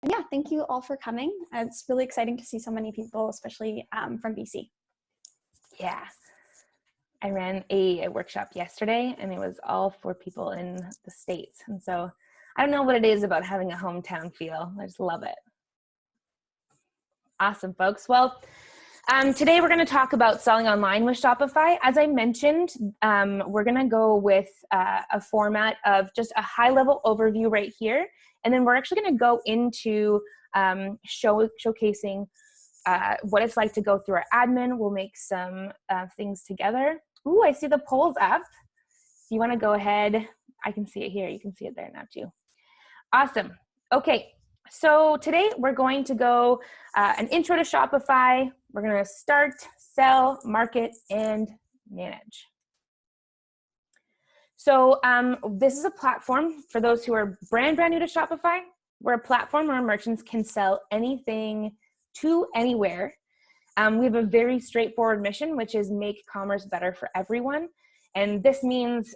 And yeah, thank you all for coming. It's really exciting to see so many people, especially from BC. Yeah. I ran a workshop yesterday, and it was all for people in the States. And so I don't know what it is about having a hometown feel. I just love it. Awesome, folks. Well, today we're going to talk about selling online with Shopify. As I mentioned, we're going to go with a format of just a high-level overview right here. And then we're actually going to go into showcasing what it's like to go through our admin. We'll make some things together. Ooh, I see the polls up. If you want to go ahead, I can see it here. You can see it there now too. Awesome. Okay, so today we're going to go an intro to Shopify. We're going to start, sell, market, and manage. So this is a platform for those who are brand new to Shopify. We're a platform where merchants can sell anything to anywhere. We have a very straightforward mission, which is make commerce better for everyone. And this means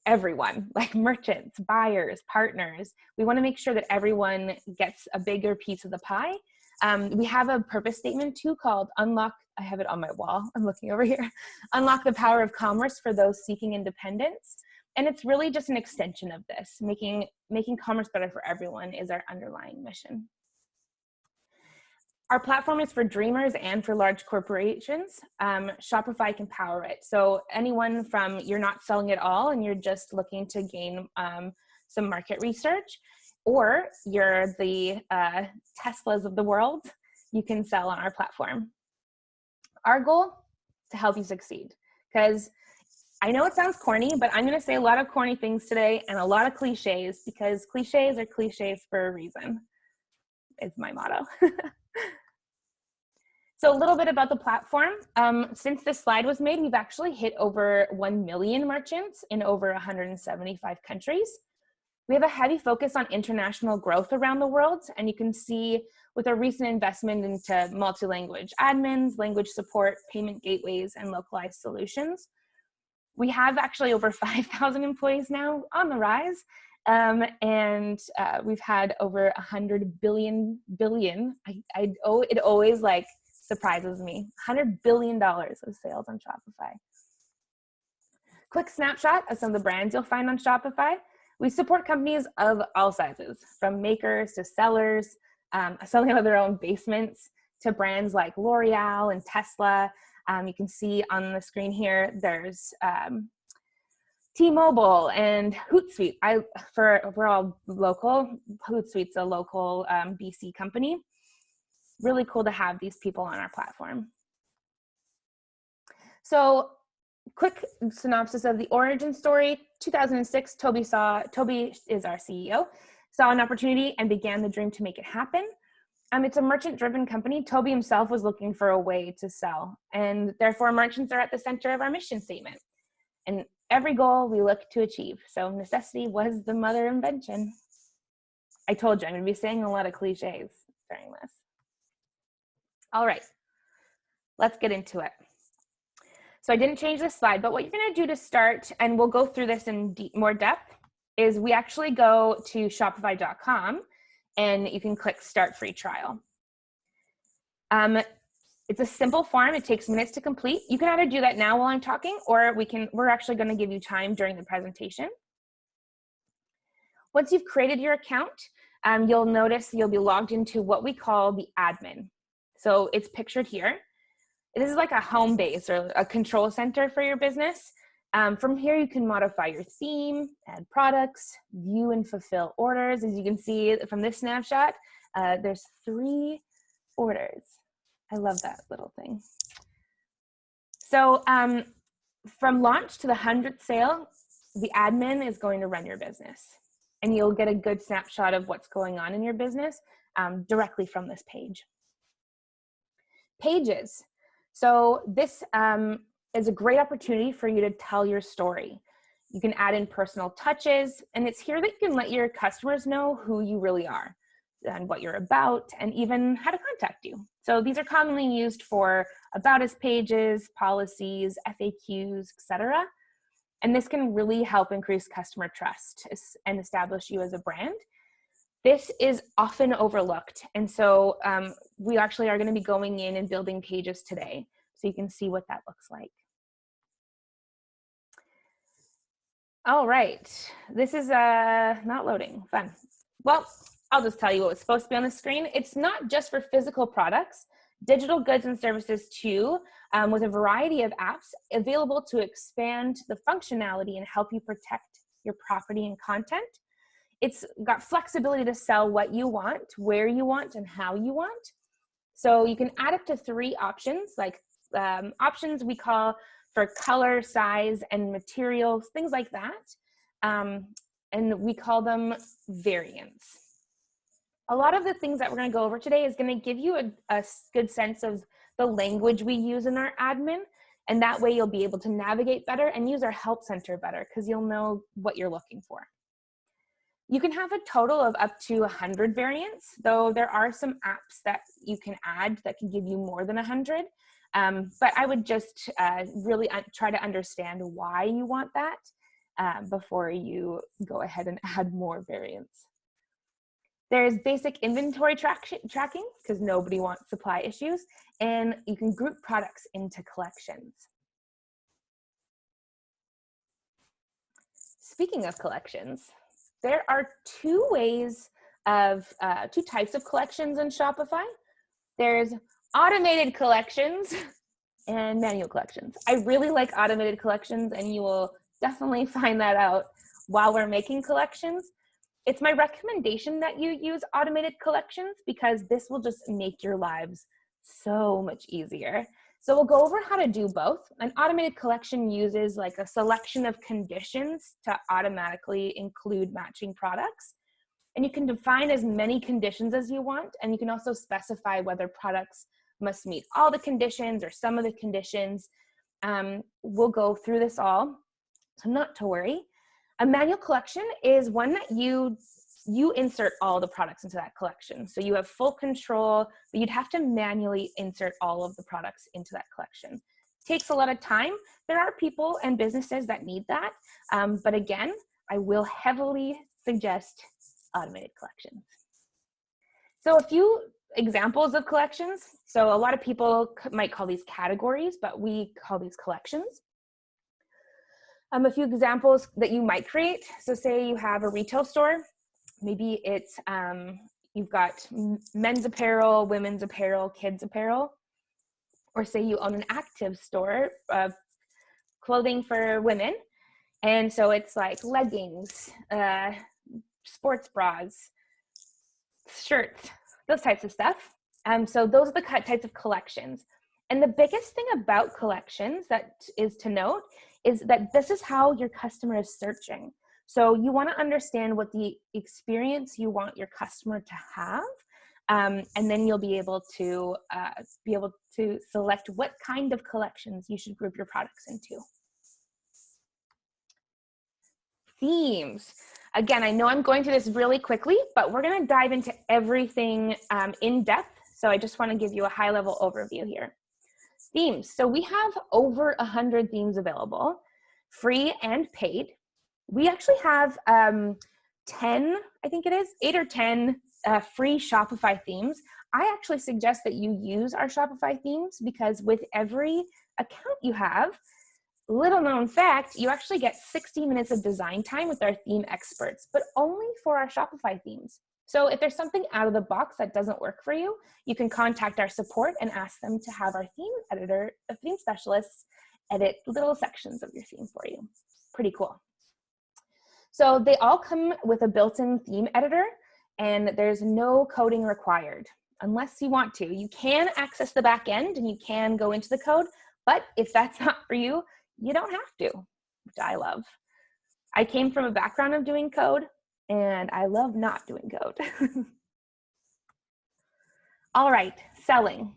everyone, like merchants, buyers, partners. We want to make sure that everyone gets a bigger piece of the pie. We have a purpose statement too called Unlock, I have it on my wall, I'm looking over here, Unlock the Power of Commerce for Those Seeking Independence. And it's really just an extension of this. Making commerce better for everyone is our underlying mission. Our platform is for dreamers and for large corporations. Shopify can power it. So anyone from you're not selling at all and you're just looking to gain some market research, or you're the Teslas of the world, you can sell on our platform. Our goal is to help you succeed, because I know it sounds corny, but I'm going to say a lot of corny things today and a lot of cliches, because cliches are cliches for a reason. It's my motto. So a little bit about the platform. Since this slide was made, we've actually hit over 1 million merchants in over 175 countries. We have a heavy focus on international growth around the world, and you can see with our recent investment into multi-language admins, language support, payment gateways, and localized solutions. We have actually over 5,000 employees now, on the rise. And we've had over 100 billion, it always like surprises me, $100 billion of sales on Shopify. Quick snapshot of some of the brands you'll find on Shopify. We support companies of all sizes, from makers to sellers, selling out of their own basements, to brands like L'Oreal and Tesla. You can see on the screen here, there's T-Mobile and Hootsuite. We're all local. Hootsuite's a local BC company. Really cool to have these people on our platform. So quick synopsis of the origin story. 2006, Toby is our CEO, saw an opportunity and began the dream to make it happen. It's a merchant-driven company. Toby himself was looking for a way to sell, and therefore merchants are at the center of our mission statement. And every goal we look to achieve. So necessity was the mother of invention. I told you I'm going to be saying a lot of cliches during this. All right, let's get into it. So I didn't change this slide, but what you're going to do to start, and we'll go through this in more depth, is we actually go to shopify.com and you can click Start Free Trial. It's a simple form. It takes minutes to complete. You can either do that now while I'm talking, or we're actually going to give you time during the presentation. Once you've created your account, you'll notice you'll be logged into what we call the admin. So it's pictured here. This is like a home base or a control center for your business. From here, you can modify your theme, add products, view and fulfill orders. As you can see from this snapshot, there's 3 orders. I love that little thing. So from launch to the 100th sale, the admin is going to run your business. And you'll get a good snapshot of what's going on in your business directly from this page. Pages. So this is a great opportunity for you to tell your story. You can add in personal touches, and it's here that you can let your customers know who you really are and what you're about, and even how to contact you. So these are commonly used for about us pages, policies, FAQs, etc. And this can really help increase customer trust and establish you as a brand. This is often overlooked. And so we actually are going to be going in and building pages today, so you can see what that looks like. All right, this is not loading, fun. Well, I'll just tell you what was supposed to be on the screen. It's not just for physical products, digital goods and services too, with a variety of apps available to expand the functionality and help you protect your property and content. It's got flexibility to sell what you want, where you want, and how you want. So you can add up to 3 options, like options we call for color, size, and materials, things like that. And we call them variants. A lot of the things that we're going to go over today is going to give you a good sense of the language we use in our admin. And that way you'll be able to navigate better and use our help center better, because you'll know what you're looking for. You can have a total of up to 100 variants, though there are some apps that you can add that can give you more than 100. But I would just really try to understand why you want that before you go ahead and add more variants. There's basic inventory tracking, because nobody wants supply issues, and you can group products into collections. Speaking of collections, there are 2 types of collections in Shopify. There's automated collections and manual collections. I really like automated collections, and you will definitely find that out while we're making collections. It's my recommendation that you use automated collections, because this will just make your lives so much easier. So we'll go over how to do both. An automated collection uses like a selection of conditions to automatically include matching products. And you can define as many conditions as you want. And you can also specify whether products must meet all the conditions or some of the conditions. We'll go through this all, so not to worry. A manual collection is one that you insert all the products into that collection. So you have full control, but you'd have to manually insert all of the products into that collection. Takes a lot of time. There are people and businesses that need that. But again, I will heavily suggest automated collections. So a few examples of collections. So a lot of people might call these categories, but we call these collections. A few examples that you might create. So say you have a retail store. Maybe it's, you've got men's apparel, women's apparel, kids apparel. Or say you own an active store, clothing for women. And so it's like leggings, sports bras, shirts, those types of stuff. So those are the types of collections. And the biggest thing about collections that is to note is that this is how your customer is searching. So you want to understand what the experience you want your customer to have, and then you'll be able to select what kind of collections you should group your products into. Themes. Again, I know I'm going through this really quickly, but we're going to dive into everything in depth. So I just want to give you a high-level overview here. Themes. So we have over 100 themes available, free and paid. We actually have 10, I think it is, 8 or 10 free Shopify themes. I actually suggest that you use our Shopify themes, because with every account you have, little known fact, you actually get 60 minutes of design time with our theme experts, but only for our Shopify themes. So if there's something out of the box that doesn't work for you, you can contact our support and ask them to have our theme editor, a theme specialist, edit little sections of your theme for you. Pretty cool. So they all come with a built-in theme editor, and there's no coding required unless you want to. You can access the back end and you can go into the code, but if that's not for you, you don't have to, which I love. I came from a background of doing code, and I love not doing code. All right, selling.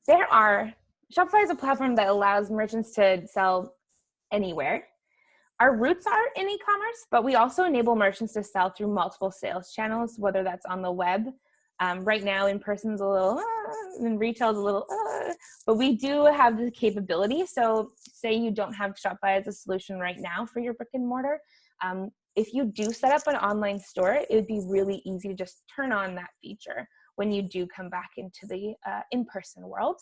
Shopify is a platform that allows merchants to sell anywhere. Our roots are in e-commerce, but we also enable merchants to sell through multiple sales channels, whether that's on the web. Right now, in-person's a little, and retail's a little, but we do have the capability. So say you don't have Shopify as a solution right now for your brick and mortar. if you do set up an online store, it would be really easy to just turn on that feature when you do come back into the in-person world.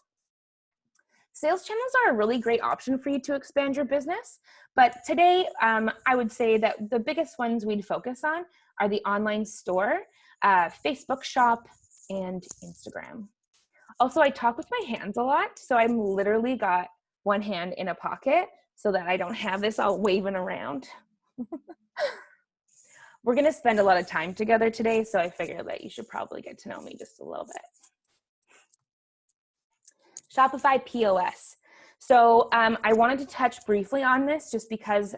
Sales channels are a really great option for you to expand your business, but today I would say that the biggest ones we'd focus on are the online store, Facebook shop, and Instagram. Also, I talk with my hands a lot, so I'm literally got one hand in a pocket so that I don't have this all waving around. We're gonna spend a lot of time together today, so I figured that you should probably get to know me just a little bit. Shopify POS. So I wanted to touch briefly on this just because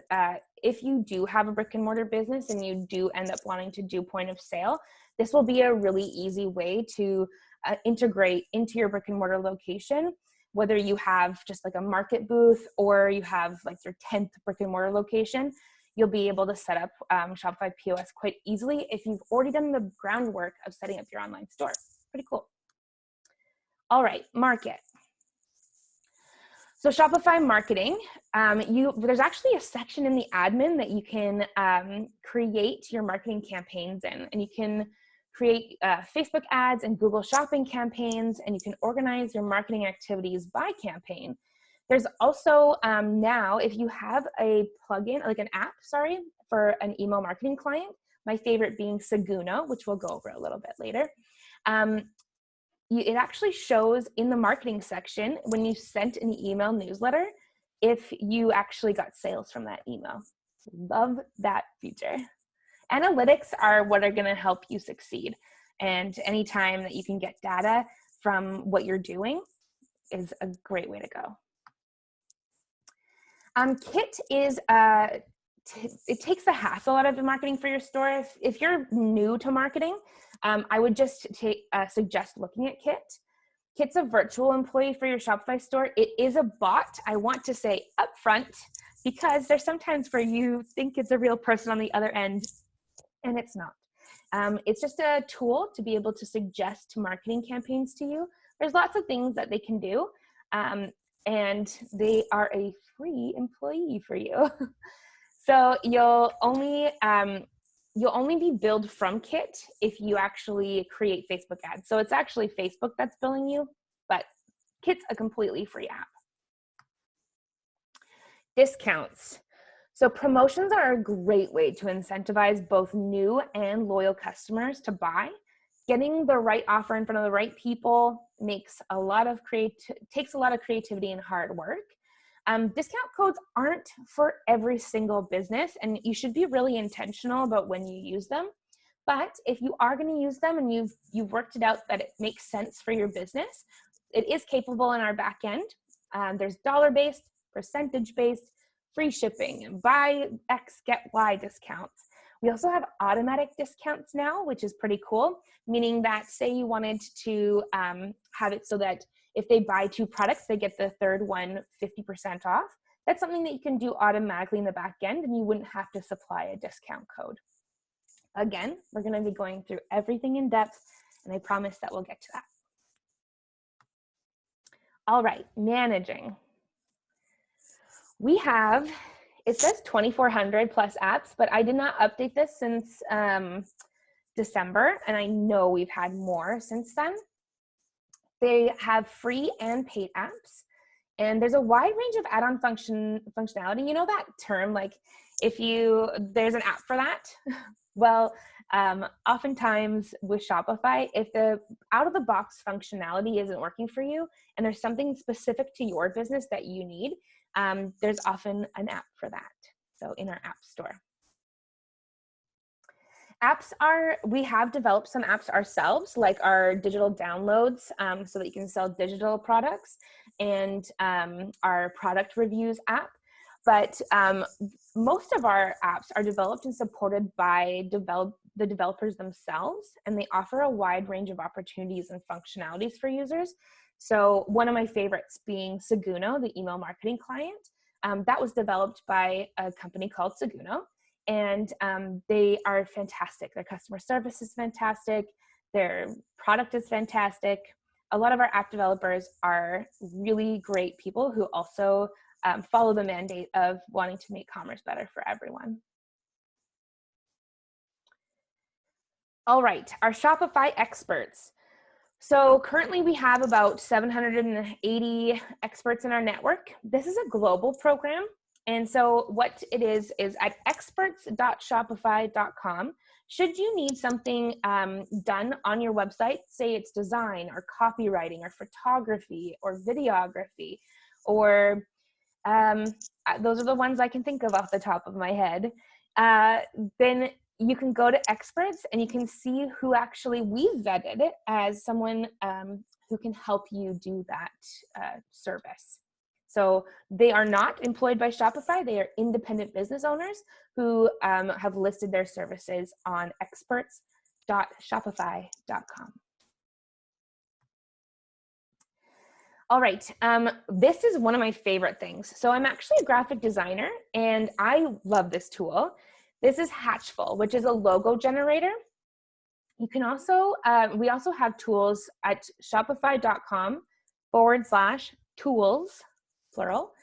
if you do have a brick and mortar business and you do end up wanting to do point of sale, this will be a really easy way to integrate into your brick and mortar location, whether you have just like a market booth or you have like your 10th brick and mortar location. You'll be able to set up Shopify POS quite easily if you've already done the groundwork of setting up your online store. Pretty cool. All right, market. So Shopify Marketing, there's actually a section in the admin that you can create your marketing campaigns in, and you can create Facebook ads and Google Shopping campaigns, and you can organize your marketing activities by campaign. There's also now, if you have a plugin, like an app, for an email marketing client, my favorite being Seguno, which we'll go over a little bit later. It actually shows in the marketing section when you sent an email newsletter if you actually got sales from that email. Love that feature. Analytics are what are going to help you succeed. And anytime that you can get data from what you're doing is a great way to go. Kit is, it takes the hassle out of the marketing for your store. If you're new to marketing, I would just suggest looking at Kit. Kit's a virtual employee for your Shopify store. It is a bot, I want to say upfront, because there's sometimes where you think it's a real person on the other end, and it's not. It's just a tool to be able to suggest marketing campaigns to you. There's lots of things that they can do, and they are a free employee for you. So you'll only be billed from Kit if you actually create Facebook ads. So it's actually Facebook that's billing you, but Kit's a completely free app. Discounts. So promotions are a great way to incentivize both new and loyal customers to buy. Getting the right offer in front of the right people takes a lot of creativity and hard work. Discount codes aren't for every single business, and you should be really intentional about when you use them. But if you are going to use them and you've worked it out that it makes sense for your business, it is capable in our back end. There's dollar-based, percentage-based, free shipping, and buy X, get Y discounts. We also have automatic discounts now, which is pretty cool, meaning that say you wanted to have it so that if they buy 2 products, they get the third one 50% off. That's something that you can do automatically in the back end, and you wouldn't have to supply a discount code. Again, we're going to be going through everything in depth, and I promise that we'll get to that. All right, managing. We have, it says 2,400 plus apps, but I did not update this since December, and I know we've had more since then. They have free and paid apps, and there's a wide range of add-on functionality. You know that term, like there's an app for that? Well, oftentimes with Shopify, if the out-of-the-box functionality isn't working for you and there's something specific to your business that you need, there's often an app for that, so in our App Store. We have developed some apps ourselves, like our digital downloads, so that you can sell digital products, and our product reviews app. But most of our apps are developed and supported by the developers themselves, and they offer a wide range of opportunities and functionalities for users. So one of my favorites being Seguno, the email marketing client. That was developed by a company called Seguno. And they are fantastic. Their customer service is fantastic. Their product is fantastic. A lot of our app developers are really great people who also follow the mandate of wanting to make commerce better for everyone. All right, our Shopify Experts. So currently we have about 780 experts in our network. This is a global program. And so what it is at experts.shopify.com, should you need something done on your website, say it's design or copywriting or photography or videography, or those are the ones I can think of off the top of my head, then you can go to Experts and you can see who actually we've vetted as someone who can help you do that service. So they are not employed by Shopify. They are independent business owners who have listed their services on experts.shopify.com. All right, this is one of my favorite things. So I'm actually a graphic designer and I love this tool. This is Hatchful, which is a logo generator. You can also, we also have tools at shopify.com/tools, plural.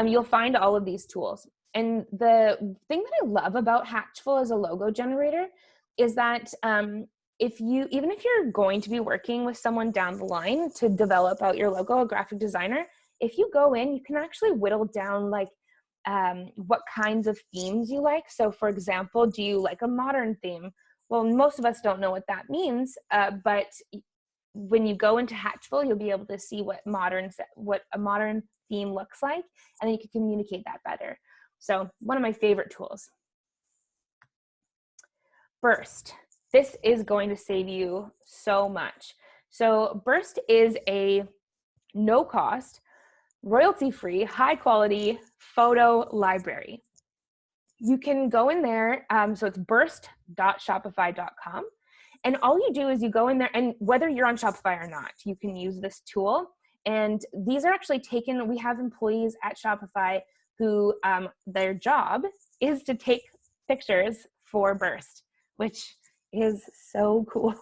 You'll find all of these tools. And the thing that I love about Hatchful as a logo generator is that even if you're going to be working with someone down the line to develop out your logo, a graphic designer, if you go in, you can actually whittle down like what kinds of themes you like. So for example, do you like a modern theme? Well, most of us don't know what that means, but when you go into Hatchful, you'll be able to see what a modern theme looks like, and then you can communicate that better. So one of my favorite tools. Burst. This is going to save you so much. So Burst is a no-cost, royalty-free, high-quality photo library. You can go in there, so it's burst.shopify.com, and all you do is you go in there, and whether you're on Shopify or not, you can use this tool. And these are actually taken, we have employees at Shopify who their job is to take pictures for Burst, which is so cool.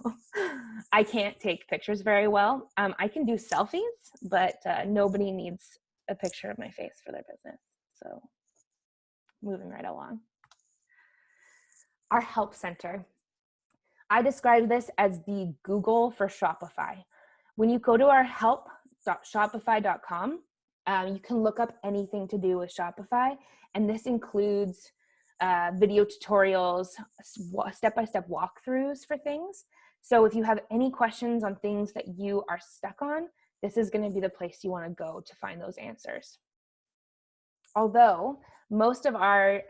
I can't take pictures very well. I can do selfies, but nobody needs a picture of my face for their business. So moving right along. Our help center. I describe this as the Google for Shopify. When you go to our help.shopify.com, you can look up anything to do with Shopify, and this includes video tutorials, step-by-step walkthroughs for things. So if you have any questions on things that you are stuck on, this is going to be the place you want to go to find those answers. Although most of our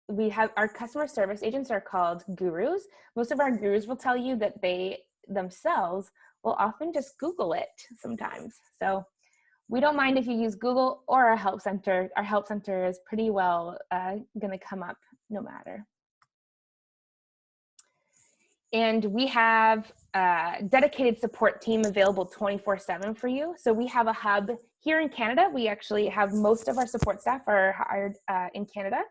we have our customer service agents are called gurus. Most of our gurus will tell you that they themselves will often just Google it sometimes. So we don't mind if you use Google or our help center. Our help center is pretty well going to come up no matter. And we have a dedicated support team available 24/7 for you. So we have a hub here in Canada. We actually have most of our support staff are hired in Canada.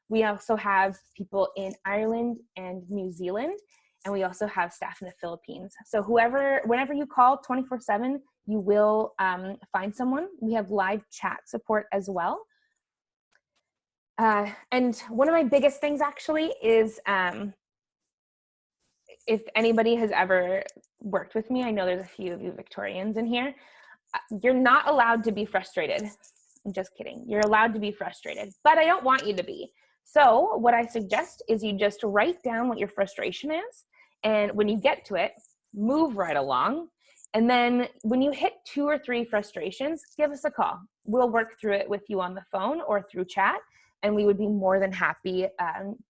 We also have people in Ireland and New Zealand, and we also have staff in the Philippines. So whenever you call 24/7, you will find someone. We have live chat support as well. And one of my biggest things actually is if anybody has ever worked with me, I know there's a few of you Victorians in here, you're not allowed to be frustrated. I'm just kidding. You're allowed to be frustrated, but I don't want you to be. So what I suggest is you just write down what your frustration is, and when you get to it, move right along. And then when you hit 2 or 3 frustrations, give us a call. We'll work through it with you on the phone or through chat, and we would be more than happy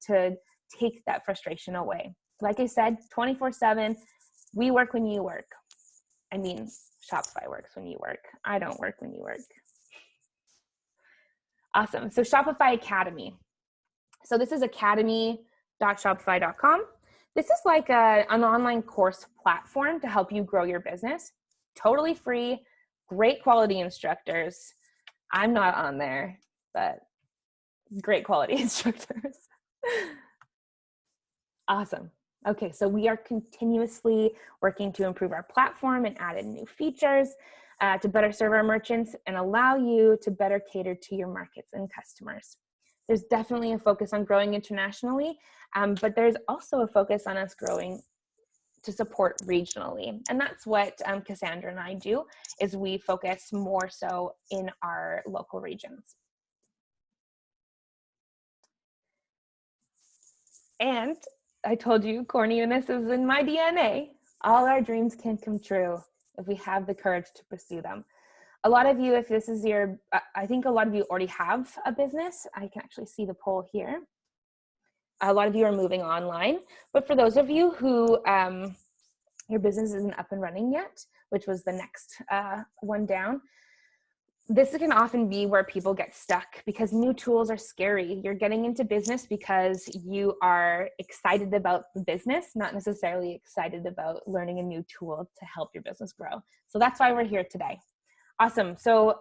to take that frustration away. Like I said, 24/7, we work when you work. I mean, Shopify works when you work. I don't work when you work. Awesome. So Shopify Academy. So this is academy.shopify.com. This is like an online course platform to help you grow your business. Totally free, great quality instructors. I'm not on there, but great quality instructors. Awesome. Okay, so we are continuously working to improve our platform and add in new features to better serve our merchants and allow you to better cater to your markets and customers. There's definitely a focus on growing internationally, but there's also a focus on us growing to support regionally. And that's what Cassandra and I do, is we focus more so in our local regions. And I told you, corniness is in my DNA. All our dreams can come true if we have the courage to pursue them. A lot of you, if this is your, I think a lot of you already have a business. I can actually see the poll here. A lot of you are moving online, but for those of you who your business isn't up and running yet, which was the next one down, this can often be where people get stuck because new tools are scary. You're getting into business because you are excited about the business, not necessarily excited about learning a new tool to help your business grow. So that's why we're here today. Awesome. So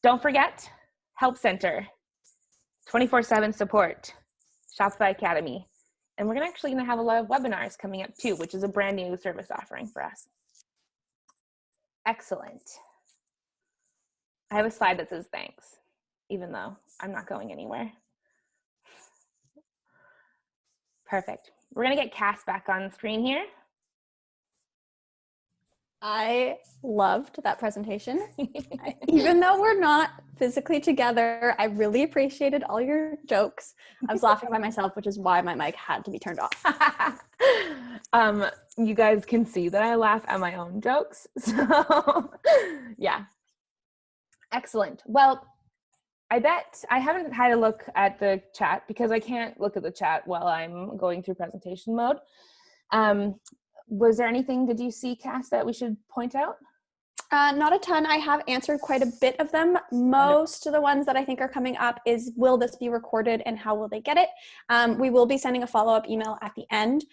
don't forget, Help Center, 24/7 support, Shopify Academy. And we're actually going to have a lot of webinars coming up too, which is a brand new service offering for us. Excellent. I have a slide that says thanks, even though I'm not going anywhere. Perfect. We're going to get Cass back on screen here. I loved that presentation. Even though we're not physically together, I really appreciated all your jokes. I was laughing by myself, which is why my mic had to be turned off. You guys can see that I laugh at my own jokes. So yeah. Excellent. Well, I bet I haven't had a look at the chat because I can't look at the chat while I'm going through presentation mode. Was there anything, did you see, Cass, that we should point out? Not a ton. I have answered quite a bit of them. Most of the ones that I think are coming up is, will this be recorded and how will they get it? We will be sending a follow-up email at the end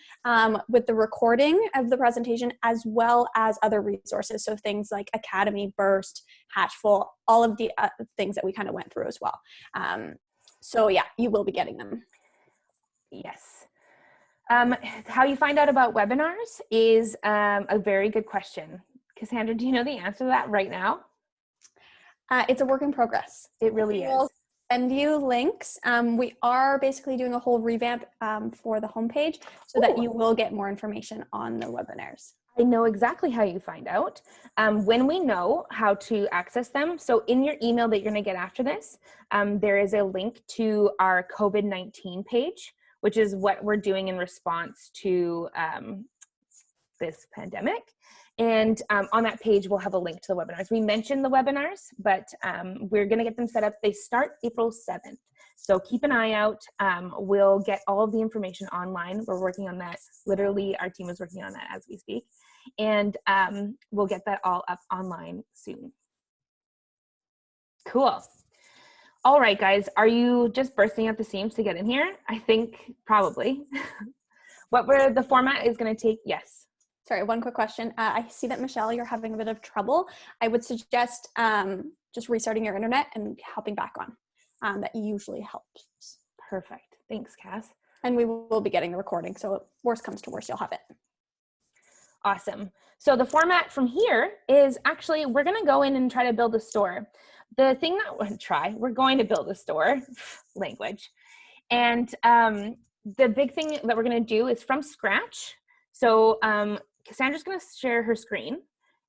with the recording of the presentation, as well as other resources. So things like Academy, Burst, Hatchful, all of the things that we kind of went through as well. So yeah, you will be getting them. Yes. How you find out about webinars is a very good question. Cassandra, do you know the answer to that right now? It's a work in progress. It really is. We'll send you links. We are basically doing a whole revamp for the homepage so that you will get more information on the webinars. I know exactly how you find out. When we know how to access them, so in your email that you're going to get after this, there is a link to our COVID-19 page, which is what we're doing in response to this pandemic. And on that page, we'll have a link to the webinars. We mentioned the webinars, but we're going to get them set up. They start April 7th. So keep an eye out. We'll get all of the information online. We're working on that. Literally, our team is working on that as we speak. And we'll get that all up online soon. Cool. All right, guys, are you just bursting at the seams to get in here? I think probably. The format is going to take, yes. Sorry, one quick question. I see that, Michelle, you're having a bit of trouble. I would suggest just restarting your internet and hopping back on. That usually helps. Perfect. Thanks, Cass. And we will be getting the recording, so if worst comes to worst, you'll have it. Awesome. So the format from here is actually, we're going to go in and try to build a store. The thing that we're going to build a store, language. And the big thing that we're going to do is from scratch. So Cassandra's going to share her screen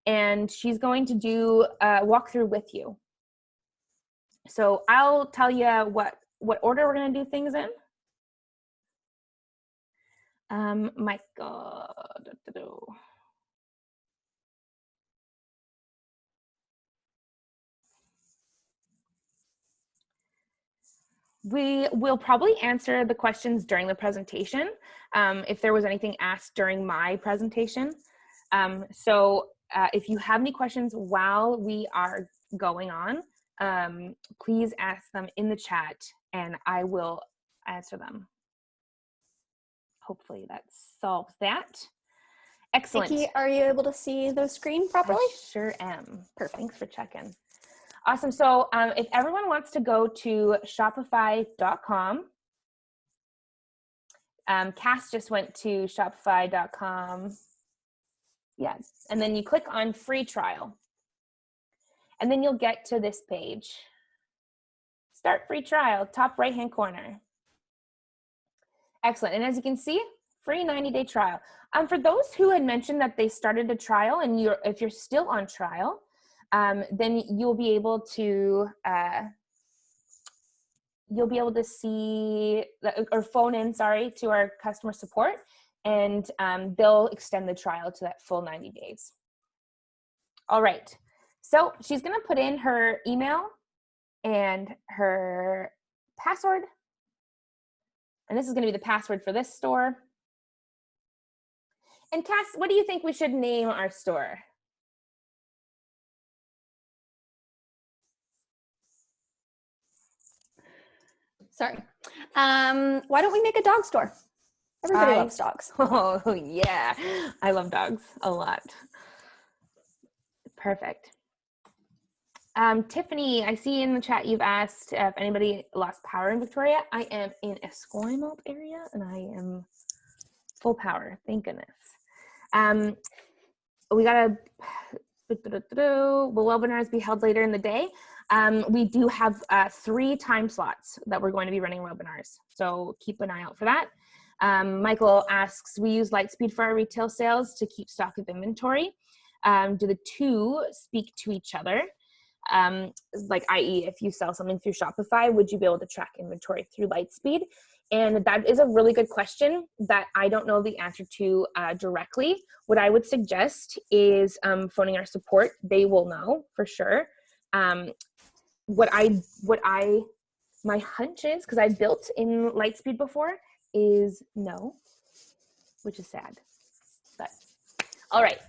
and she's going to do a walkthrough with you. So I'll tell you what order we're going to do things in. My God. We will probably answer the questions during the presentation if there was anything asked during my presentation. So if you have any questions while we are going on, please ask them in the chat and I will answer them. Hopefully that solves that. Excellent. Nikki, are you able to see the screen properly? I sure am. Perfect. Thanks for checking. Awesome. So if everyone wants to go to shopify.com, Cass just went to shopify.com. Yes. And then you click on free trial. And then you'll get to this page. Start free trial, top right-hand corner. Excellent. And as you can see, free 90-day trial. For those who had mentioned that they started a trial and if you're still on trial, then you'll be able to see or phone in, to our customer support, and they'll extend the trial to that full 90 days. All right. So she's going to put in her email and her password. And this is going to be the password for this store. And Cass, what do you think we should name our store? Sorry. Why don't we make a dog store? Everybody loves dogs. Oh, yeah. I love dogs a lot. Perfect. Tiffany, I see in the chat you've asked if anybody lost power in Victoria. I am in Esquimalt area and I am full power. Thank goodness. We got will webinars be held later in the day? We do have 3 time slots that we're going to be running webinars. So keep an eye out for that. Michael asks, we use Lightspeed for our retail sales to keep stock of inventory. Do the two speak to each other? Like, i.e., if you sell something through Shopify, would you be able to track inventory through Lightspeed? And that is a really good question that I don't know the answer to directly. What I would suggest is phoning our support. They will know for sure. My hunch is, because I built in Lightspeed before, is no, which is sad. But all right,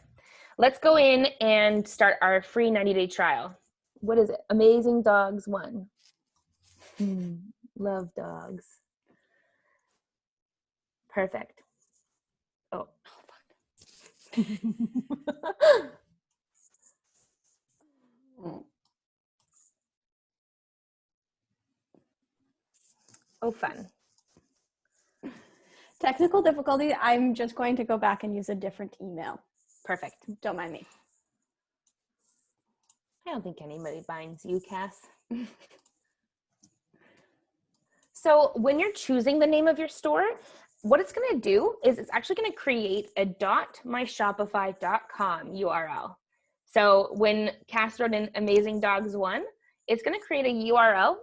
let's go in and start our free 90-day trial. What is it? Amazing Dogs 1. Love dogs. Perfect. Oh, fuck. Oh, fun. Technical difficulty. I'm just going to go back and use a different email. Perfect. Don't mind me. I don't think anybody binds you, Cass. So when you're choosing the name of your store, what it's going to do is it's actually going to create a .myshopify.com URL. So when Cass wrote in Amazing Dogs 1, it's going to create a URL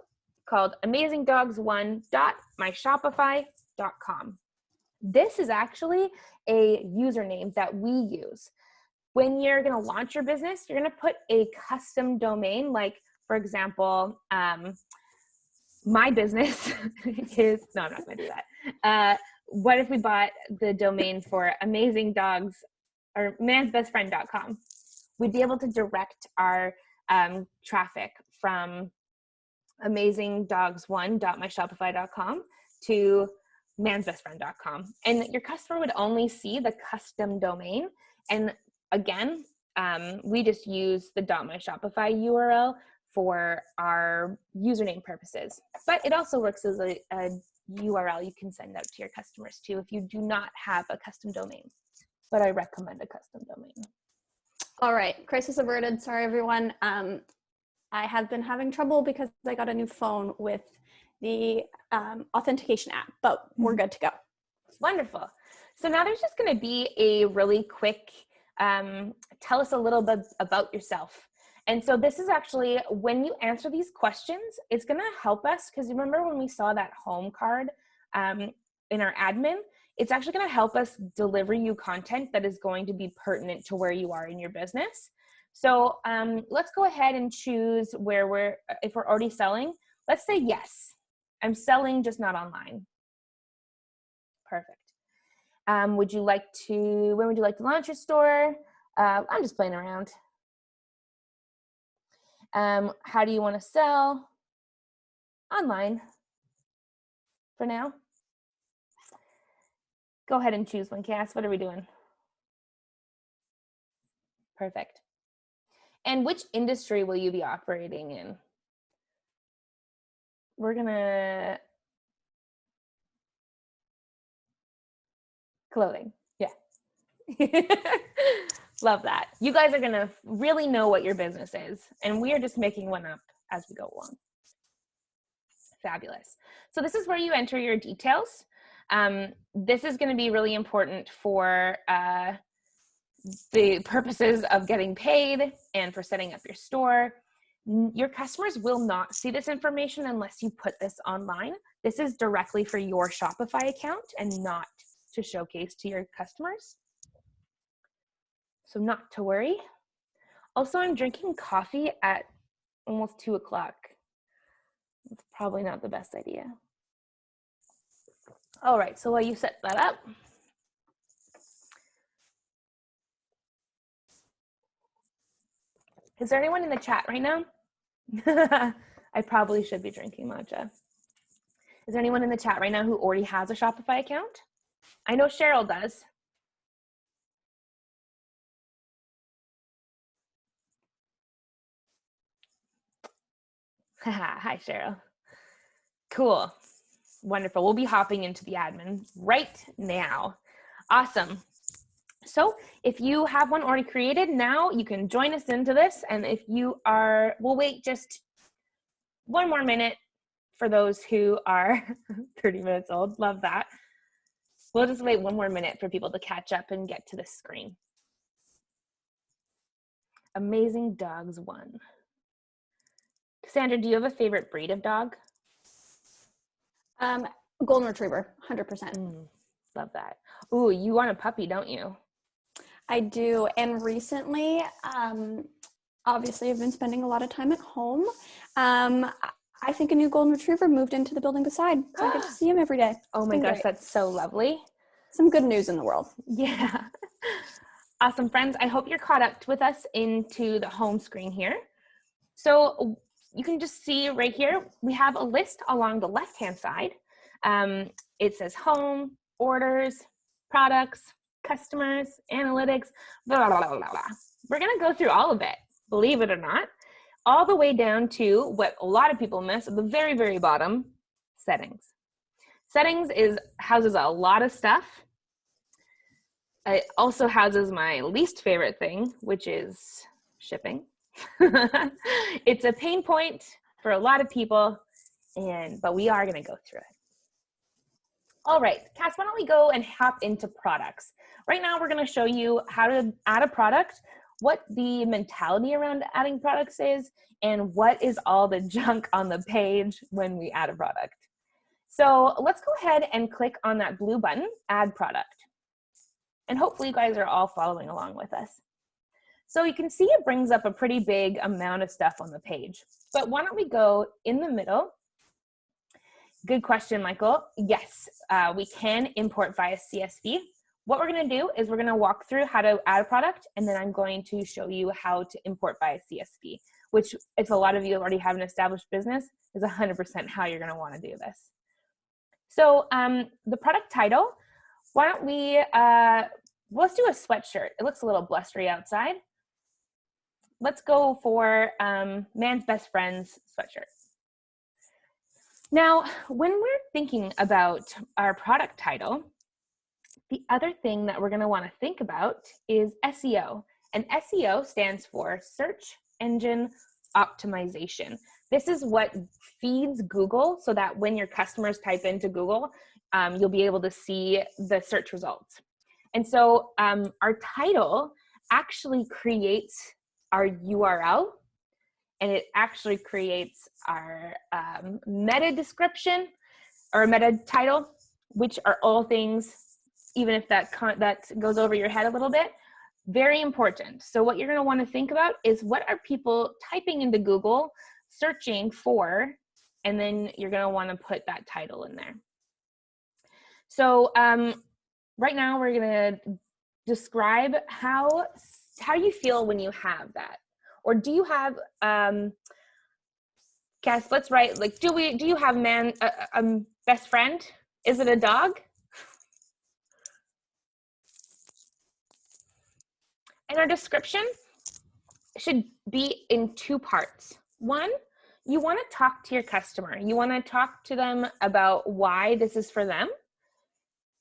called amazingdogs1.myshopify.com. This is actually a username that we use. When you're going to launch your business, you're going to put a custom domain, like, for example, my business is, no, I'm not going to do that. What if we bought the domain for Amazing Dogs or mansbestfriend.com? We'd be able to direct our traffic from amazingdogs1.myshopify.com to mansbestfriend.com. And your customer would only see the custom domain. And again, we just use the .myshopify URL for our username purposes. But it also works as a URL you can send out to your customers too if you do not have a custom domain. But I recommend a custom domain. All right, crisis averted. Sorry, everyone. I have been having trouble because I got a new phone with the authentication app, but we're good to go. Wonderful. So now there's just going to be a really quick, tell us a little bit about yourself. And so this is actually, when you answer these questions, it's going to help us, because remember when we saw that home card in our admin, it's actually going to help us deliver you content that is going to be pertinent to where you are in your business. So let's go ahead and choose where if we're already selling, let's say yes, I'm selling, just not online. Perfect. When would you like to launch your store? I'm just playing around. How do you want to sell? Online for now. Go ahead and choose one, Cass. What are we doing? Perfect. And which industry will you be operating in? We're gonna clothing. Yeah. Love that. You guys are gonna really know what your business is, and we are just making one up as we go along. Fabulous. So this is where you enter your details. This is going to be really important for the purposes of getting paid and for setting up your store. Your customers will not see this information unless you put this online. This is directly for your Shopify account and not to showcase to your customers. So not to worry. Also, I'm drinking coffee at almost 2 o'clock. It's probably not the best idea. All right, so while you set that up, is there anyone in the chat right now? I probably should be drinking matcha. Is there anyone in the chat right now who already has a Shopify account? I know Cheryl does. Hi, Cheryl. Cool. Wonderful. We'll be hopping into the admin right now. Awesome. So if you have one already created, now you can join us into this. And if you are, we'll wait just one more minute for those who are 30 minutes old. Love that. We'll just wait one more minute for people to catch up and get to the screen. Amazing Dogs 1. Cassandra, do you have a favorite breed of dog? Golden Retriever, 100%. Love that. Ooh, you want a puppy, don't you? I do. And recently, obviously I've been spending a lot of time at home. I think a new Golden Retriever moved into the building beside, so I get to see him every day. Oh my gosh, that's so lovely. Some good news in the world. Yeah. Awesome, friends. I hope you're caught up with us into the home screen here. So you can just see right here, we have a list along the left-hand side. It says home, orders, products, customers, analytics, blah, blah, blah, blah, blah. We're going to go through all of it, believe it or not, all the way down to what a lot of people miss at the very, very bottom, settings. Settings houses a lot of stuff. It also houses my least favorite thing, which is shipping. It's a pain point for a lot of people, but we are going to go through it. All right, Cass, why don't we go and hop into products? Right now, we're going to show you how to add a product, what the mentality around adding products is, and what is all the junk on the page when we add a product. So let's go ahead and click on that blue button, Add Product. And hopefully you guys are all following along with us. So you can see it brings up a pretty big amount of stuff on the page. But why don't we go in the middle? Good question, Michael. Yes, we can import via CSV. What we're going to do is we're going to walk through how to add a product, and then I'm going to show you how to import via CSV, which if a lot of you already have an established business, is 100% how you're going to want to do this. So the product title, why don't we, let's do a sweatshirt. It looks a little blustery outside. Let's go for Man's Best Friend's sweatshirt. Now, when we're thinking about our product title, the other thing that we're going to want to think about is SEO. And SEO stands for Search Engine Optimization. This is what feeds Google so that when your customers type into Google, you'll be able to see the search results. And so our title actually creates our URL, and it actually creates our meta description or meta title, which are all things, even if that goes over your head a little bit, very important. So what you're going to want to think about is what are people typing into Google, searching for, and then you're going to want to put that title in there. So right now we're going to describe how you feel when you have that. Or do you have, Cass, let's write, like, do you have best friend? Is it a dog? And our description should be in 2 parts. One, you want to talk to your customer. You want to talk to them about why this is for them.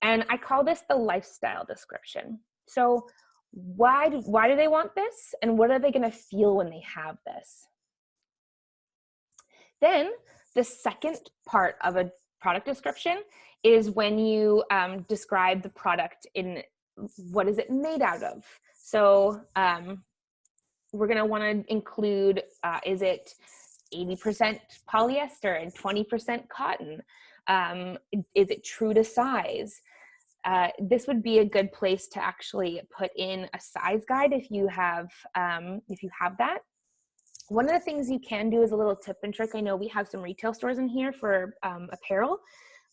And I call this the lifestyle description. So why do they want this? And what are they going to feel when they have this? Then The second part of a product description is when you describe the product in what is it made out of. So we're going to want to include, is it 80% polyester and 20% cotton? Is it true to size? This would be a good place to actually put in a size guide if you have that. One of the things you can do is a little tip and trick. I know we have some retail stores in here for apparel.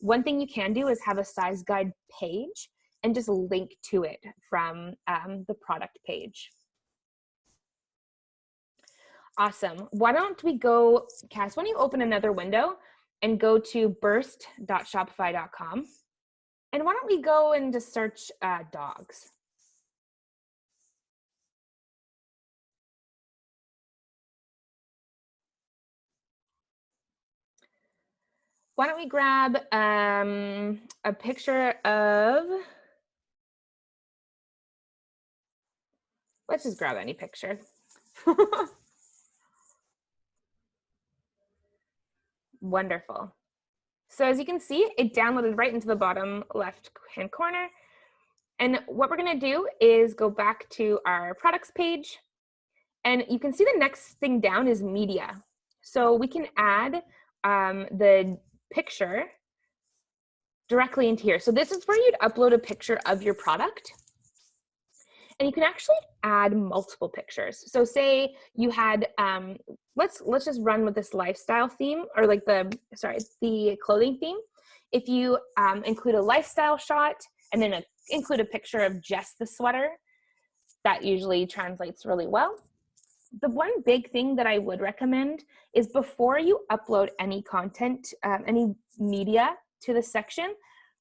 One thing you can do is have a size guide page and just link to it from the product page. Awesome. Why don't we go, Cass, why don't you open another window and go to burst.shopify.com. And why don't we go and just search dogs? Why don't we grab a picture of, let's just grab any picture. Wonderful. So as you can see, it downloaded right into the bottom left-hand corner. And what we're gonna do is go back to our products page. And you can see the next thing down is media. So we can add the picture directly into here. So this is where you'd upload a picture of your product. And you can actually add multiple pictures. So say you had, let's just run with this lifestyle theme, or like the clothing theme. If you include a lifestyle shot and then include a picture of just the sweater, that usually translates really well. The one big thing that I would recommend is before you upload any content, any media to the section,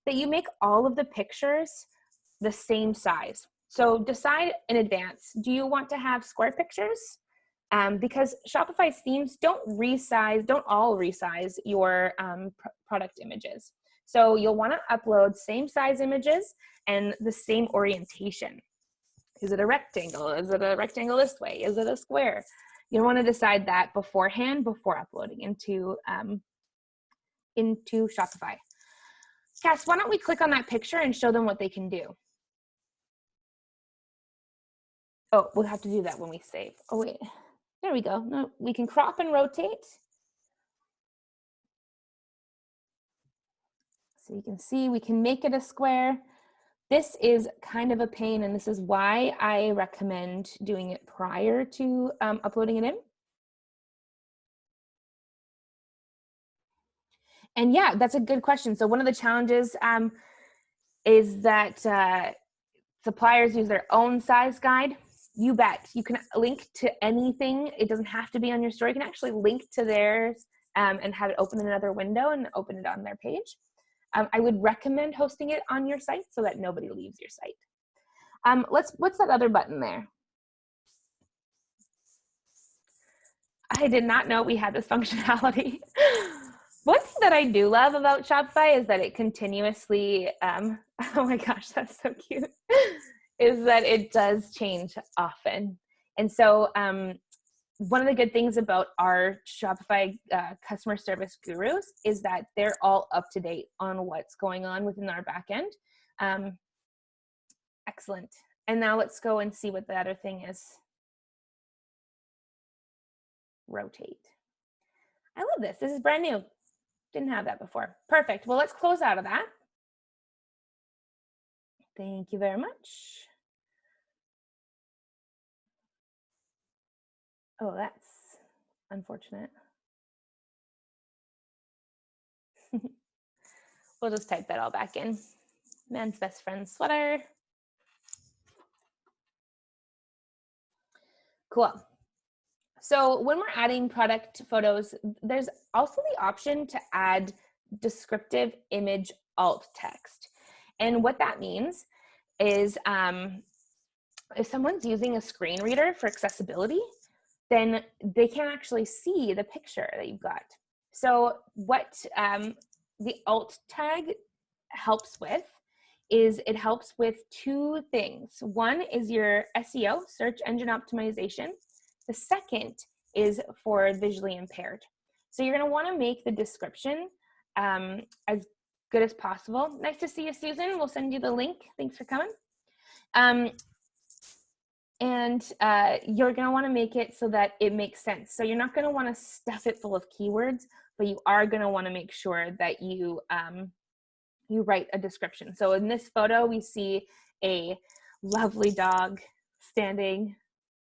that you make all of the pictures the same size. So decide in advance, do you want to have square pictures? Because Shopify's themes don't all resize your product images. So you'll want to upload same size images and the same orientation. Is it a rectangle? Is it a rectangle this way? Is it a square? You want to decide that beforehand before uploading into Shopify. Cass, why don't we click on that picture and show them what they can do? Oh, we'll have to do that when we save. Oh, wait. There we go. No, we can crop and rotate. So you can see we can make it a square. This is kind of a pain, and this is why I recommend doing it prior to uploading it in. And yeah, that's a good question. So one of the challenges is that suppliers use their own size guide. You bet. You can link to anything. It doesn't have to be on your store. You can actually link to theirs and have it open in another window and open it on their page. I would recommend hosting it on your site so that nobody leaves your site. What's that other button there? I did not know we had this functionality. One thing that I do love about Shopify is that it continuously, oh my gosh, that's so cute, is that it does change often. And so one of the good things about our Shopify customer service gurus is that they're all up to date on what's going on within our backend. Excellent. And now let's go and see what the other thing is. Rotate. I love this. This is brand new. Didn't have that before. Perfect. Well, let's close out of that. Thank you very much. Oh, that's unfortunate. We'll just type that all back in. Man's best friend sweater. Cool. So when we're adding product photos, there's also the option to add descriptive image alt text. And what that means is if someone's using a screen reader for accessibility, then they can actually see the picture that you've got. So what the alt tag helps with is it helps with two things. One is your SEO, search engine optimization. The second is for visually impaired. So you're gonna wanna make the description as good as possible. Nice to see you, Susan. We'll send you the link. Thanks for coming. You're gonna wanna make it so that it makes sense. So you're not gonna wanna stuff it full of keywords, but you are gonna wanna make sure that you write a description. So in this photo, we see a lovely dog standing,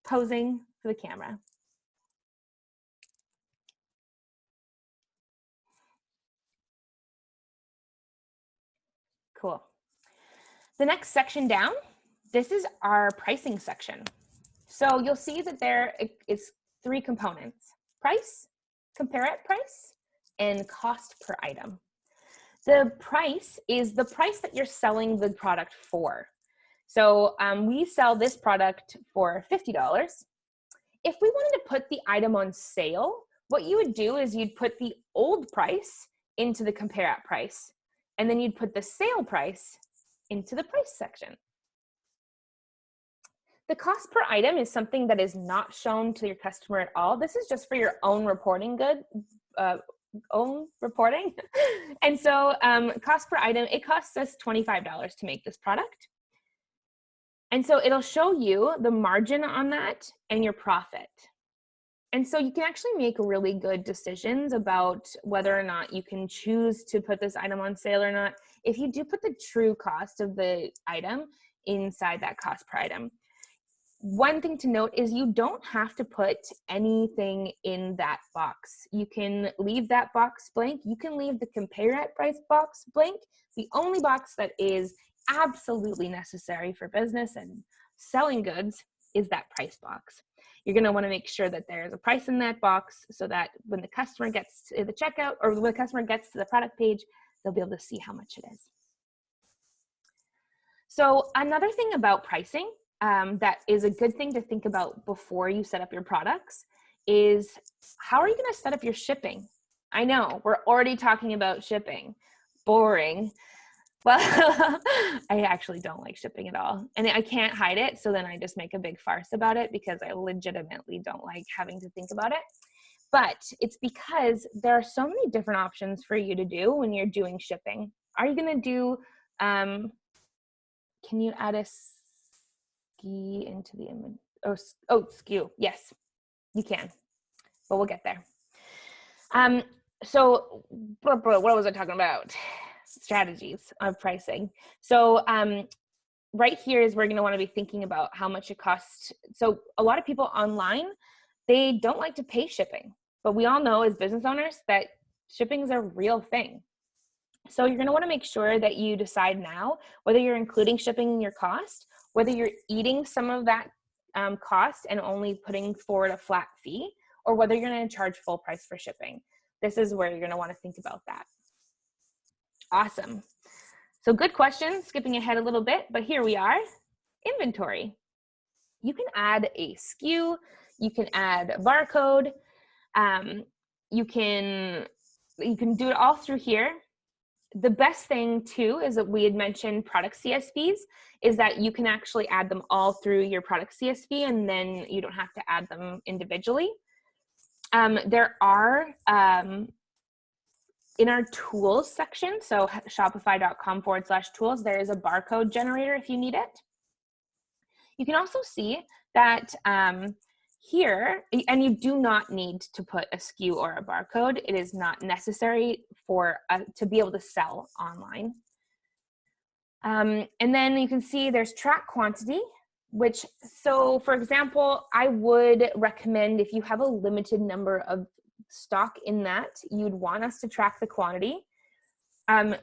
posing for the camera. Cool. The next section down, this is our pricing section. So you'll see that there is 3 components: price, compare at price, and cost per item. The price is the price that you're selling the product for. So we sell this product for $50. If we wanted to put the item on sale, what you would do is you'd put the old price into the compare at price, and then you'd put the sale price into the price section. The cost per item is something that is not shown to your customer at all. This is just for your own reporting own reporting. And so cost per item, it costs us $25 to make this product. And so it'll show you the margin on that and your profit. And so you can actually make really good decisions about whether or not you can choose to put this item on sale or not if you do put the true cost of the item inside that cost per item. One thing to note is you don't have to put anything in that box. You can leave that box blank. You can leave the compare at price box blank. The only box that is absolutely necessary for business and selling goods is that price box. You're going to want to make sure that there's a price in that box so that when the customer gets to the checkout or when the customer gets to the product page, they'll be able to see how much it is. So another thing about pricing that is a good thing to think about before you set up your products is how are you going to set up your shipping? I know we're already talking about shipping. Boring. Well, I actually don't like shipping at all. And I can't hide it. So then I just make a big farce about it because I legitimately don't like having to think about it. But it's because there are so many different options for you to do when you're doing shipping. Are you going to do, can you add a ski into the image? Oh, SKU. Yes, you can, but we'll get there. So what was I talking about? Strategies of pricing. So right here is where you're going to want to be thinking about how much it costs. So a lot of people online, they don't like to pay shipping, but we all know as business owners that shipping is a real thing. So you're going to want to make sure that you decide now whether you're including shipping in your cost, whether you're eating some of that cost and only putting forward a flat fee, or whether you're going to charge full price for shipping. This is where you're going to want to think about that. Awesome. So good question, skipping ahead a little bit, but here we are, inventory. You can add a SKU, you can add a barcode, you can do it all through here. The best thing too is that we had mentioned product CSVs, is that you can actually add them all through your product CSV and then you don't have to add them individually. There are, in our tools section, so shopify.com/tools, there is a barcode generator if you need it. You can also see that here, and you do not need to put a SKU or a barcode. It is not necessary for to be able to sell online. And then you can see there's track quantity, which, so for example, I would recommend if you have a limited number of stock in that, you'd want us to track the quantity.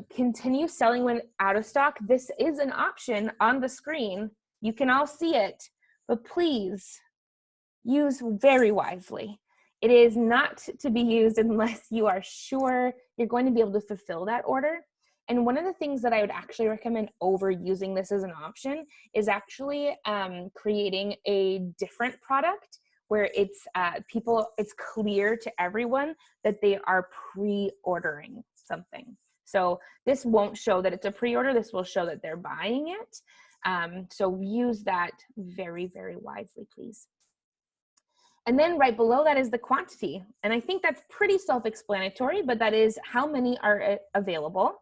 Continue selling when out of stock. This is an option on the screen. You can all see it, but please use very wisely. It is not to be used unless you are sure you're going to be able to fulfill that order. And one of the things that I would actually recommend over using this as an option is actually creating a different product where it's it's clear to everyone that they are pre-ordering something. So this won't show that it's a pre-order. This will show that they're buying it. So use that very, very wisely, please. And then right below that is the quantity. And I think that's pretty self-explanatory, but that is how many are available.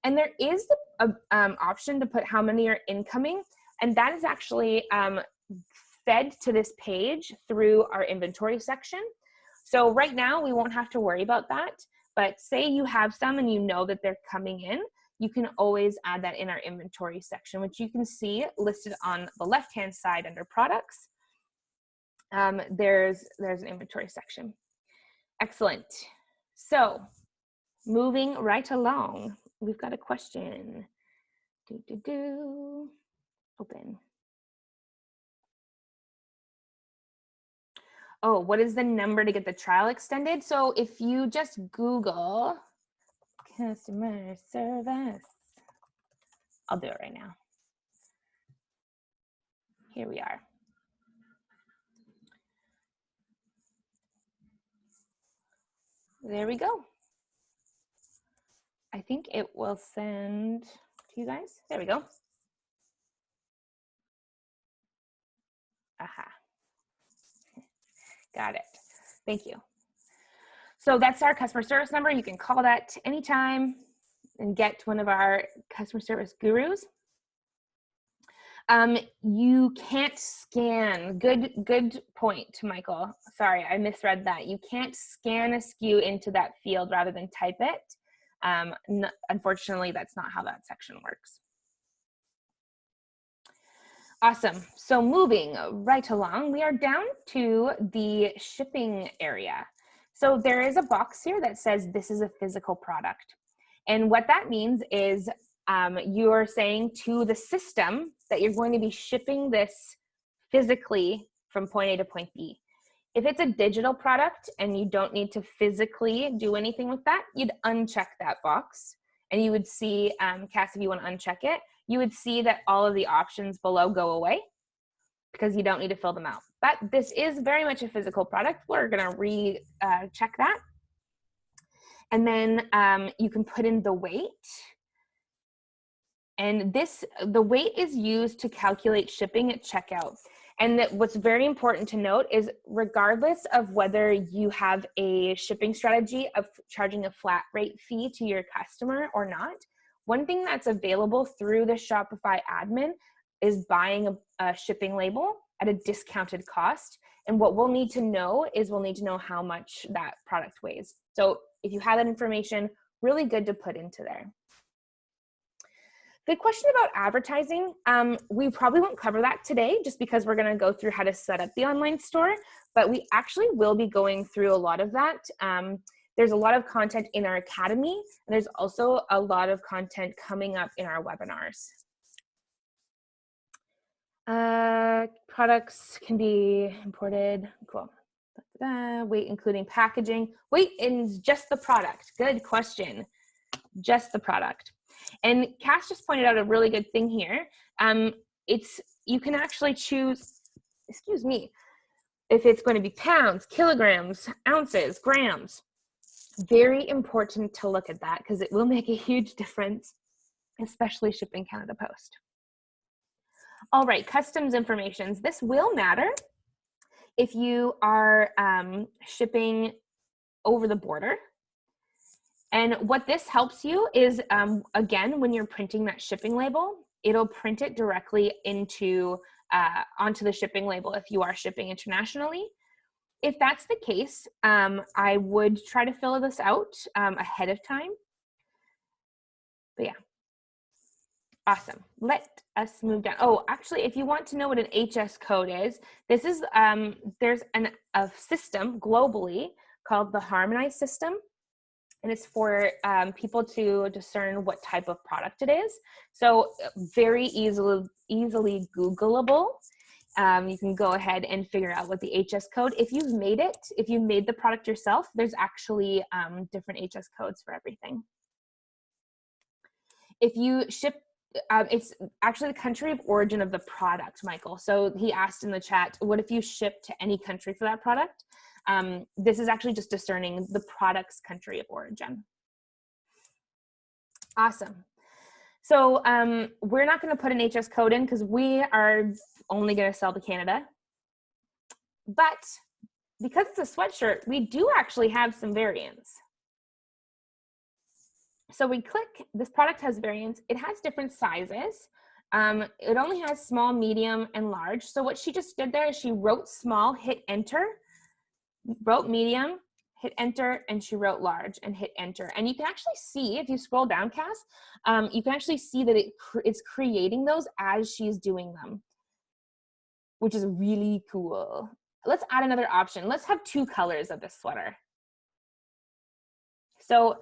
And there is the option to put how many are incoming. And that is actually fed to this page through our inventory section. So right now we won't have to worry about that. But say you have some and you know that they're coming in, you can always add that in our inventory section, which you can see listed on the left-hand side under products. There's an inventory section. Excellent. So moving right along, we've got a question. Open. Oh, what is the number to get the trial extended? So if you just Google customer service, I'll do it right now. Here we are. There we go. I think it will send to you guys. There we go. Aha. Got it. Thank you. So that's our customer service number. You can call that anytime and get one of our customer service gurus. You can't scan. Good point, Michael. Sorry, I misread that. You can't scan a SKU into that field rather than type it. Unfortunately, that's not how that section works. Awesome. So moving right along, we are down to the shipping area. So there is a box here that says this is a physical product. And what that means is you're saying to the system that you're going to be shipping this physically from point A to point B. If it's a digital product and you don't need to physically do anything with that, you'd uncheck that box. And you would see, Cass, if you want to uncheck it, you would see that all of the options below go away because you don't need to fill them out. But this is very much a physical product. We're going to recheck that. And then you can put in the weight. And the weight is used to calculate shipping at checkout. And what's very important to note is regardless of whether you have a shipping strategy of charging a flat rate fee to your customer or not, one thing that's available through the Shopify admin is buying a shipping label at a discounted cost. And what we'll need to know is we'll need to know how much that product weighs. So if you have that information, really good to put into there. Good question about advertising. We probably won't cover that today just because we're going to go through how to set up the online store, but we actually will be going through a lot of that. There's a lot of content in our academy, and there's also a lot of content coming up in our webinars. Products can be imported. Cool. Weight including packaging. Weight is just the product. Good question. Just the product. And Cass just pointed out a really good thing here. You can actually choose, excuse me, if it's going to be pounds, kilograms, ounces, grams. Very important to look at that because it will make a huge difference, especially shipping Canada Post. All right, customs information. This will matter if you are shipping over the border. And what this helps you is, again, when you're printing that shipping label, it'll print it directly onto the shipping label if you are shipping internationally. If that's the case, I would try to fill this out ahead of time. But yeah, awesome. Let us move down. Oh, actually, if you want to know what an HS code is, this is, there's a system globally called the Harmonized System. And it's for people to discern what type of product it is. So very easily Googleable. You can go ahead and figure out what the HS code. If you've made it, if you made the product yourself, there's actually different HS codes for everything. If you ship, it's actually the country of origin of the product, Michael. So he asked in the chat, what if you ship to any country for that product? This is actually just discerning the product's country of origin. Awesome. So we're not going to put an HS code in because we are only going to sell to Canada. But because it's a sweatshirt, we do actually have some variants. So we click, this product has variants. It has different sizes. It only has small, medium, and large. So what she just did there is she wrote small, hit enter, wrote medium, hit enter, and she wrote large and hit enter. And you can actually see, if you scroll down, Cass, you can actually see that it's creating those as she's doing them, which is really cool. Let's add another option. Let's have 2 colors of this sweater. So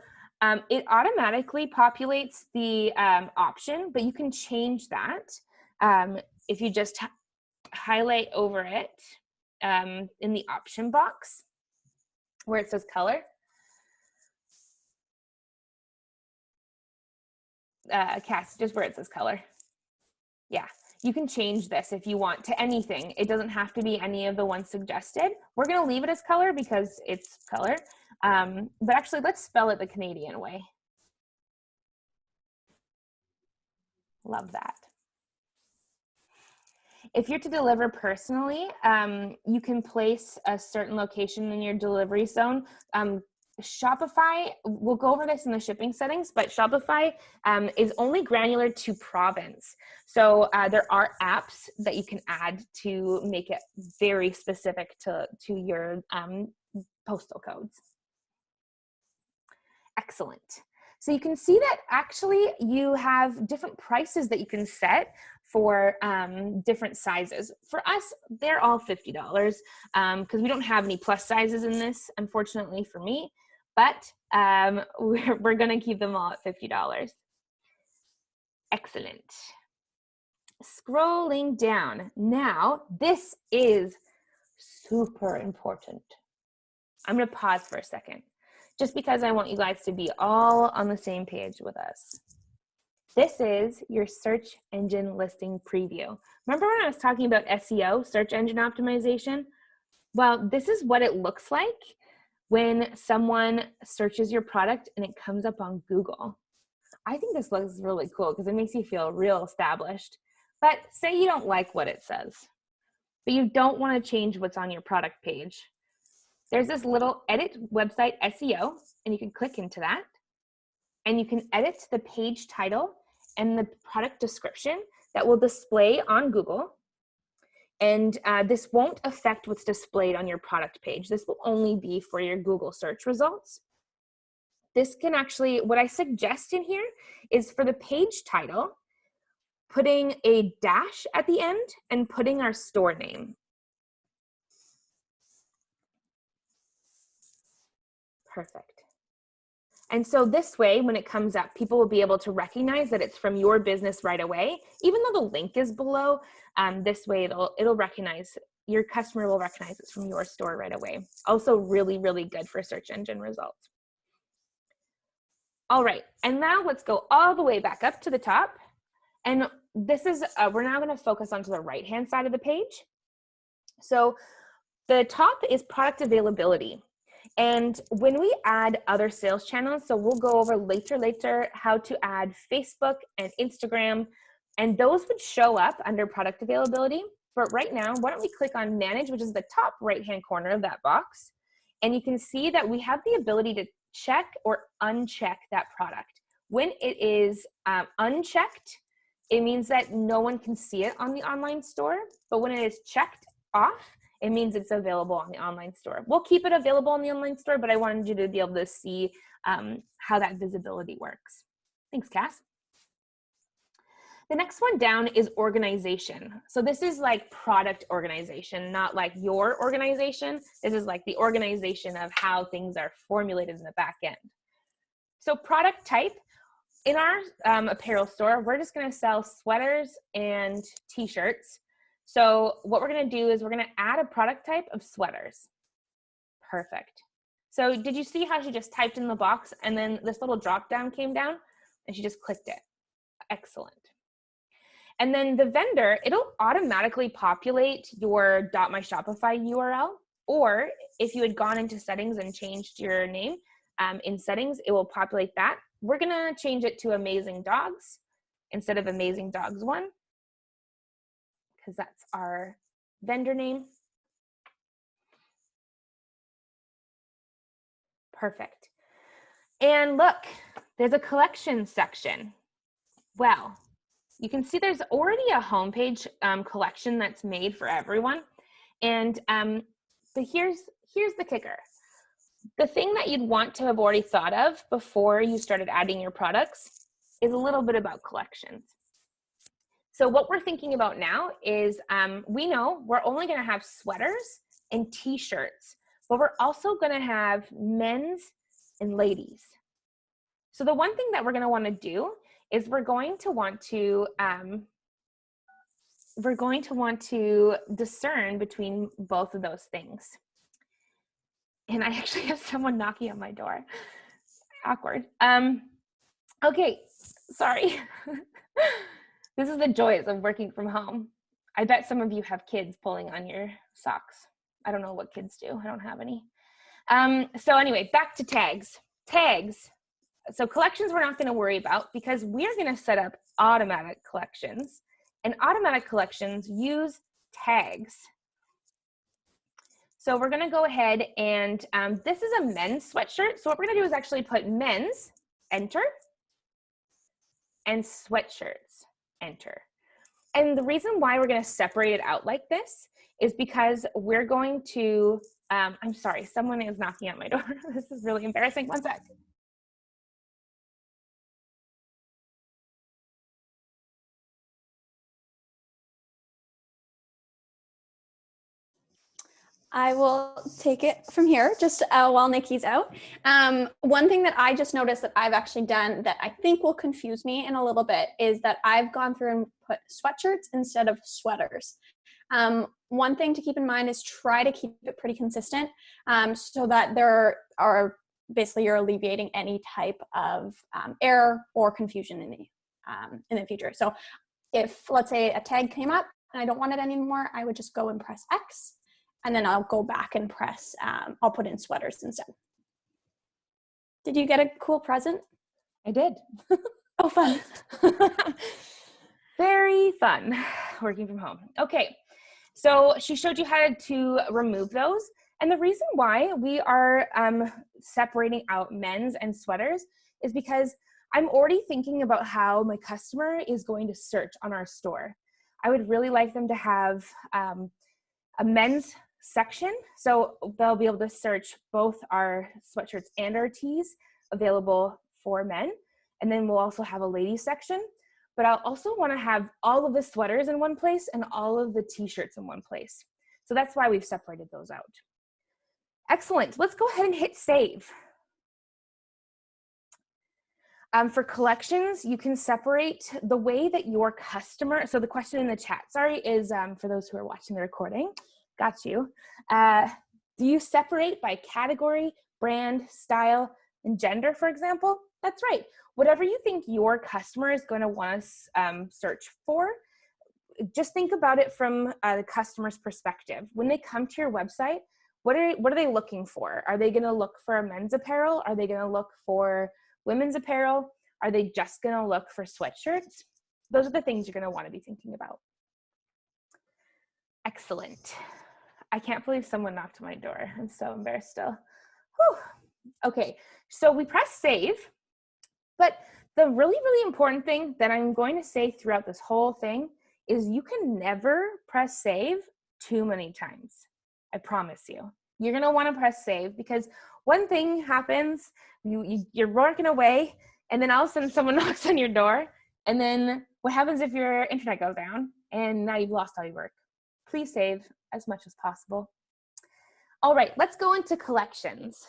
it automatically populates the option, but you can change that if you just highlight over it in the option box where it says color. Cass, just where it says color. Yeah, you can change this if you want to anything. It doesn't have to be any of the ones suggested. We're going to leave it as color because it's color. But actually, let's spell it the Canadian way. Love that. If you're to deliver personally, you can place a certain location in your delivery zone. Shopify, we'll go over this in the shipping settings, but Shopify is only granular to province. So there are apps that you can add to make it very specific to your postal codes. Excellent. So you can see that actually you have different prices that you can set for different sizes. For us, they're all $50 because we don't have any plus sizes in this, unfortunately for me, but we're going to keep them all at $50. Excellent. Scrolling down. Now, this is super important. I'm going to pause for a second, just because I want you guys to be all on the same page with us. This is your search engine listing preview. Remember when I was talking about SEO, search engine optimization? Well, this is what it looks like when someone searches your product and it comes up on Google. I think this looks really cool because it makes you feel real established. But say you don't like what it says, but you don't want to change what's on your product page. There's this little edit website SEO, and you can click into that. And you can edit the page title and the product description that will display on Google. And this won't affect what's displayed on your product page. This will only be for your Google search results. This can actually, what I suggest in here is for the page title, putting a dash at the end and putting our store name. Perfect. And so this way, when it comes up, people will be able to recognize that it's from your business right away, even though the link is below. This way, it'll recognize, your customer will recognize it's from your store right away. Also really, really good for search engine results. All right, and now let's go all the way back up to the top. And this is, we're now gonna focus onto the right-hand side of the page. So the top is product availability. And when we add other sales channels, so we'll go over later how to add Facebook and Instagram, and those would show up under product availability. But right now, why don't we click on manage, which is the top right-hand corner of that box. And you can see that we have the ability to check or uncheck that product. When it is unchecked, it means that no one can see it on the online store. But when it is checked off, it means it's available on the online store. We'll keep it available on the online store, but I wanted you to be able to see how that visibility works. Thanks, Cass. The next one down is organization. So this is like product organization, not like your organization. This is like the organization of how things are formulated in the back end. So product type, in our apparel store, we're just gonna sell sweaters and t-shirts. So what we're gonna do is we're gonna add a product type of sweaters. Perfect. So did you see how she just typed in the box and then this little drop down came down and she just clicked it? Excellent. And then the vendor, it'll automatically populate your .myshopify URL, or if you had gone into settings and changed your name in settings, it will populate that. We're gonna change it to Amazing Dogs instead of Amazing Dogs 1, because that's our vendor name. Perfect. And look, there's a collection section. Well, you can see there's already a homepage collection that's made for everyone. And but here's the kicker. The thing that you'd want to have already thought of before you started adding your products is a little bit about collections. So what we're thinking about now is we know we're only going to have sweaters and t-shirts, but we're also going to have men's and ladies. So the one thing that we're going to want to do is we're going to want to discern between both of those things. And I actually have someone knocking on my door. Awkward. Okay, sorry. This is the joys of working from home. I bet some of you have kids pulling on your socks. I don't know what kids do. I don't have any. So anyway, back to tags. Tags. So collections we're not going to worry about because we're going to set up automatic collections. And automatic collections use tags. So we're going to go ahead and this is a men's sweatshirt. So what we're going to do is actually put men's, enter, and sweatshirts, enter. And the reason why we're going to separate it out like this is because we're going to, I'm sorry, someone is knocking at my door. This is really embarrassing. One sec. I will take it from here just while Nikki's out. One thing that I just noticed that I've actually done that I think will confuse me in a little bit is that I've gone through and put sweatshirts instead of sweaters. One thing to keep in mind is try to keep it pretty consistent so that there are basically you're alleviating any type of error or confusion in the future. So if, let's say, a tag came up and I don't want it anymore, I would just go and press X. And then I'll go back and press, I'll put in sweaters instead. Did you get a cool present? I did. Oh, fun. Very fun working from home. Okay, so she showed you how to remove those. And the reason why we are separating out men's and sweaters is because I'm already thinking about how my customer is going to search on our store. I would really like them to have a men's section, so they'll be able to search both our sweatshirts and our tees available for men, and then we'll also have a ladies section, but I'll also want to have all of the sweaters in one place and all of the t-shirts in one place. So that's why we've separated those out. Excellent. Let's go ahead and hit save. For collections, you can separate the way that your customer, so the question in the chat, sorry, is for those who are watching the recording, got you. Do you separate by category, brand, style, and gender, for example? That's right. Whatever you think your customer is going to want to search for, just think about it from the customer's perspective. When they come to your website, what are they looking for? Are they going to look for men's apparel? Are they going to look for women's apparel? Are they just going to look for sweatshirts? Those are the things you're going to want to be thinking about. Excellent. I can't believe someone knocked on my door. I'm so embarrassed still. Whew. Okay, so we press save, but the really, really important thing that I'm going to say throughout this whole thing is you can never press save too many times. I promise you. You're going to want to press save because one thing happens, you're working away, and then all of a sudden someone knocks on your door, and then what happens if your internet goes down and now you've lost all your work? Please save as much as possible. All right, let's go into collections.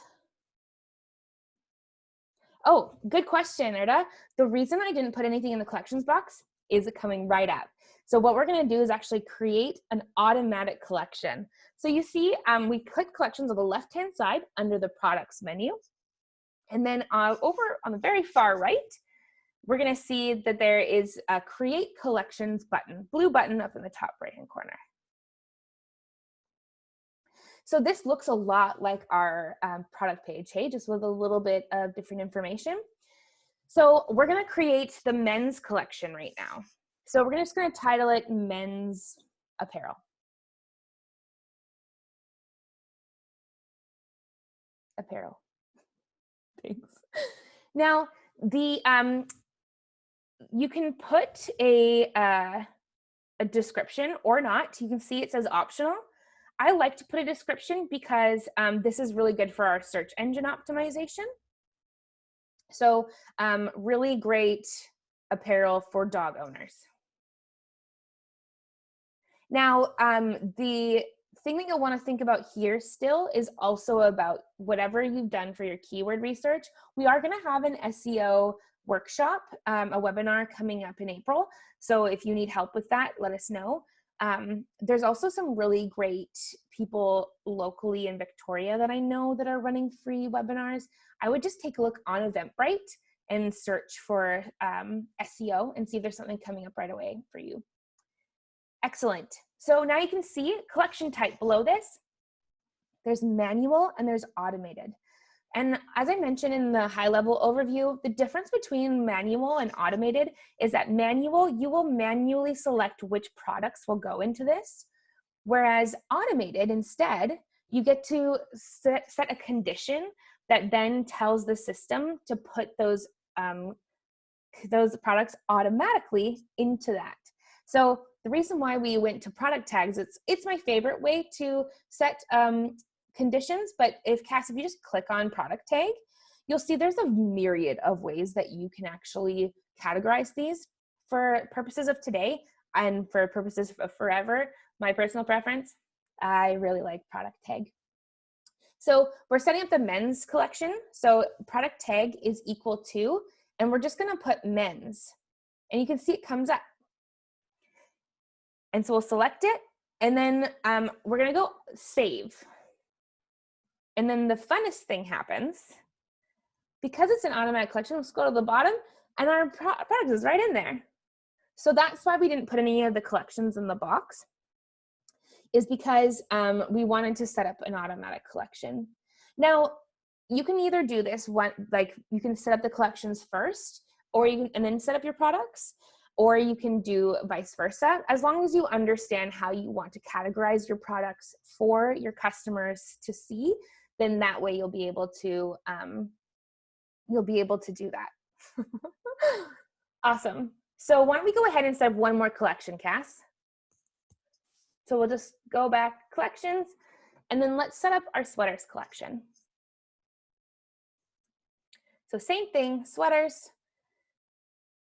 Oh, good question, Erda. The reason I didn't put anything in the collections box is it coming right up. So what we're going to do is actually create an automatic collection. So you see, we click collections on the left-hand side under the products menu. And then over on the very far right, we're going to see that there is a create collections button, blue button up in the top right-hand corner. So this looks a lot like our product page, hey, just with a little bit of different information. So we're going to create the men's collection right now. So we're just going to title it men's apparel. Apparel. Thanks. Now, you can put a description or not. You can see it says optional. I like to put a description because this is really good for our search engine optimization. So really great apparel for dog owners. Now, the thing that you'll want to think about here still is also about whatever you've done for your keyword research. We are going to have an SEO workshop, a webinar coming up in April. So if you need help with that, let us know. There's also some really great people locally in Victoria that I know that are running free webinars. I would just take a look on Eventbrite and search for SEO and see if there's something coming up right away for you. Excellent. So now you can see collection type below this. There's manual and there's automated. And as I mentioned in the high level overview, the difference between manual and automated is that manual, you will manually select which products will go into this. Whereas automated, instead, you get to set a condition that then tells the system to put those products automatically into that. So the reason why we went to product tags, it's my favorite way to set conditions, but if you just click on product tag, you'll see there's a myriad of ways that you can actually categorize these. For purposes of today and for purposes of forever, my personal preference, I really like product tag. So we're setting up the men's collection. So product tag is equal to, and we're just going to put men's, and you can see it comes up. And so we'll select it, and then we're going to go save. And then the funnest thing happens. Because it's an automatic collection, let's go to the bottom, and our product is right in there. So that's why we didn't put any of the collections in the box, is because we wanted to set up an automatic collection. Now, you can either do this you can set up the collections first, or and then set up your products, or you can do vice versa. As long as you understand how you want to categorize your products for your customers to see, then that way you'll be able to do that. Awesome. So why don't we go ahead and set up one more collection, Cass? So we'll just go back collections, and then let's set up our sweaters collection. So same thing, sweaters,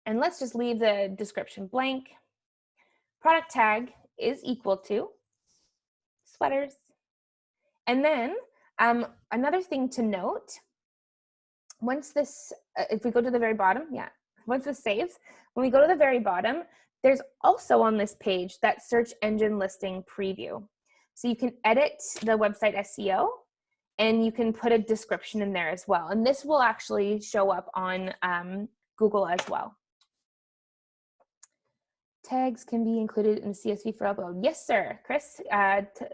and let's just leave the description blank. Product tag is equal to sweaters. And then another thing to note, once this, if we go to the very bottom, once this saves, when we go to the very bottom, there's also on this page that search engine listing preview. So you can edit the website SEO, and you can put a description in there as well. And this will actually show up on Google as well. Tags can be included in the CSV for upload. Yes, sir, Chris.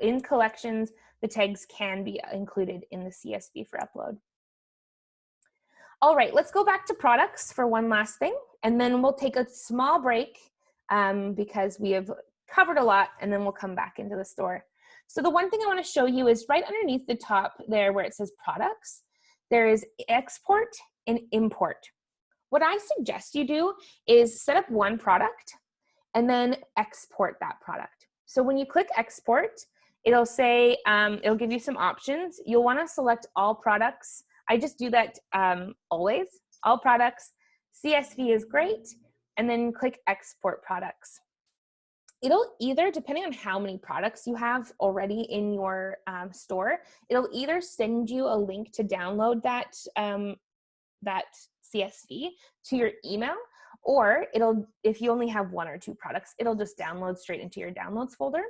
In collections, the tags can be included in the CSV for upload. All right, let's go back to products for one last thing, and then we'll take a small break because we have covered a lot, and then we'll come back into the store. So the one thing I want to show you is right underneath the top there where it says products, there is export and import. What I suggest you do is set up one product and then export that product. So when you click export, it'll say, it'll give you some options. You'll want to select all products. I just do that always, all products. CSV is great, and then click export products. It'll either, depending on how many products you have already in your store, it'll either send you a link to download that, that CSV to your email, or if you only have one or two products, it'll just download straight into your downloads folder.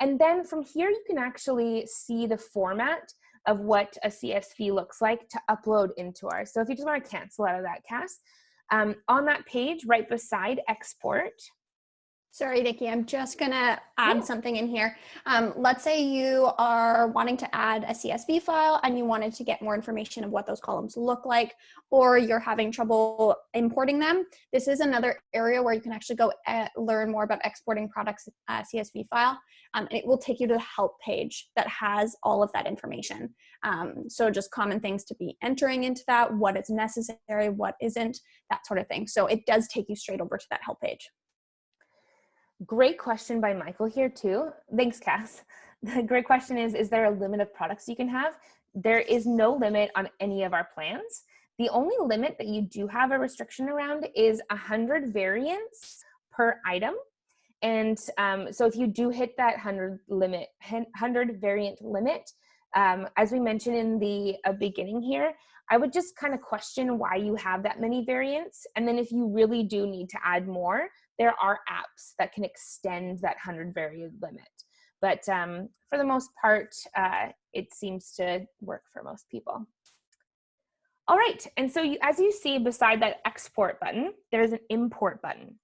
And then from here, you can actually see the format of what a CSV looks like to upload into ours. So if you just want to cancel out of that, Cass, on that page right beside export, Sorry, Nikki, I'm just gonna Yeah. add something in here. Let's say you are wanting to add a CSV file and you wanted to get more information of what those columns look like, or you're having trouble importing them. This is another area where you can actually go learn more about exporting products CSV file. And it will take you to the help page that has all of that information. So just common things to be entering into that, what is necessary, what isn't, that sort of thing. So it does take you straight over to that help page. Great question by Michael here too. Thanks, Cass. The great question is there a limit of products you can have? There is no limit on any of our plans. The only limit that you do have a restriction around is 100 variants per item. And so if you do hit that 100 variant limit, as we mentioned in the beginning here, I would just kind of question why you have that many variants. And then if you really do need to add more, there are apps that can extend that 100 variant limit. But for the most part, it seems to work for most people. All right, and so as you see beside that export button, there's an import button.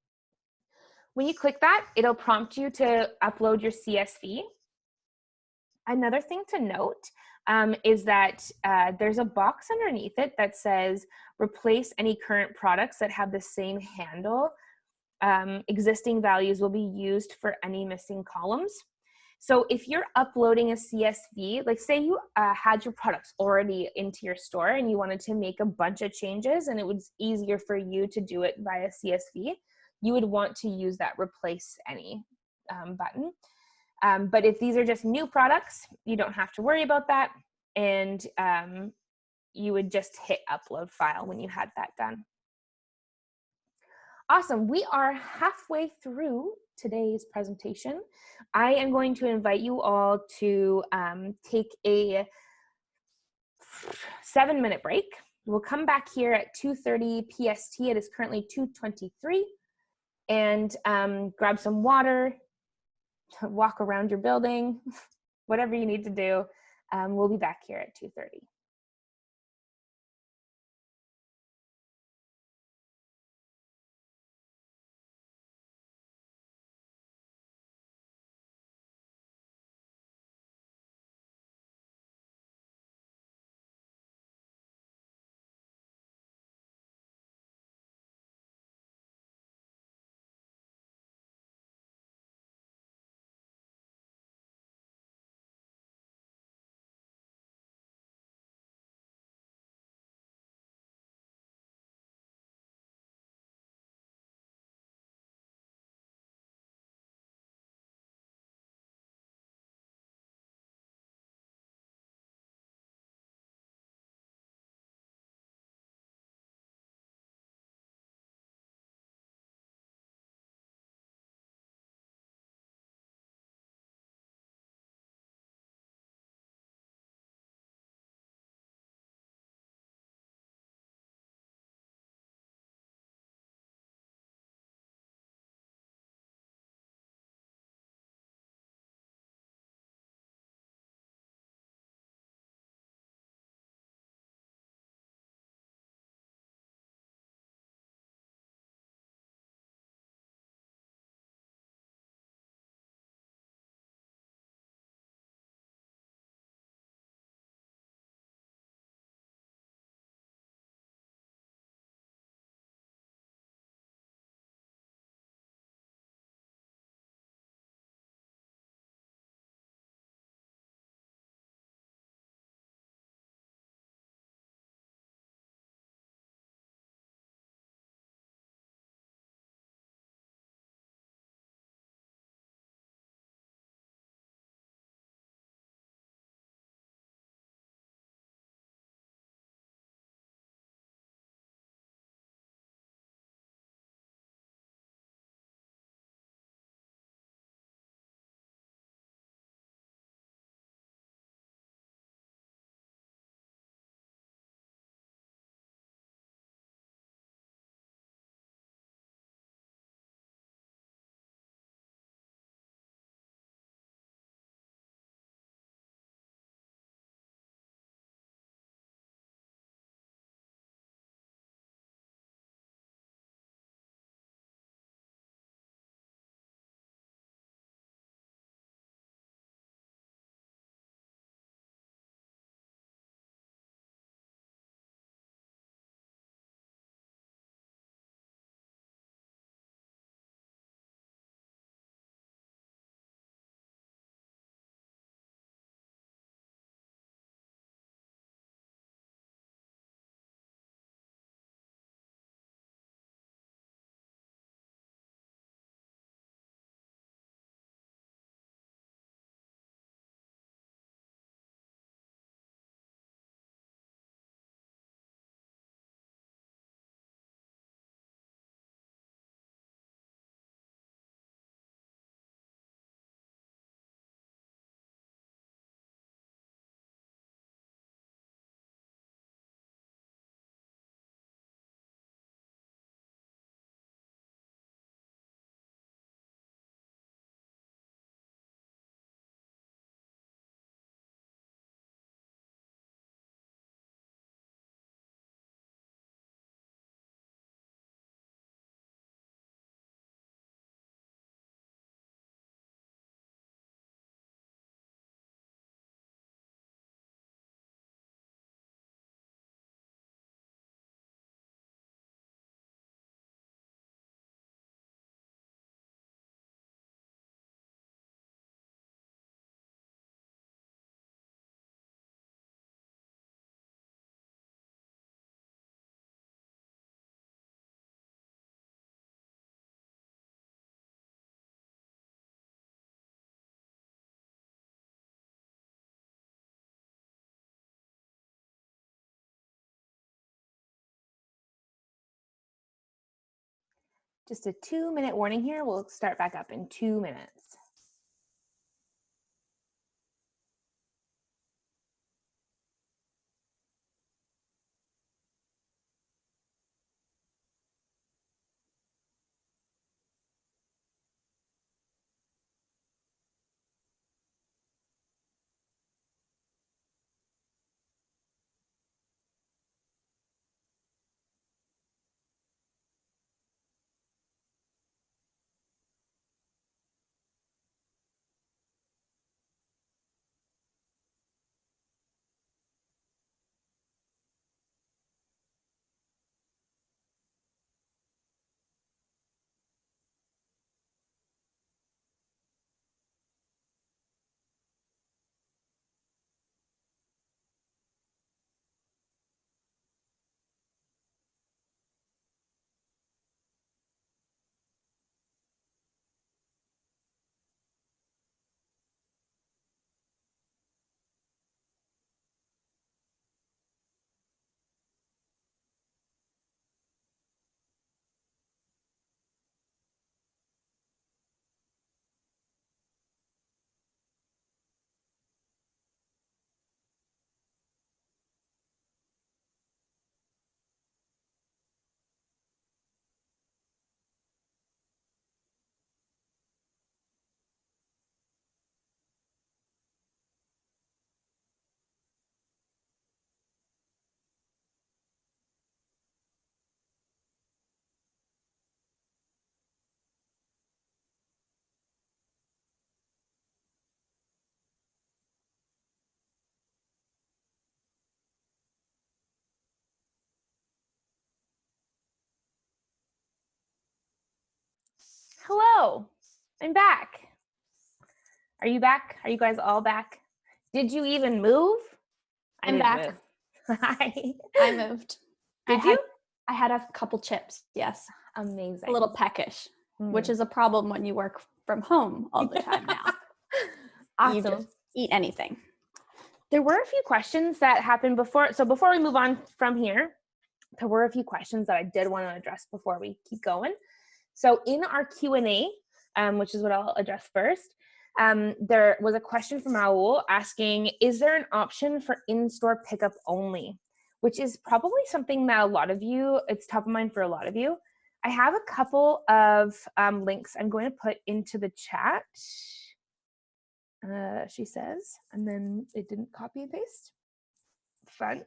When you click that, it'll prompt you to upload your CSV. Another thing to note is that there's a box underneath it that says replace any current products that have the same handle. Existing values will be used for any missing columns. So if you're uploading a CSV, like say you had your products already into your store and you wanted to make a bunch of changes and it was easier for you to do it via CSV, you would want to use that replace any button. But if these are just new products, you don't have to worry about that. And you would just hit upload file when you had that done. Awesome. We are halfway through today's presentation. I am going to invite you all to take a 7-minute break. We'll come back here at 2:30 PST. It is currently 2:23. And grab some water, walk around your building, whatever you need to do. We'll be back here at 2:30. Just a 2-minute warning here. We'll start back up in 2 minutes. Hello, I'm back. Are you back? Are you guys all back? Did you even move? I'm back. Hi. I moved. Did you? I had a couple chips, yes. Amazing. A little peckish, which is a problem when you work from home all the time now. Awesome. You just eat anything. There were a few questions that happened before. So before we move on from here, there were a few questions that I did want to address before we keep going. So in our Q&A, which is what I'll address first, there was a question from Raul asking, is there an option for in-store pickup only? Which is probably something that a lot of you, it's top of mind for a lot of you. I have a couple of links I'm going to put into the chat. She says, and then it didn't copy and paste. Fun.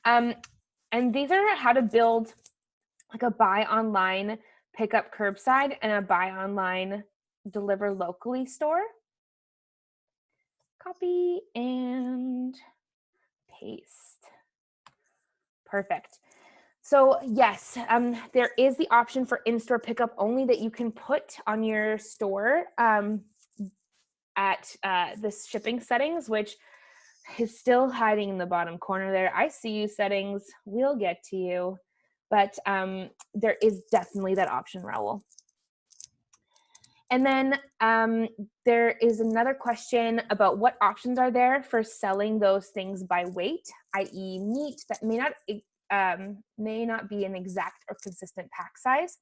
And these are how to build like a buy online, pick up curbside, and a buy online, deliver locally store. Copy and paste. Perfect. So yes, there is the option for in-store pickup only that you can put on your store at this shipping settings, which is still hiding in the bottom corner there. I see you settings, we'll get to you. But there is definitely that option, Raul. And then there is another question about what options are there for selling those things by weight, i.e. meat that may not be an exact or consistent pack size.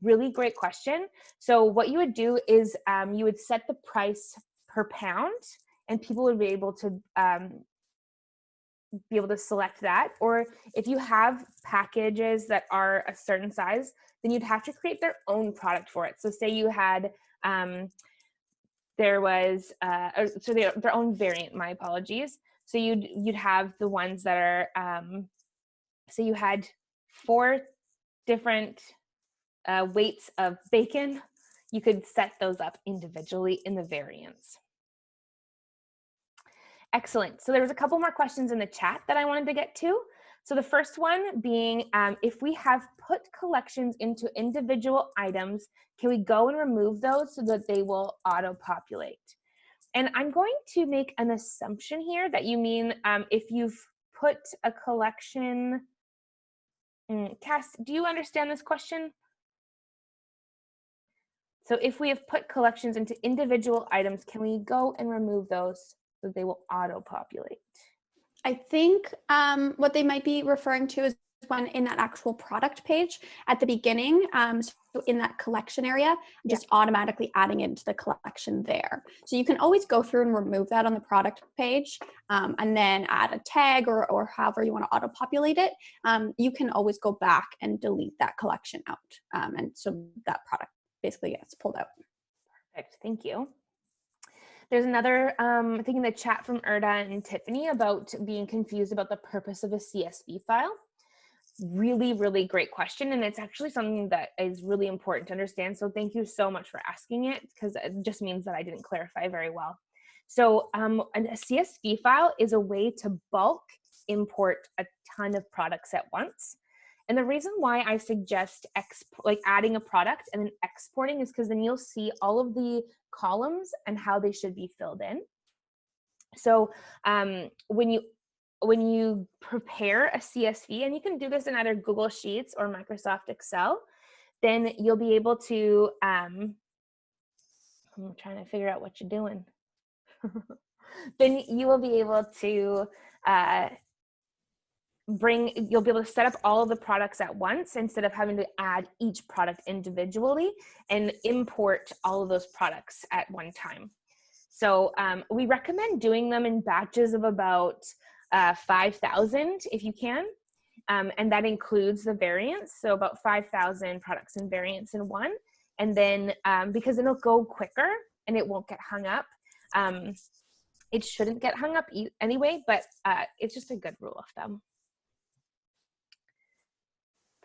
Really great question. So what you would do is you would set the price per pound, and people would be able to select that. Or if you have packages that are a certain size, then you'd have to create their own product for it. So say you had their own variant, my apologies. So you'd have the ones that are so you had 4 different weights of bacon. You could set those up individually in the variants. Excellent. So there was a couple more questions in the chat that I wanted to get to. So the first one being, if we have put collections into individual items, can we go and remove those so that they will auto-populate? And I'm going to make an assumption here that you mean if you've put a collection. Cass, do you understand this question? So if we have put collections into individual items, can we go and remove those so they will auto-populate? I think what they might be referring to is one in that actual product page at the beginning. So in that collection area, just automatically adding it into the collection there. So you can always go through and remove that on the product page, and then add a tag or however you want to auto-populate it. You can always go back and delete that collection out. And so that product basically gets pulled out. Perfect, thank you. There's another thing in the chat from Erda and Tiffany about being confused about the purpose of a CSV file. Really, really great question. And it's actually something that is really important to understand. So thank you so much for asking it, because it just means that I didn't clarify very well. So a CSV file is a way to bulk import a ton of products at once. And the reason why I suggest adding a product and then exporting is because then you'll see all of the columns and how they should be filled in. So when you prepare a CSV, and you can do this in either Google Sheets or Microsoft Excel, then you'll be able to, I'm trying to figure out what you're doing. Then you will be able to you'll be able to set up all of the products at once instead of having to add each product individually and import all of those products at one time. So we recommend doing them in batches of about 5,000 if you can, and that includes the variants, so about 5,000 products and variants in one, and then because it'll go quicker and it won't get hung up. It shouldn't get hung up anyway, but it's just a good rule of thumb.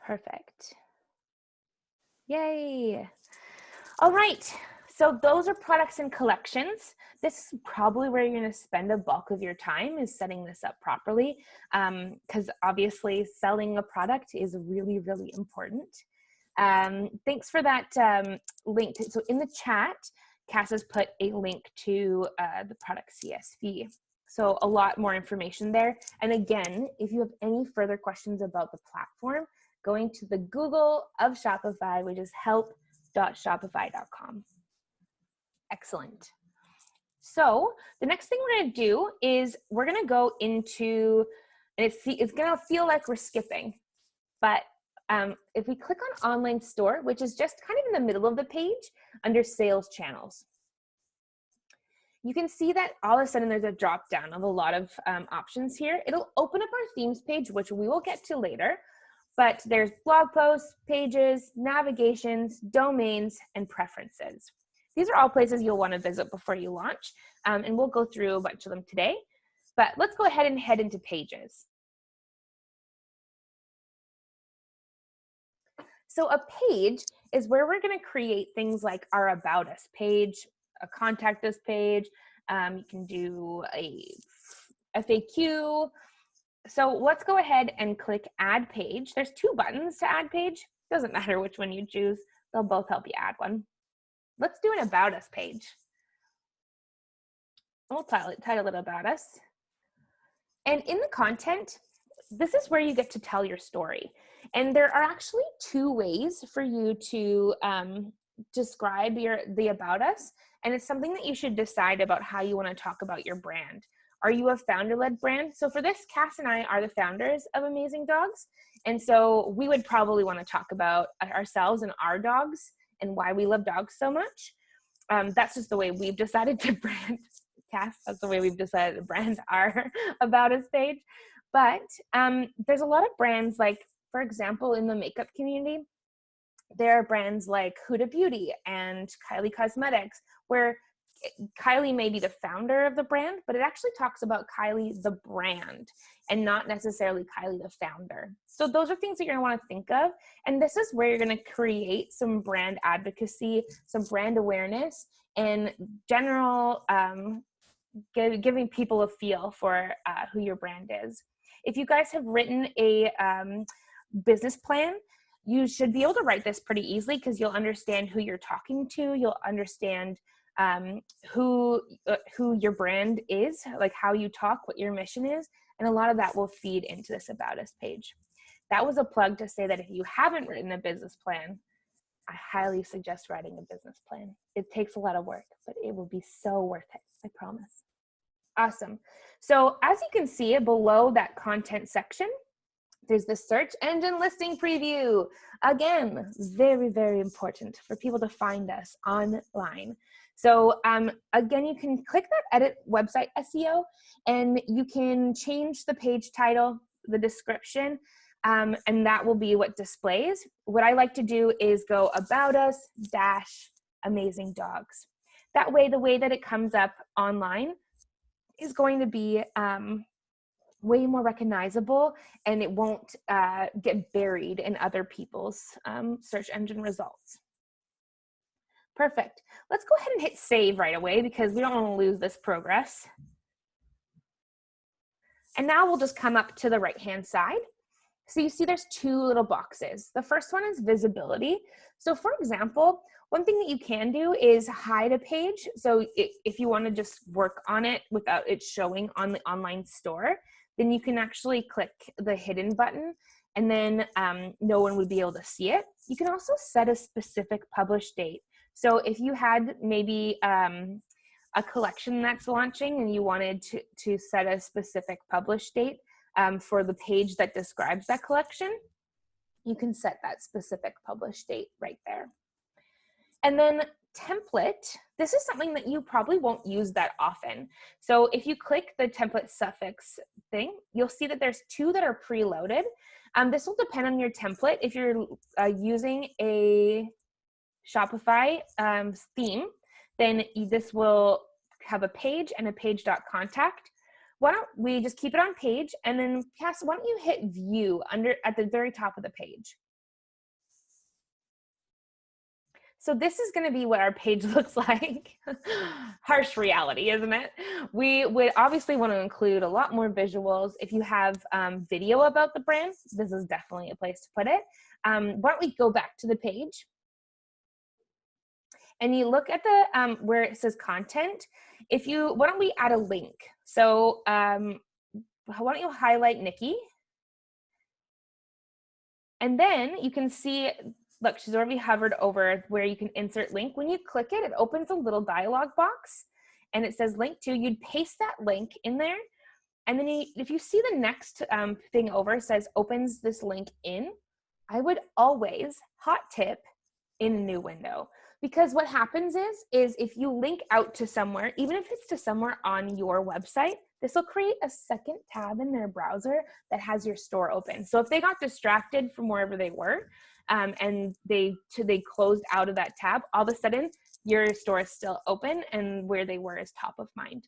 Perfect. Yay. All right. So those are products and collections. This is probably where you're going to spend a bulk of your time, is setting this up properly, because obviously selling a product is really, really important. Thanks for that link. So in the chat, Cass has put a link to the product CSV. So a lot more information there. And again, if you have any further questions about the platform, going to the Google of Shopify, which is help.shopify.com. Excellent. So the next thing we're going to do is we're going to go into, and it's going to feel like we're skipping, but if we click on online store, which is just kind of in the middle of the page under sales channels, you can see that all of a sudden there's a drop down of a lot of options here. It'll open up our themes page, which we will get to later, but there's blog posts, pages, navigations, domains, and preferences. These are all places you'll want to visit before you launch, and we'll go through a bunch of them today. But let's go ahead and head into pages. So a page is where we're going to create things like our About Us page, a Contact Us page. You can do a FAQ. So let's go ahead and click Add Page. There's two buttons to add page. Doesn't matter which one you choose. They'll both help you add one. Let's do an About Us page. We'll title it About Us. And in the content, this is where you get to tell your story. And there are actually two ways for you to describe the About Us. And it's something that you should decide about how you want to talk about your brand. Are you a founder-led brand? So for this, Cass and I are the founders of Amazing Dogs. And so we would probably want to talk about ourselves and our dogs and why we love dogs so much. That's just the way we've decided to brand, Cass, that's the way we've decided to brand our About Us page. But there's a lot of brands, like, for example, in the makeup community, there are brands like Huda Beauty and Kylie Cosmetics, where Kylie may be the founder of the brand, but it actually talks about Kylie, the brand, and not necessarily Kylie, the founder. So those are things that you're going to want to think of. And this is where you're going to create some brand advocacy, some brand awareness, and general giving people a feel for who your brand is. If you guys have written a business plan, you should be able to write this pretty easily, because you'll understand who you're talking to. You'll understand who your brand is, like how you talk, what your mission is, and a lot of that will feed into this About Us page. That was a plug to say that if you haven't written a business plan, I highly suggest writing a business plan. It takes a lot of work, but it will be so worth it, I promise. Awesome. So as you can see below that content section, There's the search engine listing preview. Again, very, very important for people to find us online. So again, you can click that edit website SEO, and you can change the page title, the description, and that will be what displays. What I like to do is go about us - amazing dogs. That way, the way that it comes up online is going to be way more recognizable, and it won't get buried in other people's search engine results. Perfect. Let's go ahead and hit save right away because we don't want to lose this progress. And now we'll just come up to the right-hand side. So you see there's two little boxes. The first one is visibility. So for example, one thing that you can do is hide a page. So if you want to just work on it without it showing on the online store, then you can actually click the hidden button, and then no one would be able to see it. You can also set a specific publish date. So if you had maybe a collection that's launching and you wanted to set a specific publish date for the page that describes that collection, you can set that specific publish date right there. And then template, this is something that you probably won't use that often. So if you click the template suffix thing, you'll see that there's two that are preloaded. This will depend on your template. If you're using a Shopify theme, then this will have a page and a page.contact. Why don't we just keep it on page, and then Cass, why don't you hit view at the very top of the page? So this is going to be what our page looks like. Harsh reality, isn't it? We would obviously want to include a lot more visuals. If you have video about the brand, this is definitely a place to put it. Why don't we go back to the page? And you look at the where it says content. Why don't we add a link? So why don't you highlight Nikki? And then you can see, look, she's already hovered over where you can insert link. When you click it, it opens a little dialog box and it says link to. You'd paste that link in there. And then if you see the next thing over says opens this link in, I would always, hot tip, in a new window. Because what happens is if you link out to somewhere, even if it's to somewhere on your website, this will create a second tab in their browser that has your store open. So if they got distracted from wherever they were and they closed out of that tab, all of a sudden your store is still open and where they were is top of mind.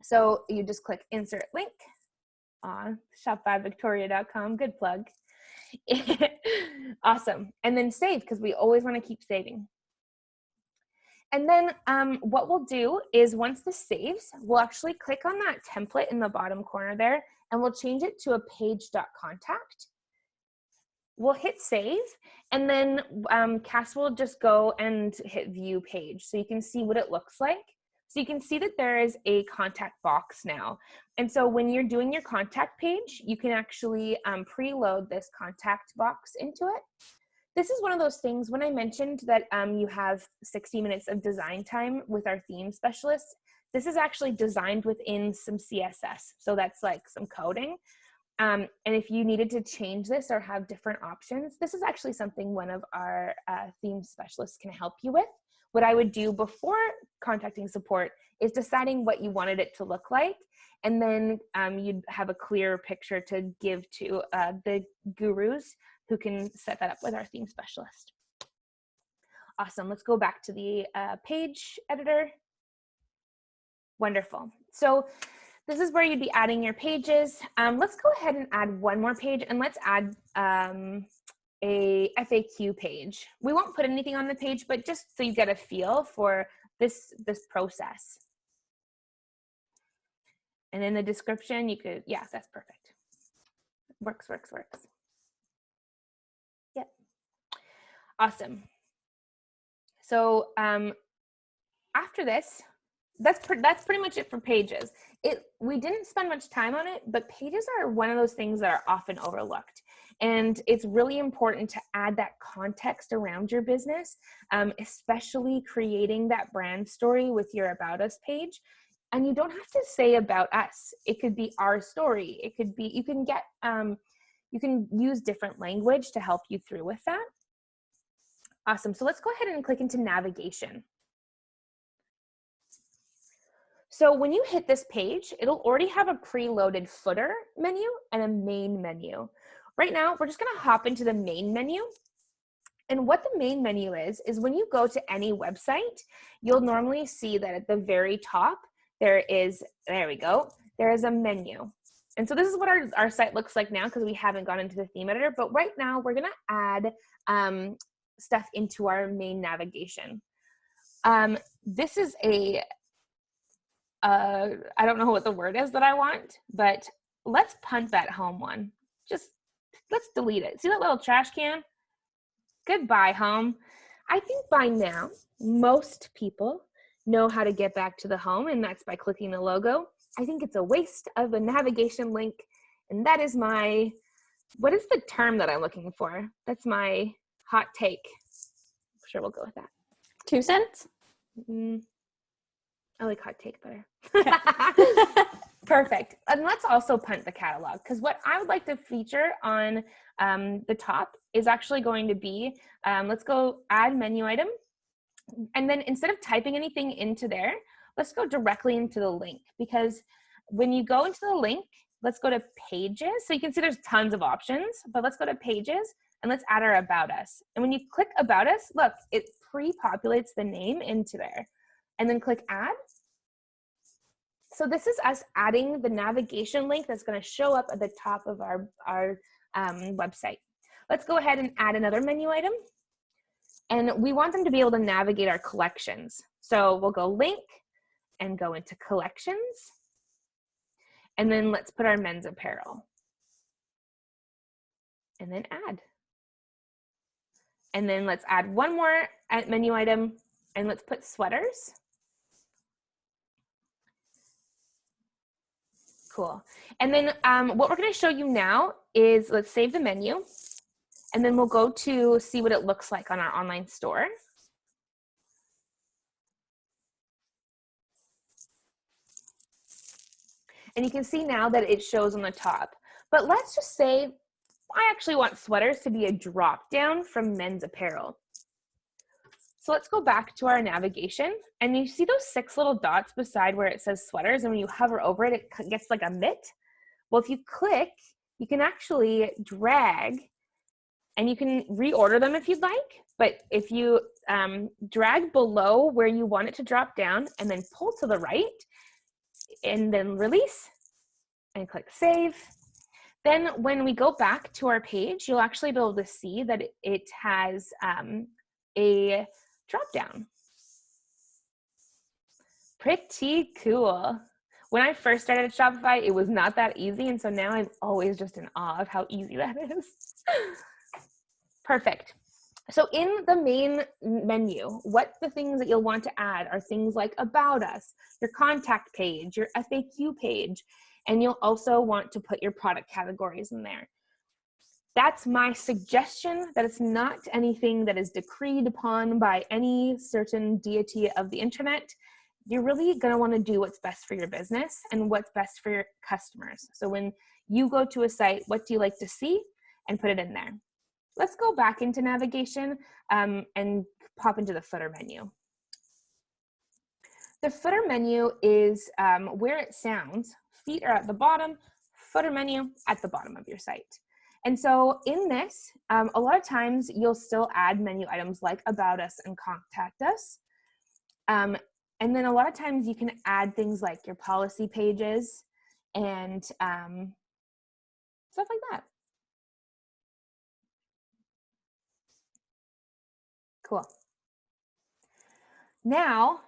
So you just click insert link on shopifyvictoria.com. Good plug. Awesome. And then save, because we always want to keep saving. And then what we'll do is once this saves, we'll actually click on that template in the bottom corner there, and we'll change it to a page.contact. We'll hit save, and then Cass will just go and hit view page so you can see what it looks like. So you can see that there is a contact box now. And so when you're doing your contact page, you can actually preload this contact box into it. This is one of those things, when I mentioned that you have 60 minutes of design time with our theme specialists, this is actually designed within some CSS. So that's like some coding. And if you needed to change this or have different options, this is actually something one of our theme specialists can help you with. What I would do before contacting support is deciding what you wanted it to look like. And then you'd have a clear picture to give to the gurus who can set that up with our theme specialist. Awesome. Let's go back to the page editor. Wonderful. So this is where you'd be adding your pages. Let's go ahead and add one more page, and let's add a FAQ page. We won't put anything on the page, but just so you get a feel for this process. And in the description, you could, yeah, that's perfect. Works. Yep. Awesome. So after this, that's pretty much it for pages. We didn't spend much time on it, but pages are one of those things that are often overlooked. And it's really important to add that context around your business, especially creating that brand story with your About Us page. And you don't have to say about us. It could be our story. It could be, you can You can use different language to help you through with that. Awesome. So let's go ahead and click into navigation. So when you hit this page, it'll already have a preloaded footer menu and a main menu. Right now, we're just going to hop into the main menu. And what the main menu is when you go to any website, you'll normally see that at the very top, there is a menu. And so this is what our site looks like now because we haven't gone into the theme editor, but right now we're gonna add stuff into our main navigation. This is I don't know what the word is that I want, but let's punt that home one. Just let's delete it. See that little trash can? Goodbye, home. I think by now, most people know how to get back to the home, and that's by clicking the logo. I think it's a waste of a navigation link, and that is what is the term that I'm looking for? That's my hot take. I'm sure we'll go with that. 2 cents? I like hot take better. Perfect. And let's also punt the catalog, because what I would like to feature on the top is actually going to be, let's go add menu item. And then instead of typing anything into there, let's go directly into the link, because when you go into the link, let's go to pages. So you can see there's tons of options, but let's go to pages and let's add our about us. And when you click about us, look, it pre-populates the name into there. And then click add. So this is us adding the navigation link that's going to show up at the top of our website. Let's go ahead and add another menu item. And we want them to be able to navigate our collections. So we'll go link and go into collections. And then let's put our men's apparel. And then add. And then let's add one more menu item, and let's put sweaters. Cool. And then what we're going to show you now is, let's save the menu, and then we'll go to see what it looks like on our online store. And you can see now that it shows on the top. But let's just say I actually want sweaters to be a drop down from men's apparel. So let's go back to our navigation, and you see those 6 little dots beside where it says sweaters, and when you hover over it, it gets like a mitt. Well, if you click, you can actually drag, and you can reorder them if you'd like, but if you drag below where you want it to drop down and then pull to the right, and then release, and click save, then when we go back to our page, you'll actually be able to see that it has a drop down. Pretty cool. When I first started at Shopify, it was not that easy, and so now I'm always just in awe of how easy that is. Perfect. So in the main menu, what the things that you'll want to add are things like About Us, your contact page, your FAQ page, and you'll also want to put your product categories in there. That's my suggestion. That it's not anything that is decreed upon by any certain deity of the internet. You're really going to want to do what's best for your business and what's best for your customers. So when you go to a site, what do you like to see? And put it in there. Let's go back into navigation and pop into the footer menu. The footer menu is where it sounds. Feet are at the bottom, footer menu at the bottom of your site. And so in this, a lot of times you'll still add menu items like About Us and Contact Us. And then a lot of times you can add things like your policy pages and stuff like that. Cool. Now,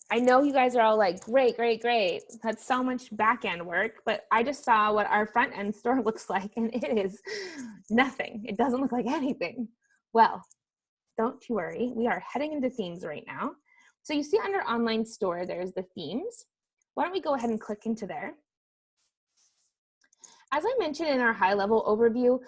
I know you guys are all like, great, great, great. That's so much back-end work, but I just saw what our front-end store looks like, and it is nothing. It doesn't look like anything. Well, don't you worry. We are heading into themes right now. So you see under online store, there's the themes. Why don't we go ahead and click into there? As I mentioned in our high-level overview,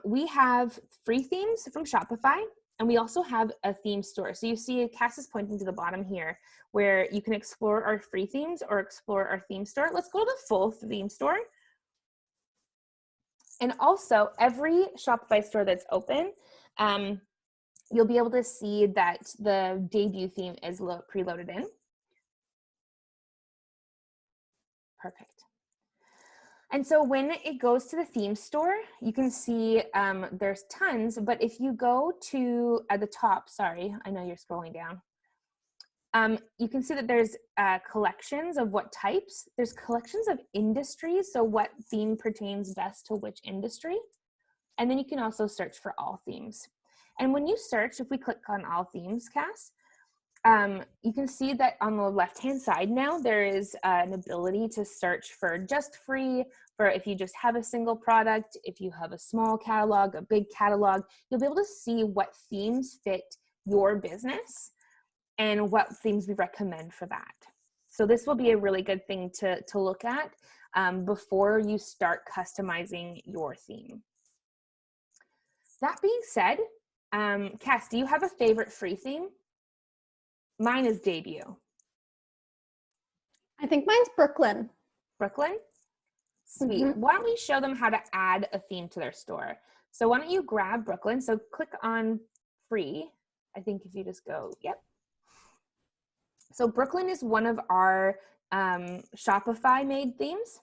we have free themes from Shopify, and we also have a theme store. So you see Cass is pointing to the bottom here where you can explore our free themes or explore our theme store. Let's go to the full theme store. And also, every Shopify store that's open, you'll be able to see that the debut theme is preloaded in. Perfect. And so when it goes to the theme store, you can see there's tons, but if you go to at the top, sorry, I know you're scrolling down. You can see that there's collections of what types. There's collections of industries, so what theme pertains best to which industry. And then you can also search for all themes. And when you search, if we click on all themes, Cass, you can see that on the left-hand side now, there is an ability to search for just free, for if you just have a single product, if you have a small catalog, a big catalog, you'll be able to see what themes fit your business and what themes we recommend for that. So this will be a really good thing to look at before you start customizing your theme. That being said, Cass, do you have a favorite free theme? Mine is Debut. I think mine's Brooklyn. Brooklyn? Sweet. Why don't we show them how to add a theme to their store? So why don't you grab Brooklyn? So click on free. I think if you just go, yep. So Brooklyn is one of our Shopify made themes.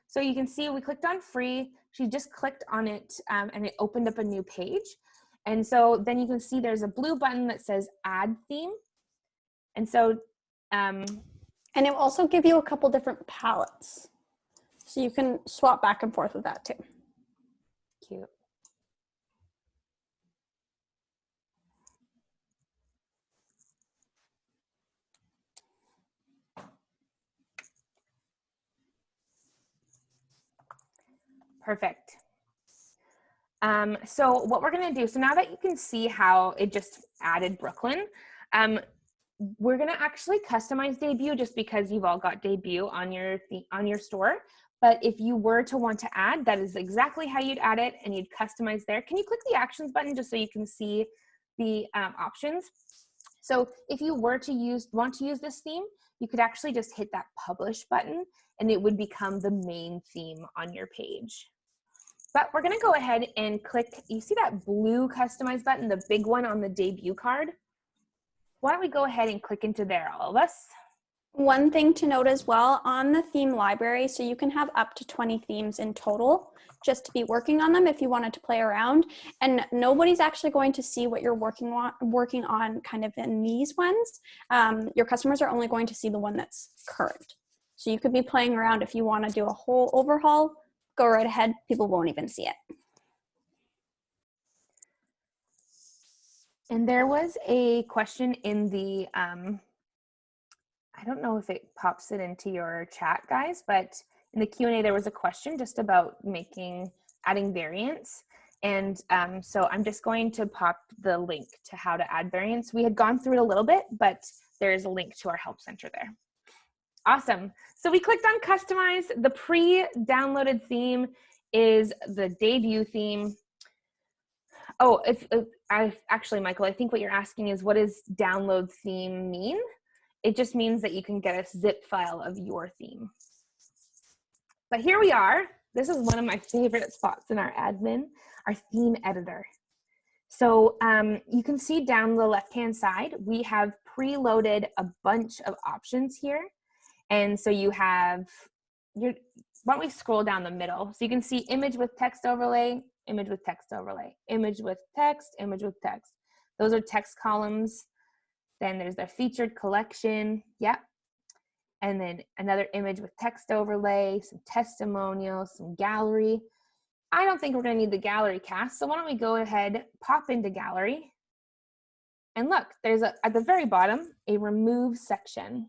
So you can see we clicked on free. She just clicked on it and it opened up a new page. And so then you can see there's a blue button that says add theme. And so, and it will also give you a couple different palettes. So you can swap back and forth with that too. Cute. Perfect. So what we're going to do, so now that you can see how it just added Brooklyn, we're going to actually customize Debut just because you've all got Debut on your store. But if you were to want to add, that is exactly how you'd add it, and you'd customize there. Can you click the actions button just so you can see the options? So if you were to want to use this theme, you could actually just hit that publish button and it would become the main theme on your page. But we're gonna go ahead and click, you see that blue customize button, the big one on the Debut card? Why don't we go ahead and click into there, all of us? One thing to note as well on the theme library, so you can have up to 20 themes in total just to be working on them if you wanted to play around. And nobody's actually going to see what you're working on kind of in these ones. Your customers are only going to see the one that's current. So you could be playing around if you want to do a whole overhaul, go right ahead. People won't even see it. And there was a question in the, I don't know if it pops it into your chat, guys, but in the Q&A, there was a question just about adding variants. And so I'm just going to pop the link to how to add variants. We had gone through it a little bit, but there's a link to our help center there. Awesome. So we clicked on customize. The pre-downloaded theme is the Debut theme. Oh, actually, Michael, I think what you're asking is what does download theme mean? It just means that you can get a zip file of your theme. But here we are. This is one of my favorite spots in our admin, our theme editor. So you can see down the left-hand side, we have preloaded a bunch of options here. And so you have, why don't we scroll down the middle? So you can see image with text overlay, image with text overlay, image with text, image with text. Those are text columns. Then there's the featured collection, yep. And then another image with text overlay, some testimonials, some gallery. I don't think we're gonna need the gallery cast, so why don't we go ahead, pop into gallery. And look, there's at the very bottom, a remove section.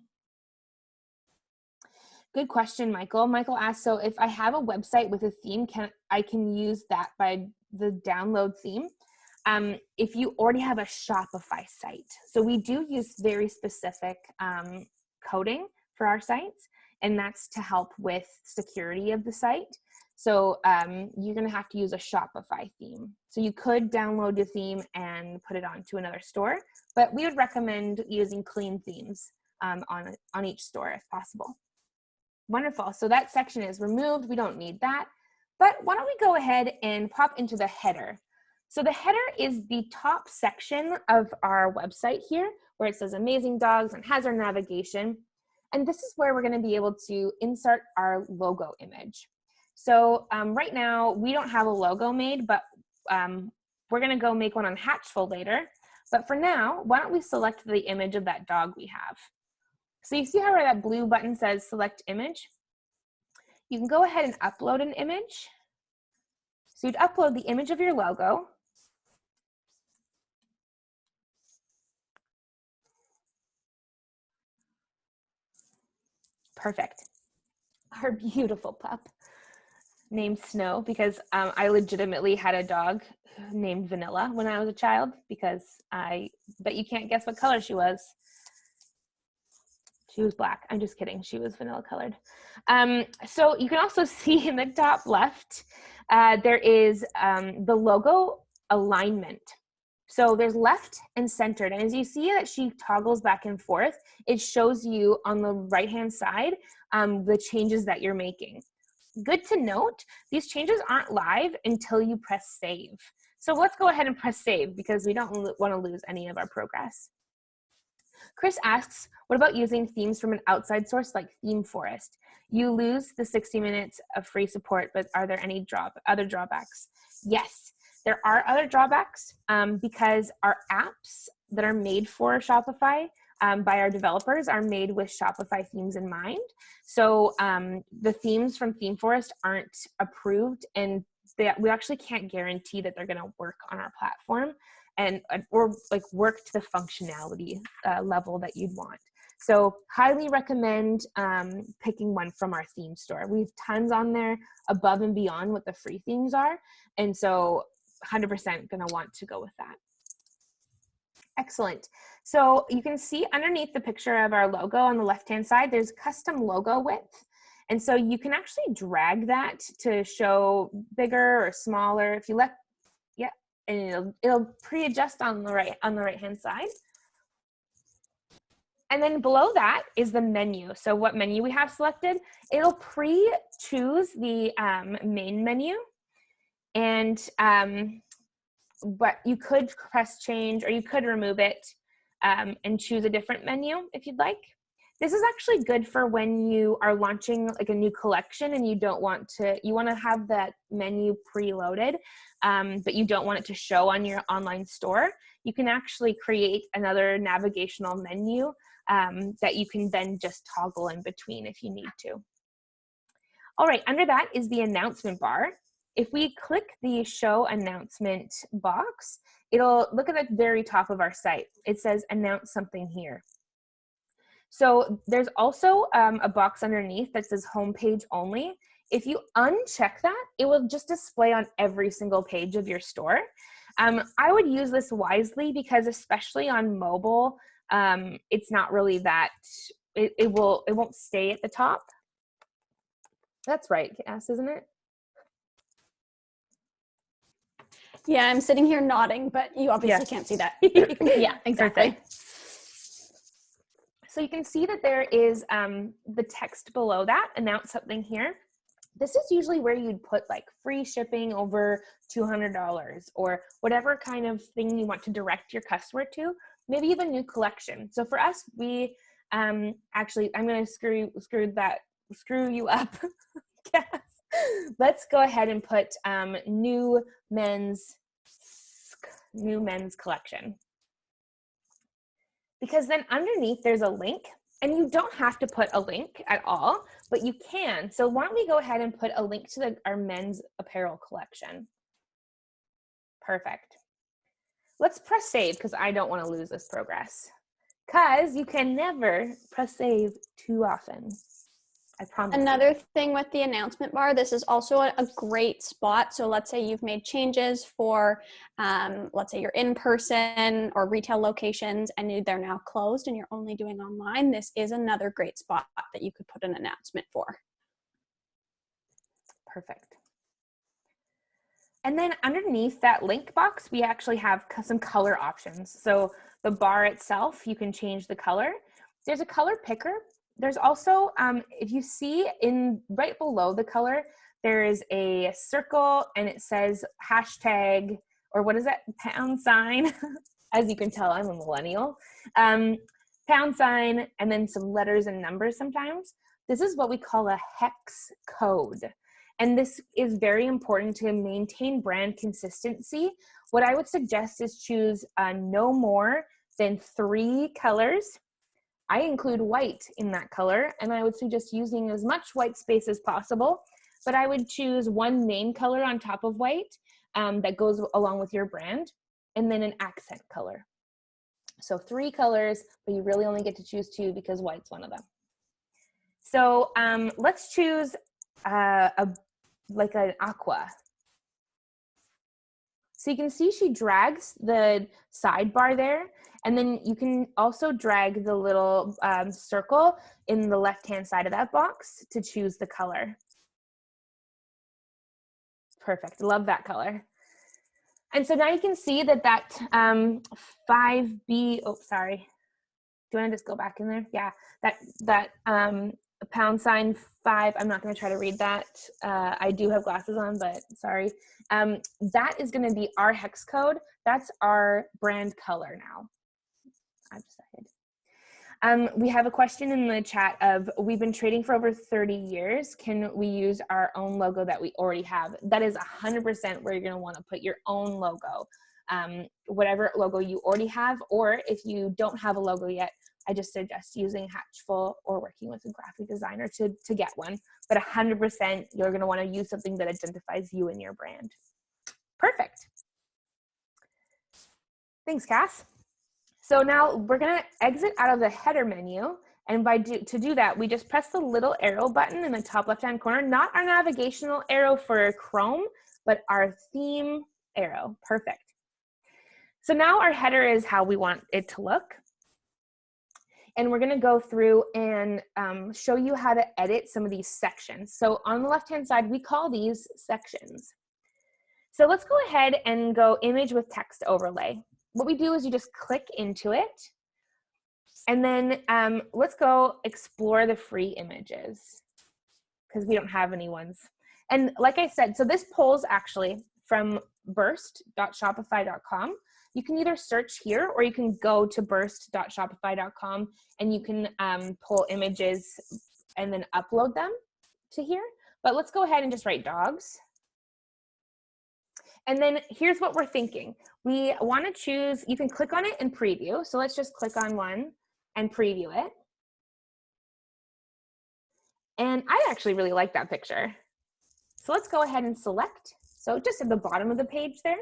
Good question, Michael. Michael asked, so if I have a website with a theme, I can use that by the download theme? If you already have a Shopify site. So we do use very specific coding for our sites, and that's to help with security of the site. So you're gonna have to use a Shopify theme. So you could download your theme and put it onto another store, but we would recommend using clean themes on each store if possible. Wonderful, so that section is removed. We don't need that. But why don't we go ahead and pop into the header. So the header is the top section of our website here, where it says Amazing Dogs and has our navigation. And this is where we're going to be able to insert our logo image. So right now, we don't have a logo made, but we're going to go make one on Hatchful later. But for now, why don't we select the image of that dog we have? So you see how where that blue button says Select Image? You can go ahead and upload an image. So you'd upload the image of your logo. Perfect. Our beautiful pup named Snow, because I legitimately had a dog named Vanilla when I was a child, because I bet you can't guess what color she was. She was black. I'm just kidding. She was vanilla colored. So you can also see in the top left, there is the logo alignment. So there's left and centered. And as you see that she toggles back and forth, it shows you on the right-hand side the changes that you're making. Good to note, these changes aren't live until you press save. So let's go ahead and press save because we don't want to lose any of our progress. Chris asks, what about using themes from an outside source like ThemeForest? You lose the 60 minutes of free support, but are there any other drawbacks? Yes, there are other drawbacks because our apps that are made for Shopify by our developers are made with Shopify themes in mind. So the themes from ThemeForest aren't approved, and we actually can't guarantee that they're going to work on our platform and or like work to the functionality level that you'd want. So highly recommend picking one from our theme store. We have tons on there above and beyond what the free themes are. And so 100% gonna want to go with that. Excellent. So you can see underneath the picture of our logo on the left-hand side, there's custom logo width. And so you can actually drag that to show bigger or smaller. If you and it'll pre-adjust on the right-hand side. And then below that is the menu. So what menu we have selected, it'll pre-choose the main menu. And but you could press change or you could remove it and choose a different menu if you'd like. This is actually good for when you are launching like a new collection and you want to have that menu preloaded, but you don't want it to show on your online store. You can actually create another navigational menu that you can then just toggle in between if you need to. All right, under that is the announcement bar. If we click the show announcement box, it'll look at the very top of our site. It says announce something here. So there's also a box underneath that says homepage only. If you uncheck that, it will just display on every single page of your store. I would use this wisely because especially on mobile, it's not really that, it won't stay at the top. That's right, Cass, isn't it? Yeah, I'm sitting here nodding, but you obviously can't see that. Yeah, exactly. Perfect. So you can see that there is the text below that, announce something here. This is usually where you'd put like free shipping over $200 or whatever kind of thing you want to direct your customer to, maybe even new collection. So for us, we actually, I'm going to screw you up. Let's go ahead and put new men's collection. Because then underneath there's a link, and you don't have to put a link at all, but you can. So why don't we go ahead and put a link to our men's apparel collection. Perfect. Let's press save because I don't want to lose this progress. Because you can never press save too often. I promise. Another thing with the announcement bar, this is also a great spot. So let's say you've made changes for, let's say you're in person or retail locations and they're now closed and you're only doing online. This is another great spot that you could put an announcement for. Perfect. And then underneath that link box, we actually have some color options. So the bar itself, you can change the color. There's a color picker. there's also, if you see in right below the color, there is a circle and it says hashtag, or what is that, pound sign? As you can tell, I'm a millennial. Pound sign, and then some letters and numbers sometimes. This is what we call a hex code. And this is very important to maintain brand consistency. What I would suggest is choose no more than 3 colors. I include white in that color, and I would suggest using as much white space as possible, but I would choose 1 main color on top of white that goes along with your brand, and then an accent color. So 3 colors, but you really only get to choose 2 because white's one of them. So let's choose like an aqua. So you can see she drags the sidebar there, and then you can also drag the little circle in the left-hand side of that box to choose the color. Perfect, love that color. And so now you can see that 5B, oh, sorry. Do you want to just go back in there? Yeah, that pound sign 5, I'm not going to try to read that. I do have glasses on, but sorry. That is going to be our hex code. That's our brand color now. I've decided. We have a question in the chat of, we've been trading for over 30 years. Can we use our own logo that we already have? That is 100% where you're going to want to put your own logo. Whatever logo you already have, or if you don't have a logo yet, I just suggest using Hatchful or working with a graphic designer to get one. But 100% you're going to want to use something that identifies you and your brand. Perfect. Thanks, Cass. So now we're going to exit out of the header menu. And to do that, we just press the little arrow button in the top left-hand corner, not our navigational arrow for Chrome, but our theme arrow. Perfect. So now our header is how we want it to look. And we're going to go through and show you how to edit some of these sections. So on the left-hand side, we call these sections. So let's go ahead and go image with text overlay. What we do is you just click into it. And then let's go explore the free images because we don't have any ones. And like I said, so this pulls actually from burst.shopify.com. You can either search here or you can go to burst.shopify.com and you can pull images and then upload them to here. But let's go ahead and just write dogs. And then here's what we're thinking. We want to choose, you can click on it and preview. So let's just click on one and preview it. And I actually really like that picture. So let's go ahead and select. So just at the bottom of the page there.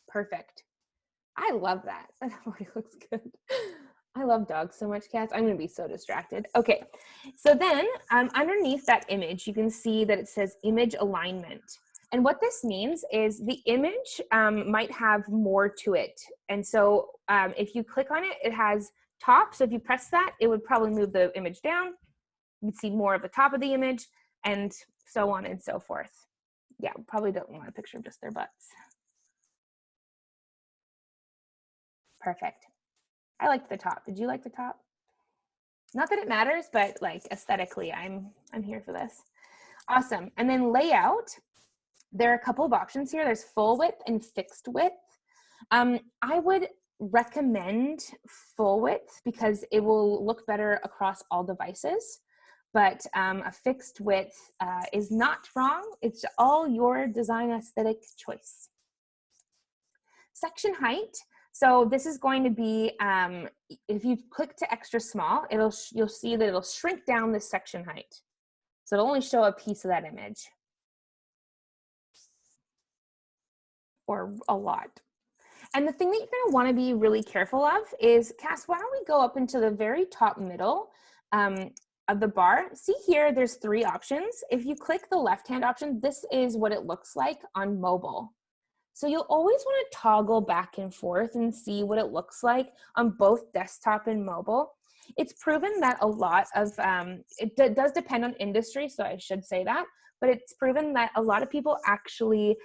Perfect. I love that. That already looks good. I love dogs so much, Cass. I'm going to be so distracted. Okay. So then underneath that image, you can see that it says image alignment. And what this means is the image might have more to it. And so if you click on it, it has top. So if you press that, it would probably move the image down. You'd see more of the top of the image and so on and so forth. Yeah, probably don't want a picture of just their butts. Perfect. I liked the top. Did you like the top? Not that it matters, but like aesthetically, I'm here for this. Awesome. And then layout. There are a couple of options here. There's full width and fixed width. I would recommend full width because it will look better across all devices. But a fixed width is not wrong. It's all your design aesthetic choice. Section height. So this is going to be, if you click to extra small, you'll see that it'll shrink down this section height. So it'll only show a piece of that image. Or a lot. And the thing that you're going to want to be really careful of is, Cass, why don't we go up into the very top middle of the bar. See here, there's 3 options. If you click the left-hand option, this is what it looks like on mobile. So you'll always want to toggle back and forth and see what it looks like on both desktop and mobile. It's proven that a lot of, it does depend on industry, so I should say that, but it's proven that a lot of people actually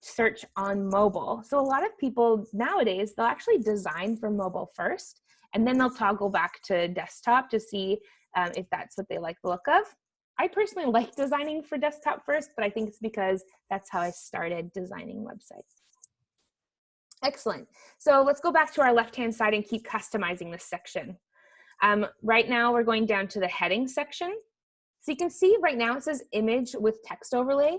search on mobile. So a lot of people nowadays, they'll actually design for mobile first, and then they'll toggle back to desktop to see if that's what they like the look of. I personally like designing for desktop first, but I think it's because that's how I started designing websites. Excellent. So let's go back to our left-hand side and keep customizing this section. Right now we're going down to the heading section. So you can see right now it says image with text overlay.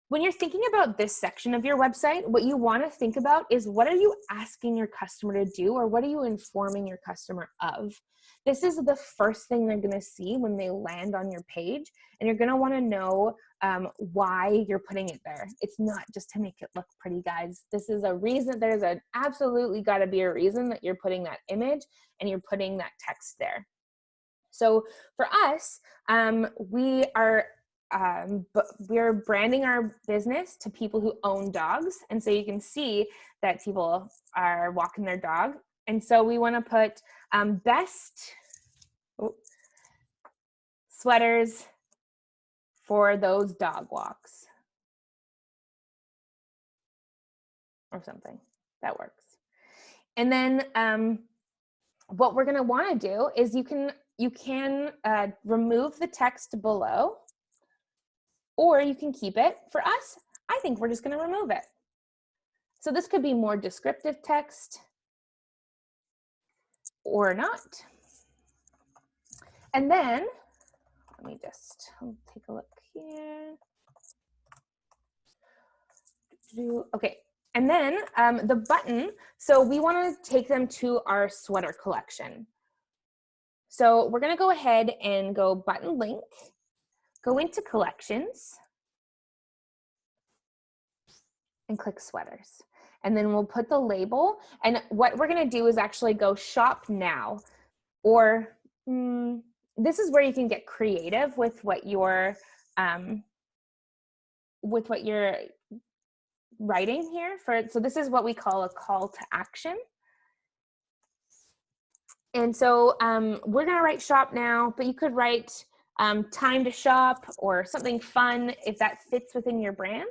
When you're thinking about this section of your website, what you want to think about is what are you asking your customer to do, or what are you informing your customer of? This is the first thing they're going to see when they land on your page, and you're going to want to know why you're putting it there. It's not just to make it look pretty, guys. This is a reason. There's an absolutely got to be a reason that you're putting that image and you're putting that text there. So for us, we're branding our business to people who own dogs. And so you can see that people are walking their dog. And so we want to put best sweaters for those dog walks or something. That works. And then what we're going to want to do is you can remove the text below, or you can keep it. For us, I think we're just going to remove it. So this could be more descriptive text or not. And then, let me just take a look here. Okay, and then the button, so we want to take them to our sweater collection. So we're going to go ahead and go button link, go into collections, and click sweaters. And then we'll put the label. And what we're going to do is actually go shop now. Or this is where you can get creative with what you're writing here. So this is what we call a call to action. And so we're going to write shop now, but you could write time to shop or something fun if that fits within your brand.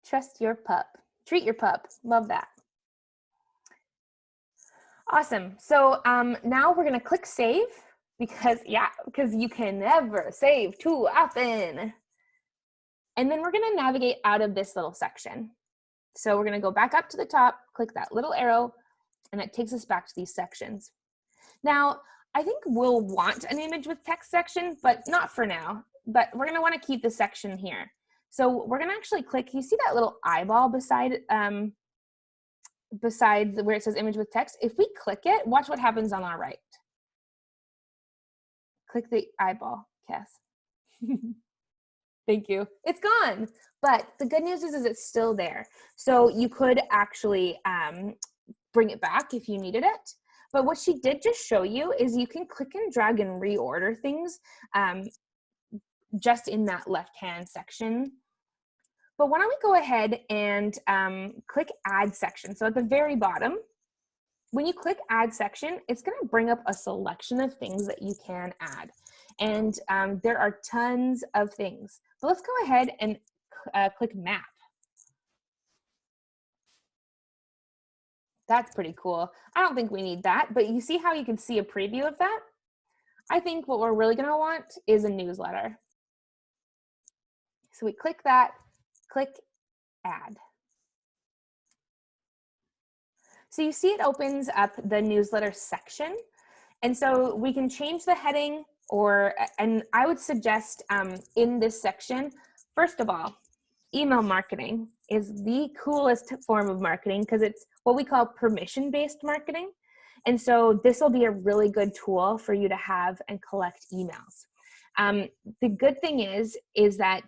Trust your pup. Treat your pup. Love that. Awesome. So now we're going to click save because you can never save too often. And then we're going to navigate out of this little section. So we're going to go back up to the top, click that little arrow, and it takes us back to these sections. Now, I think we'll want an image with text section, but not for now. But we're going to want to keep the section here. So we're going to actually click, you see that little eyeball beside where it says image with text? If we click it, watch what happens on our right. Click the eyeball, Cass. Thank you. It's gone. But the good news is it's still there. So you could actually bring it back if you needed it. But what she did just show you is you can click and drag and reorder things just in that left-hand section. But why don't we go ahead and click add section. So at the very bottom, when you click add section, it's going to bring up a selection of things that you can add. And there are tons of things. But let's go ahead and click map. That's pretty cool. I don't think we need that, but you see how you can see a preview of that? I think what we're really going to want is a newsletter. So we click that, click add. So you see it opens up the newsletter section. And so we can change the heading and I would suggest in this section, first of all, email marketing is the coolest form of marketing because it's what we call permission-based marketing. And so this will be a really good tool for you to have and collect emails. The good thing is that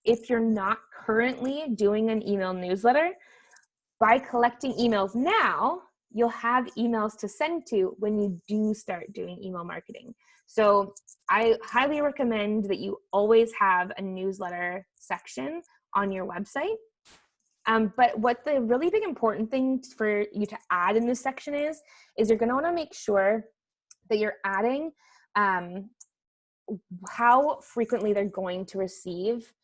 if you're not currently doing an email newsletter, by collecting emails now, you'll have emails to send to when you do start doing email marketing. So I highly recommend that you always have a newsletter section on your website. But what the really big important thing for you to add in this section is you're going to want to make sure that you're adding how frequently they're going to receive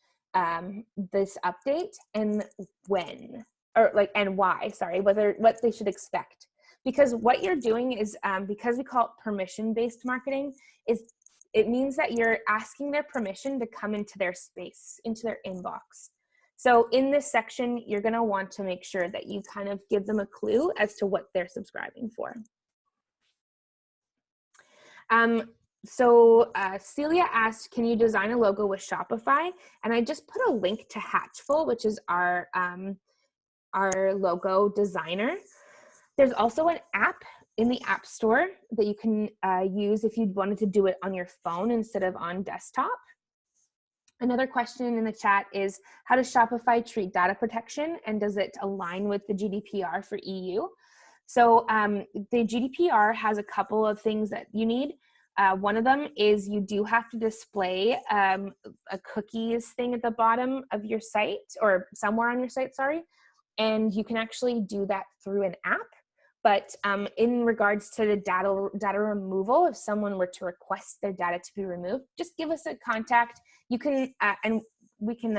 this update and when. or like, and why, sorry, what they should expect. Because what you're doing is, because we call it permission-based marketing, is it means that you're asking their permission to come into their space, into their inbox. So in this section, you're gonna want to make sure that you kind of give them a clue as to what they're subscribing for. Celia asked, can you design a logo with Shopify? And I just put a link to Hatchful, which is our logo designer. There's also an app in the App Store that you can use if you wanted to do it on your phone instead of on desktop. Another question in the chat is, how does Shopify treat data protection, and does it align with the GDPR for EU? So the GDPR has a couple of things that you need. One of them is you do have to display a cookies thing at the bottom of your site, or somewhere on your site, sorry. And you can actually do that through an app. But in regards to the data removal, if someone were to request their data to be removed, just give us a contact. You can, and we can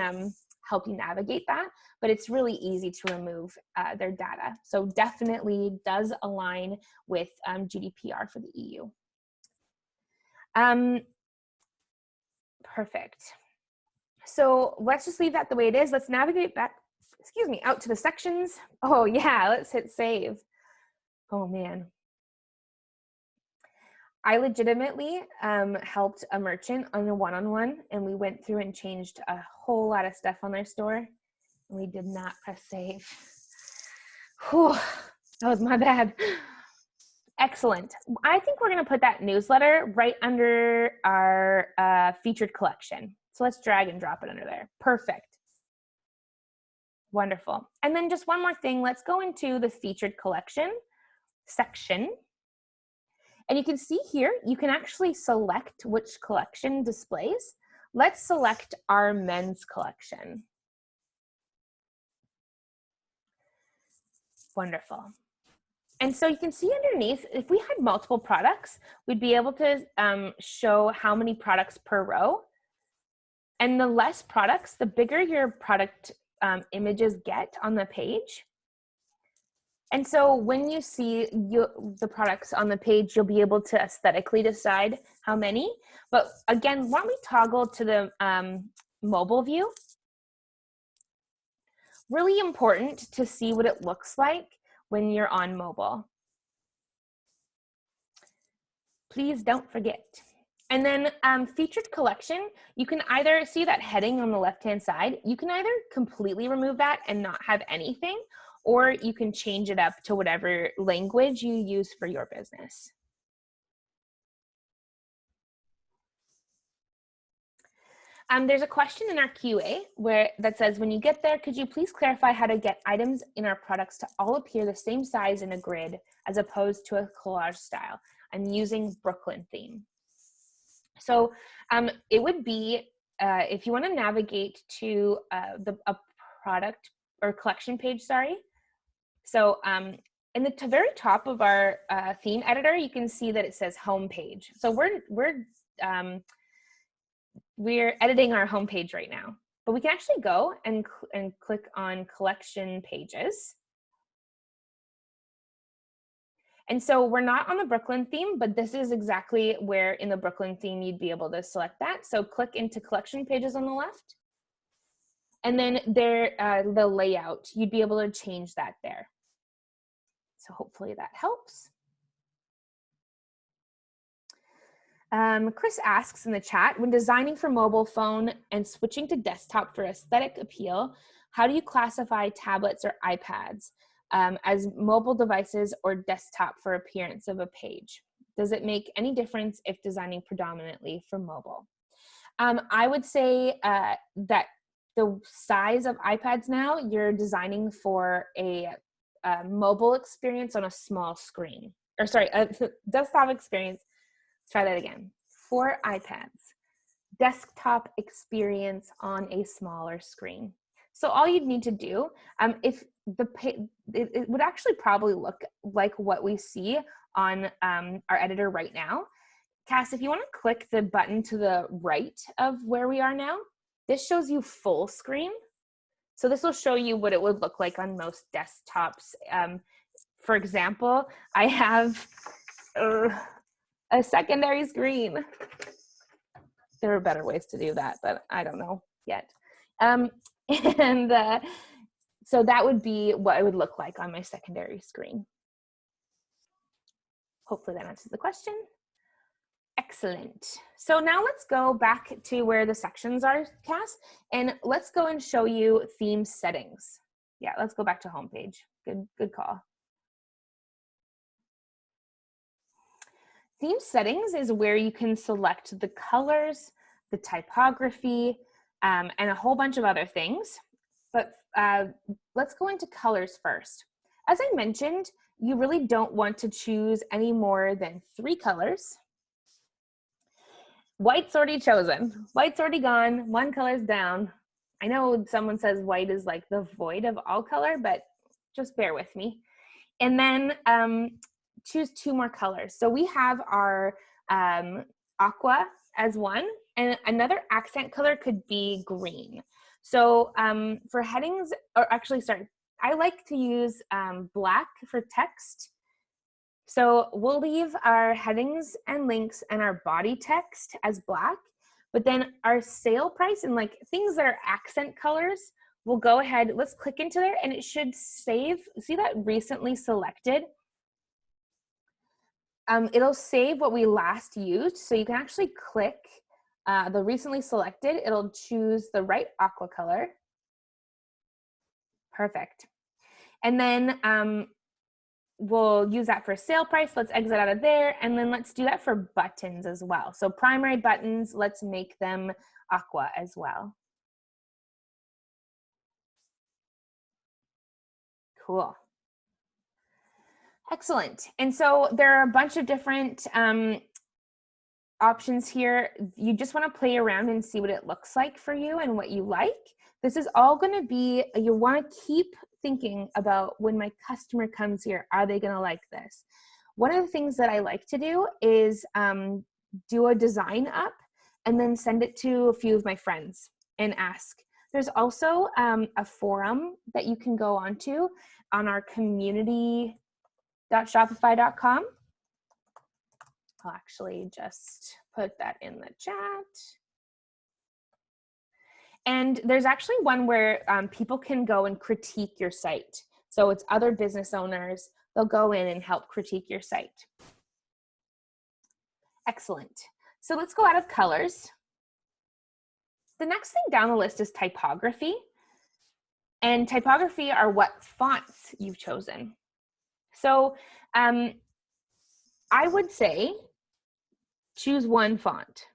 help you navigate that, but it's really easy to remove their data. So definitely does align with GDPR for the EU. Perfect. So let's just leave that the way it is. Let's navigate back, out to the sections. Oh yeah, let's hit save. Oh man. I legitimately helped a merchant on a one-on-one, and we went through and changed a whole lot of stuff on their store, and we did not press save. Whew, that was my bad. Excellent. I think we're going to put that newsletter right under our featured collection. So let's drag and drop it under there. Perfect. Wonderful. And then just one more thing. Let's go into the featured collection section. And you can see here, you can actually select which collection displays. Let's select our men's collection. Wonderful. And so you can see underneath, if we had multiple products, we'd be able to show how many products per row. And the less products, the bigger your product images get on the page. And so when you see the products on the page, you'll be able to aesthetically decide how many. But again, why don't we toggle to the mobile view? Really important to see what it looks like when you're on mobile. Please don't forget. And then featured collection, you can either see that heading on the left-hand side. You can either completely remove that and not have anything, or you can change it up to whatever language you use for your business. There's a question in our QA that says, when you get there, could you please clarify how to get items in our products to all appear the same size in a grid as opposed to a collage style? I'm using Brooklyn theme. So it would be, if you want to navigate to a product or collection page, sorry. So in the very top of our theme editor, you can see that it says home page. So we're editing our home page right now, but we can actually go and click on collection pages. And so we're not on the Brooklyn theme, but this is exactly where in the Brooklyn theme you'd be able to select that. So click into collection pages on the left. And then there, the layout, you'd be able to change that there. So hopefully that helps. Chris asks in the chat, when designing for mobile phone and switching to desktop for aesthetic appeal, how do you classify tablets or iPads as mobile devices or desktop for appearance of a page? Does it make any difference if designing predominantly for mobile? I would say that the size of iPads now, you're designing for a mobile experience on a small screen. Or sorry, a desktop experience. Try that again. For iPads, desktop experience on a smaller screen. So all you'd need to do, if it would actually probably look like what we see on our editor right now. Cass, if you want to click the button to the right of where we are now, this shows you full screen. So this will show you what it would look like on most desktops. For example, I have a secondary screen. There are better ways to do that, but I don't know yet. So that would be what it would look like on my secondary screen. Hopefully that answers the question. Excellent. So now let's go back to where the sections are, Cass, and let's go and show you theme settings. Yeah, let's go back to homepage. Good call. Theme settings is where you can select the colors, the typography, and a whole bunch of other things. But let's go into colors first. As I mentioned, you really don't want to choose any more than 3 colors. White's already chosen. White's already gone. 1 color's down. I know someone says white is like the void of all color, but just bear with me. And then choose 2 more colors. So we have our aqua as one, and another accent color could be green. So for headings, or actually, sorry, I like to use black for text. So we'll leave our headings and links and our body text as black, but then our sale price and like things that are accent colors, we'll go ahead, let's click into there and it should save. See that recently selected? It'll save what we last used. So you can actually click the recently selected, it'll choose the right aqua color. Perfect. And then we'll use that for sale price. Let's exit out of there. And then let's do that for buttons as well. So primary buttons, let's make them aqua as well. Cool. Excellent. And so there are a bunch of different options here. You just want to play around and see what it looks like for you and what you like. This is all going to be, you want to keep thinking about when my customer comes here, are they going to like this? One of the things that I like to do is do a design up and then send it to a few of my friends and ask. There's also a forum that you can go onto on our community.shopify.com. I'll actually just put that in the chat. And there's actually one where people can go and critique your site. So it's other business owners. They'll go in and help critique your site. Excellent. So let's go out of colors. The next thing down the list is typography. And typography are what fonts you've chosen. So I would say choose 1 font.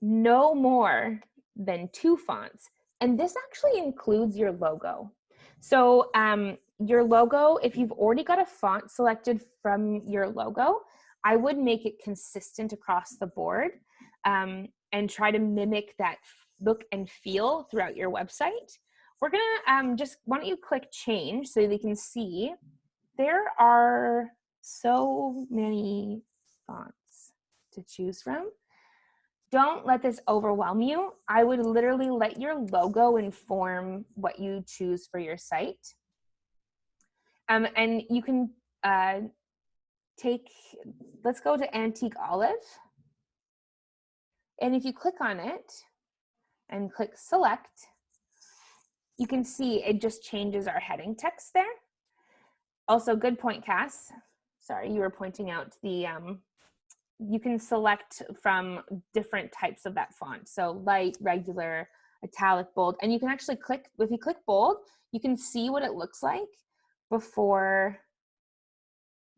No more than 2 fonts. And this actually includes your logo. So your logo, if you've already got a font selected from your logo, I would make it consistent across the board and try to mimic that look and feel throughout your website. We're gonna why don't you click change so they can see there are so many fonts to choose from. Don't let this overwhelm you. I would literally let your logo inform what you choose for your site. And you can let's go to Antique Olive. And if you click on it and click select, you can see it just changes our heading text there. Also, good point, Cass. Sorry, you were pointing out the, you can select from different types of that font. So light, regular, italic, bold. And you can actually click, if you click bold, you can see what it looks like before,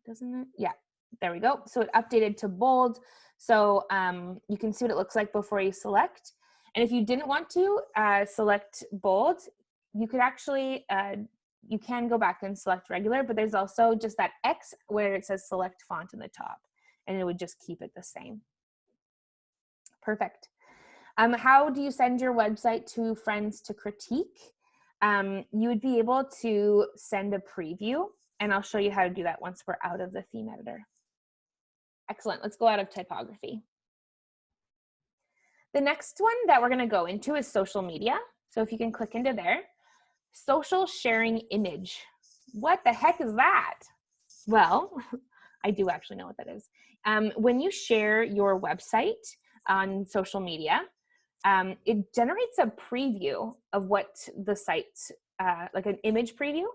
doesn't it? Yeah, there we go. So it updated to bold. So you can see what it looks like before you select. And if you didn't want to select bold, you could actually, you can go back and select regular, but there's also just that X where it says select font in the top, and it would just keep it the same. Perfect. How do you send your website to friends to critique? You would be able to send a preview, and I'll show you how to do that once we're out of the theme editor. Excellent. Let's go out of typography. The next one that we're going to go into is social media. So if you can click into there, social sharing image. What the heck is that? Well, I do actually know what that is. When you share your website on social media, it generates a preview of what the site, like an image preview.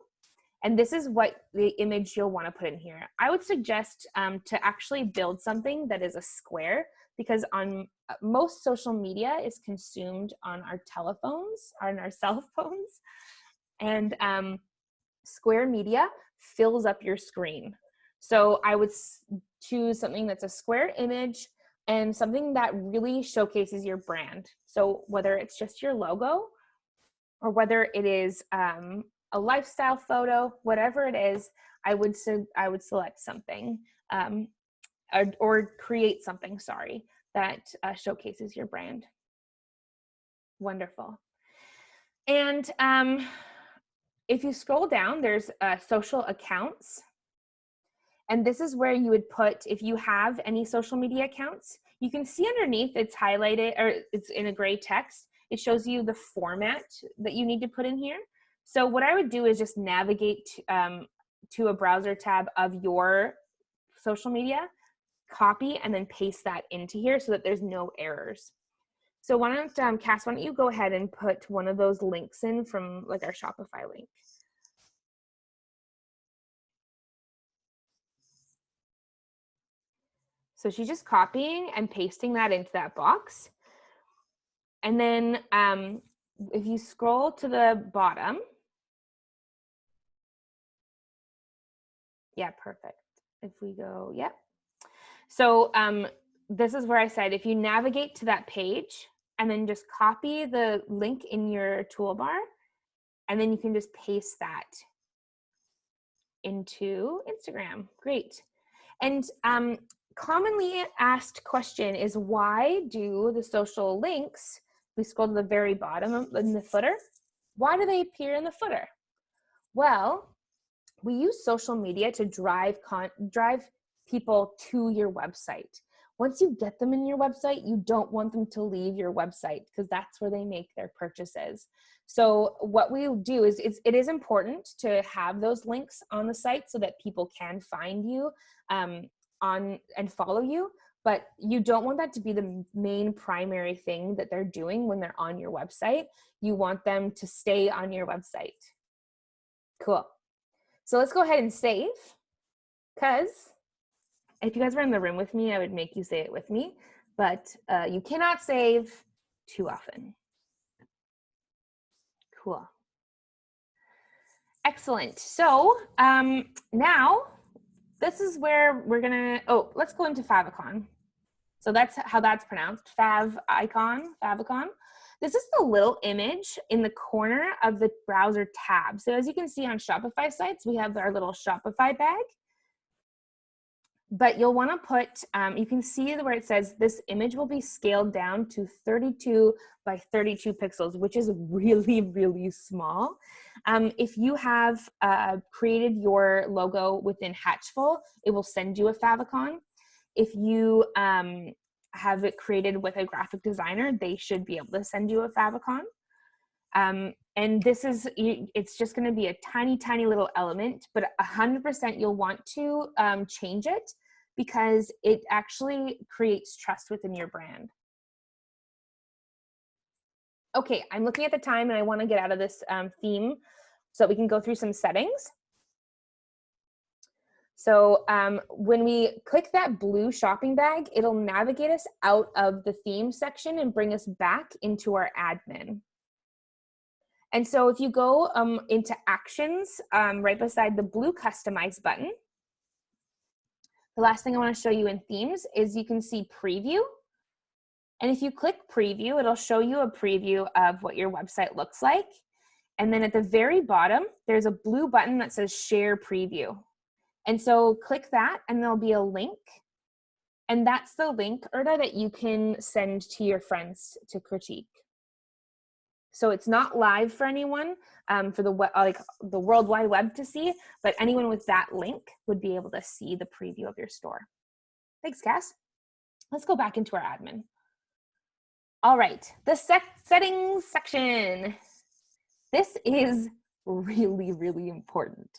And this is what the image you'll want to put in here. I would suggest to actually build something that is a square, because on most social media is consumed on our telephones, on our cell phones. And square media fills up your screen. So I would choose something that's a square image and something that really showcases your brand. So whether it's just your logo or whether it is a lifestyle photo, whatever it is, I would select something or create something, that showcases your brand. Wonderful. And if you scroll down, there's social accounts. And this is where you would put, if you have any social media accounts, you can see underneath it's highlighted, or it's in a gray text. It shows you the format that you need to put in here. So what I would do is just navigate to a browser tab of your social media, copy, and then paste that into here so that there's no errors. So why don't, Cass, why don't you go ahead and put one of those links in from like our Shopify link. So she's just copying and pasting that into that box. And then if you scroll to the bottom, yeah, perfect. If we go, yeah. So this is where I said, if you navigate to that page and then just copy the link in your toolbar, and then you can just paste that into Instagram. Great. And commonly asked question is, why do the social links, we scroll to the very bottom in the footer, why do they appear in the footer? Well, we use social media to drive people to your website. Once you get them in your website, you don't want them to leave your website, because that's where they make their purchases. So what we do is it is important to have those links on the site so that people can find you on and follow you, but you don't want that to be the main primary thing that they're doing when they're on your website. You want them to stay on your website. Cool. So let's go ahead and save, because if you guys were in the room with me, I would make you say it with me, but you cannot save too often. Cool. Excellent. So now this is where we're gonna, let's go into favicon. So that's how that's pronounced, favicon. This is the little image in the corner of the browser tab. So as you can see on Shopify sites, we have our little Shopify bag. But you'll want to put, you can see where it says this image will be scaled down to 32 by 32 pixels, which is really, really small. If you have created your logo within Hatchful, it will send you a favicon. If you have it created with a graphic designer, they should be able to send you a favicon. And this is, it's just going to be a tiny, tiny little element, but 100% you'll want to change it, because it actually creates trust within your brand. Okay, I'm looking at the time and I want to get out of this theme so that we can go through some settings. So when we click that blue shopping bag, it'll navigate us out of the theme section and bring us back into our admin. And so if you go into actions right beside the blue customize button, the last thing I want to show you in themes is you can see preview. And if you click preview, it'll show you a preview of what your website looks like. And then at the very bottom, there's a blue button that says share preview. And so click that and there'll be a link. And that's the link, Erda, that you can send to your friends to critique. So it's not live for anyone, for the World Wide Web to see, but anyone with that link would be able to see the preview of your store. Thanks, Cass. Let's go back into our admin. All right, the settings section. This is really, really important.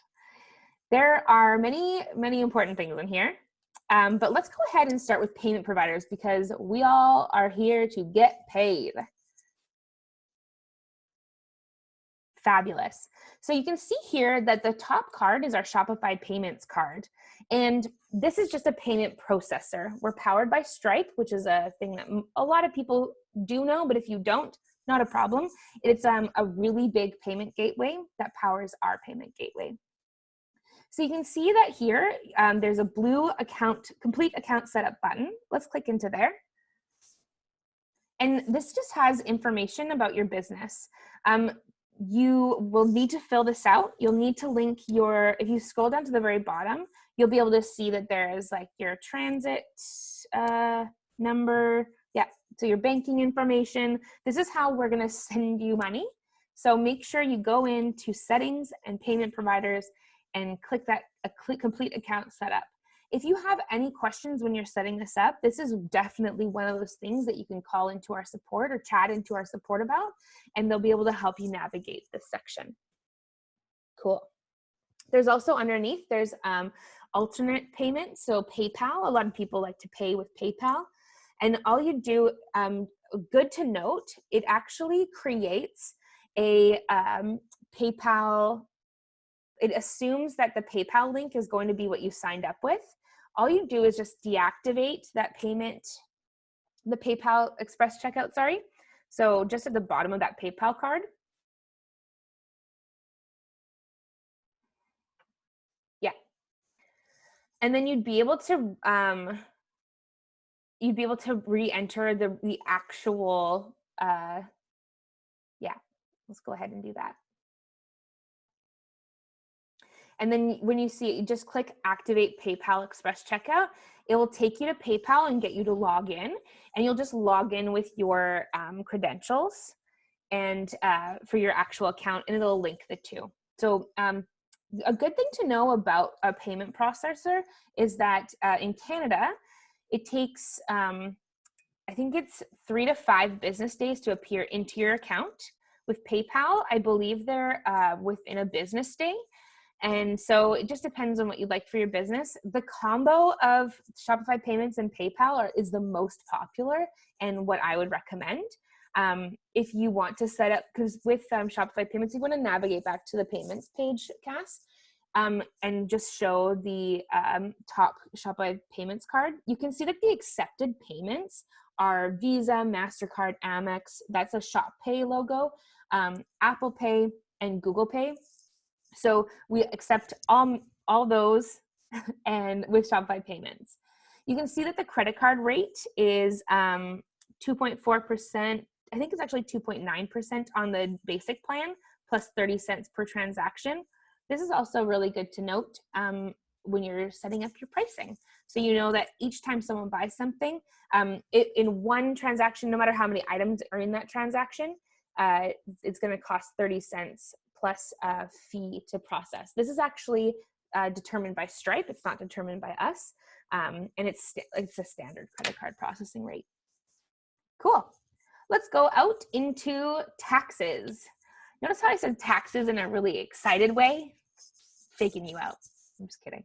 There are many, many important things in here, but let's go ahead and start with payment providers because we all are here to get paid. Fabulous. So you can see here that the top card is our Shopify Payments card. And this is just a payment processor. We're powered by Stripe, which is a thing that a lot of people do know, but if you don't, not a problem. It's a really big payment gateway that powers our payment gateway. So you can see that here, there's a blue complete account setup button. Let's click into there. And this just has information about your business. You will need to fill this out. You'll need to link if you scroll down to the very bottom, you'll be able to see that there is like your transit number. Yeah, so your banking information. This is how we're gonna send you money. So make sure you go into settings and payment providers and click that complete account setup. If you have any questions when you're setting this up, this is definitely one of those things that you can call into our support or chat into our support about, and they'll be able to help you navigate this section. Cool. There's also underneath, there's alternate payments, so PayPal. A lot of people like to pay with PayPal. And all you do, good to note, it actually creates a PayPal. It assumes that the PayPal link is going to be what you signed up with. All you do is just deactivate that payment, the PayPal Express checkout, sorry. So just at the bottom of that PayPal card. Yeah. And then you'd be able to re-enter the actual, yeah, let's go ahead and do that. And then when you see it, you just click Activate PayPal Express Checkout. It will take you to PayPal and get you to log in. And you'll just log in with your credentials and for your actual account, and it'll link the two. So a good thing to know about a payment processor is that in Canada, it takes, I think it's 3 to 5 business days to appear into your account. With PayPal, I believe they're within a business day. And so it just depends on what you'd like for your business. The combo of Shopify Payments and PayPal is the most popular and what I would recommend. If you want to set up, because with Shopify Payments, you want to navigate back to the payments page, Cass, and just show the top Shopify Payments card. You can see that the accepted payments are Visa, MasterCard, Amex, that's a ShopPay logo, Apple Pay, and Google Pay. So we accept all those and with Shopify Payments. You can see that the credit card rate is 2.4%. I think it's actually 2.9% on the basic plan, plus 30 cents per transaction. This is also really good to note when you're setting up your pricing. So you know that each time someone buys something, in one transaction, no matter how many items are in that transaction, it's going to cost 30 cents plus a fee to process. This is actually determined by Stripe. It's not determined by us. And it's a standard credit card processing rate. Cool. Let's go out into taxes. Notice how I said taxes in a really excited way? Faking you out. I'm just kidding.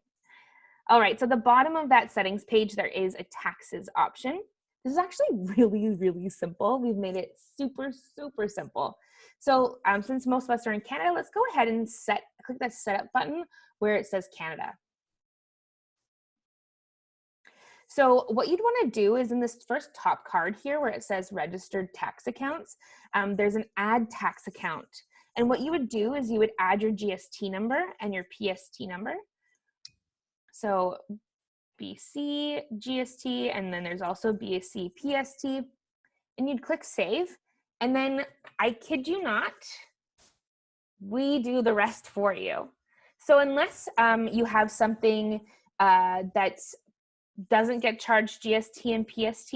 All right, so the bottom of that settings page, there is a taxes option. This is actually really, really simple. We've made it super, super simple. So since most of us are in Canada, let's go ahead and click that setup button where it says Canada. So what you'd want to do is in this first top card here where it says registered tax accounts, there's an add tax account. And what you would do is you would add your GST number and your PST number. So BC, GST, and then there's also BC, PST, and you'd click save. And then, I kid you not, we do the rest for you. So unless you have something that doesn't get charged GST and PST,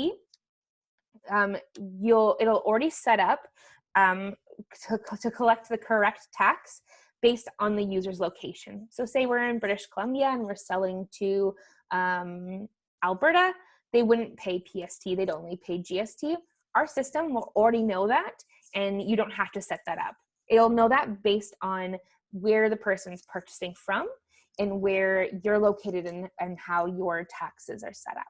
it'll already set up to collect the correct tax based on the user's location. So say we're in British Columbia and we're selling to Alberta, they wouldn't pay PST, they'd only pay GST. Our system will already know that, and you don't have to set that up. It'll know that based on where the person's purchasing from and where you're located and how your taxes are set up.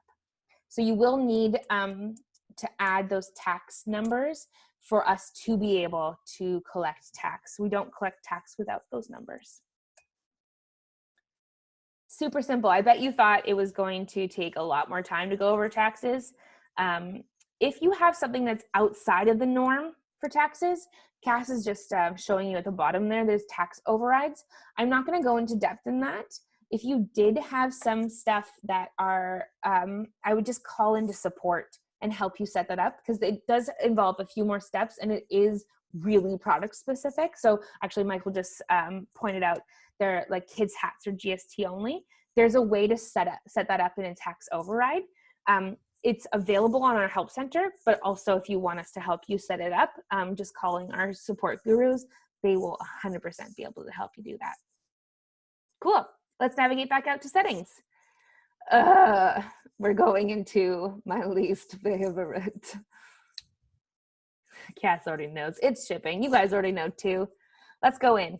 So you will need to add those tax numbers for us to be able to collect tax. We don't collect tax without those numbers. Super simple. I bet you thought it was going to take a lot more time to go over taxes. If you have something that's outside of the norm for taxes, Cass is just showing you at the bottom there, there's tax overrides. I'm not going to go into depth in that. If you did have some stuff that are, I would just call into support and help you set that up, because it does involve a few more steps and it is really product specific. So actually Michael just pointed out they're like kids hats or GST only. There's a way to set that up in a tax override. It's available on our help center, but also if you want us to help you set it up, just calling our support gurus, they will 100% be able to help you do that. Cool. Let's navigate back out to settings. We're going into my least favorite. Cass already knows. It's shipping. You guys already know too. Let's go in.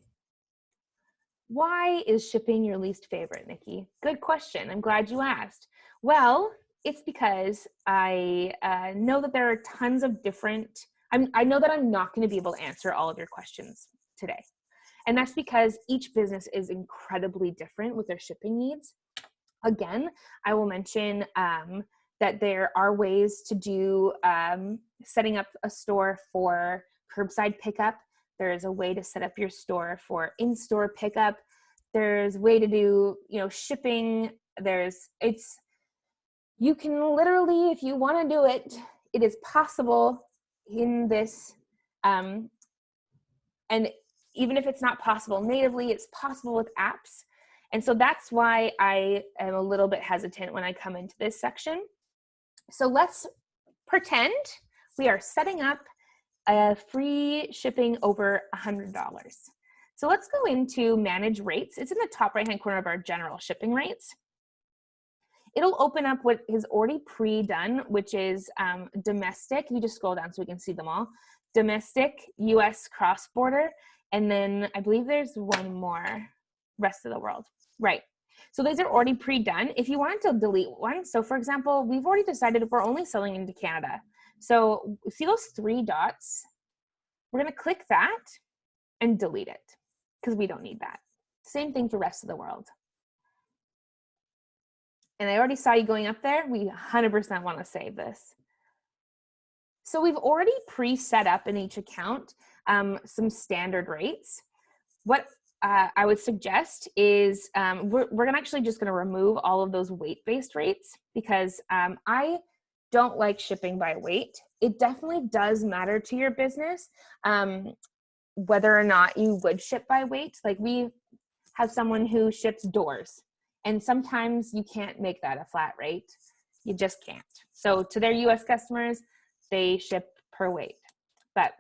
Why is shipping your least favorite, Nikki? Good question. I'm glad you asked. Well, it's because I know that there are tons of different, I know that I'm not going to be able to answer all of your questions today. And that's because each business is incredibly different with their shipping needs. Again, I will mention that there are ways to do setting up a store for curbside pickup. There is a way to set up your store for in-store pickup. There's a way to do, shipping. You can literally, if you want to do it, it is possible in this. And even if it's not possible natively, it's possible with apps. And so that's why I am a little bit hesitant when I come into this section. So let's pretend we are setting up a free shipping over $100. So let's go into manage rates. It's in the top right-hand corner of our general shipping rates. It'll open up what is already pre-done, which is domestic. You just scroll down so we can see them all. Domestic, US cross-border, and then I believe there's one more, rest of the world. Right. So these are already pre-done. If you wanted to delete one, so for example, we've already decided if we're only selling into Canada. So see those 3 dots? We're going to click that and delete it because we don't need that. Same thing for rest of the world. And I already saw you going up there. We 100% want to save this. So we've already pre-set up in each account some standard rates. What I would suggest is we're actually just going to remove all of those weight-based rates because I don't like shipping by weight. It definitely does matter to your business whether or not you would ship by weight. Like we have someone who ships doors, and sometimes you can't make that a flat rate. You just can't. So to their US customers, they ship per weight. But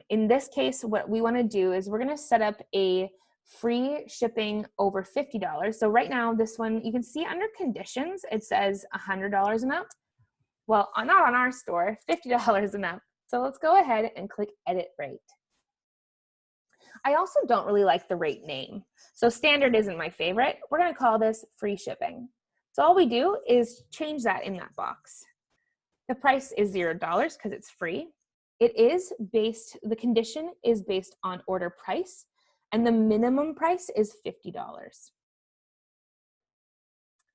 in this case, what we want to do is we're going to set up a free shipping over $50. So right now, this one, you can see under conditions, it says $100 and up. Well, not on our store, $50 and up. So let's go ahead and click edit rate. I also don't really like the rate name. So standard isn't my favorite. We're going to call this free shipping. So all we do is change that in that box. The price is $0 because it's free. The condition is based on order price, and the minimum price is $50.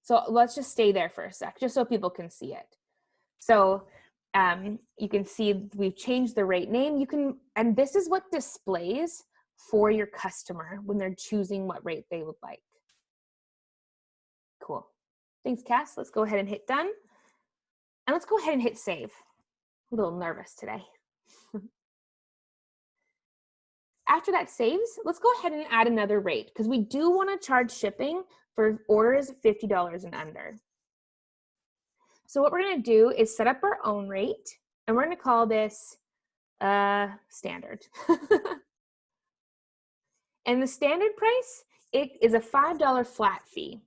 So let's just stay there for a sec, just so people can see it. So you can see we've changed the rate name. And this is what displays for your customer when they're choosing what rate they would like. Cool. Thanks, Cass. Let's go ahead and hit done. And let's go ahead and hit save. A little nervous today. After that saves, let's go ahead and add another rate because we do want to charge shipping for orders $50 and under. So what we're going to do is set up our own rate, and we're going to call this standard. And the standard price, it is a $5 flat fee.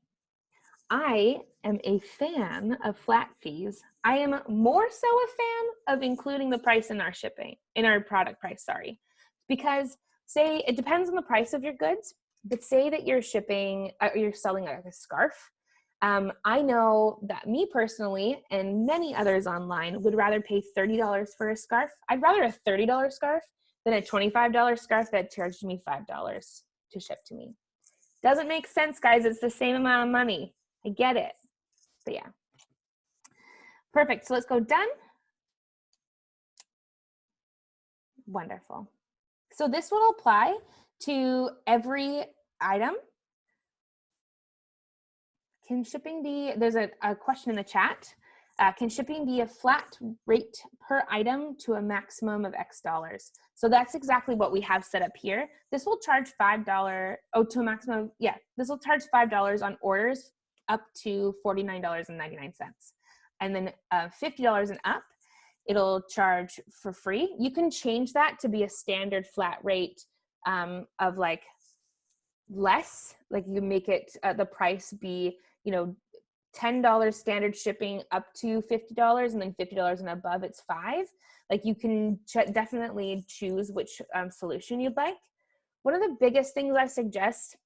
I am a fan of flat fees. I am more so a fan of including the price in our shipping, in our product price, sorry. Because say it depends on the price of your goods, but say that you're shipping, you're selling like a scarf. I know that me personally and many others online would rather pay $30 for a scarf. I'd rather a $30 scarf than a $25 scarf that charged me $5 to ship to me. Doesn't make sense, guys. It's the same amount of money. I get it. But yeah. Perfect. So let's go done. Wonderful. So this will apply to every item. Can shipping be, there's a question in the chat. Can shipping be a flat rate per item to a maximum of X dollars? So that's exactly what we have set up here. This will charge $5, to a maximum, yeah, this will charge $5 on orders up to $49.99. And then $50 and up, it'll charge for free. You can change that to be a standard flat rate of like less, like you make it the price be, you know, $10 standard shipping up to $50, and then $50 and above it's $5. Like you can definitely choose which solution you'd like. One of the biggest things I suggest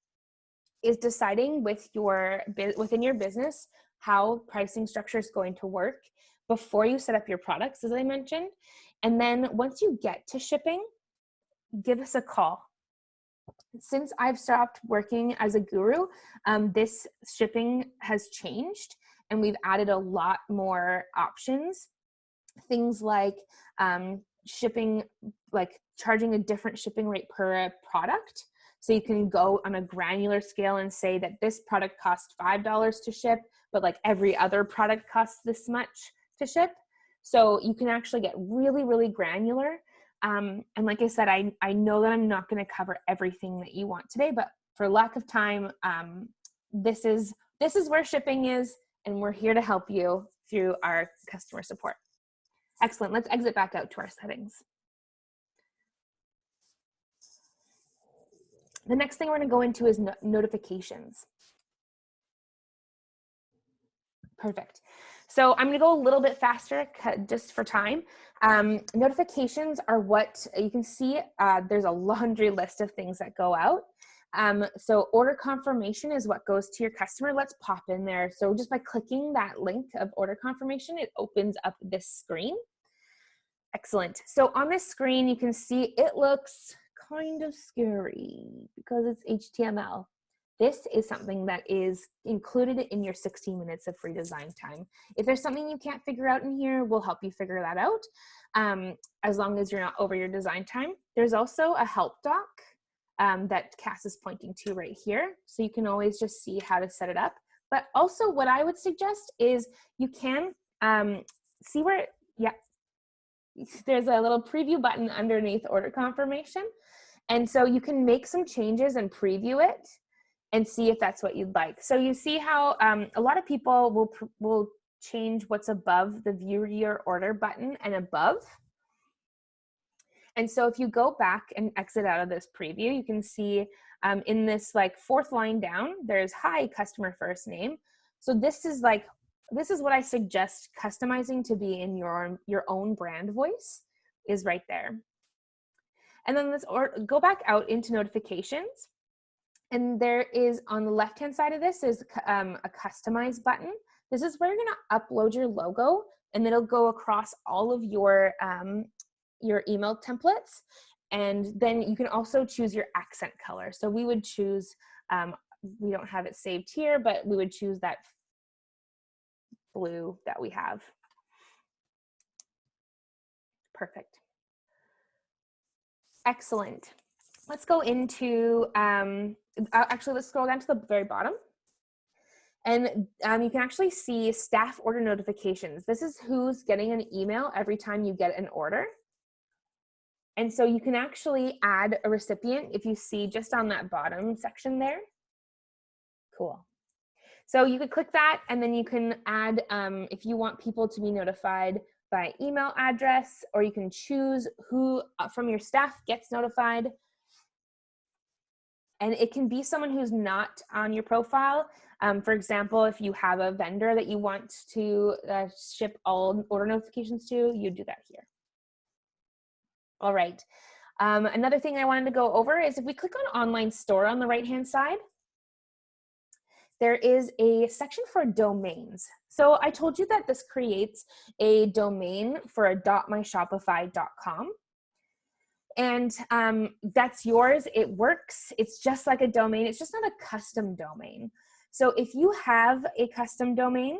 is deciding with within your business how pricing structure is going to work before you set up your products, as I mentioned. And then once you get to shipping, give us a call. Since I've stopped working as a guru, this shipping has changed and we've added a lot more options. Things like shipping, like charging a different shipping rate per product. So you can go on a granular scale and say that this product costs $5 to ship, but like every other product costs this much to ship. So you can actually get really, really granular. And like I said, I know that I'm not going to cover everything that you want today, but for lack of time, this is where shipping is, and we're here to help you through our customer support. Excellent. Let's exit back out to our settings. The next thing we're going to go into is notifications. Perfect. So I'm going to go a little bit faster just for time. Notifications are what you can see. There's a laundry list of things that go out. So order confirmation is what goes to your customer. Let's pop in there. So just by clicking that link of order confirmation, it opens up this screen. Excellent. So on this screen, you can see it looks kind of scary because it's HTML. This is something that is included in your 16 minutes of free design time. If there's something you can't figure out in here, we'll help you figure that out, as long as you're not over your design time. There's also a help doc that Cass is pointing to right here. So you can always just see how to set it up. But also what I would suggest is you can see where, yeah, there's a little preview button underneath order confirmation. And so you can make some changes and preview it and see if that's what you'd like. So you see how a lot of people will change what's above the view your order button and above. And so if you go back and exit out of this preview, you can see in this like fourth line down, there's hi customer first name. So this is what I suggest customizing to be in your own brand voice is right there. And then let's go back out into notifications. And there is on the left-hand side of this is a customize button. This is where you're gonna upload your logo, and it'll go across all of your email templates. And then you can also choose your accent color. So we would choose, we don't have it saved here, but we would choose that blue that we have. Perfect. Excellent. Let's go into, actually let's scroll down to the very bottom. And you can actually see staff order notifications. This is who's getting an email every time you get an order. And so you can actually add a recipient if you see just on that bottom section there. Cool. So you could click that, and then you can add, if you want people to be notified by email address, or you can choose who from your staff gets notified. And it can be someone who's not on your profile. For example, if you have a vendor that you want to ship all order notifications to, you do that here. All right. Another thing I wanted to go over is if we click on online store on the right-hand side, there is a section for domains. So I told you that this creates a domain for a .myshopify.com. And that's yours. It works. It's just like a domain. It's just not a custom domain. So if you have a custom domain,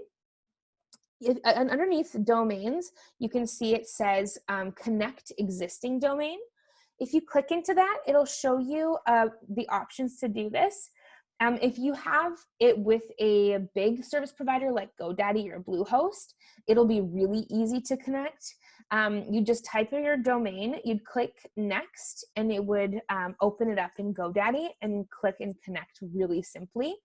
underneath domains, you can see it says connect existing domain. If you click into that, it'll show you the options to do this. If you have it with a big service provider like GoDaddy or Bluehost, it'll be really easy to connect. You just type in your domain, you'd click next, and it would open it up in GoDaddy and click and connect really simply.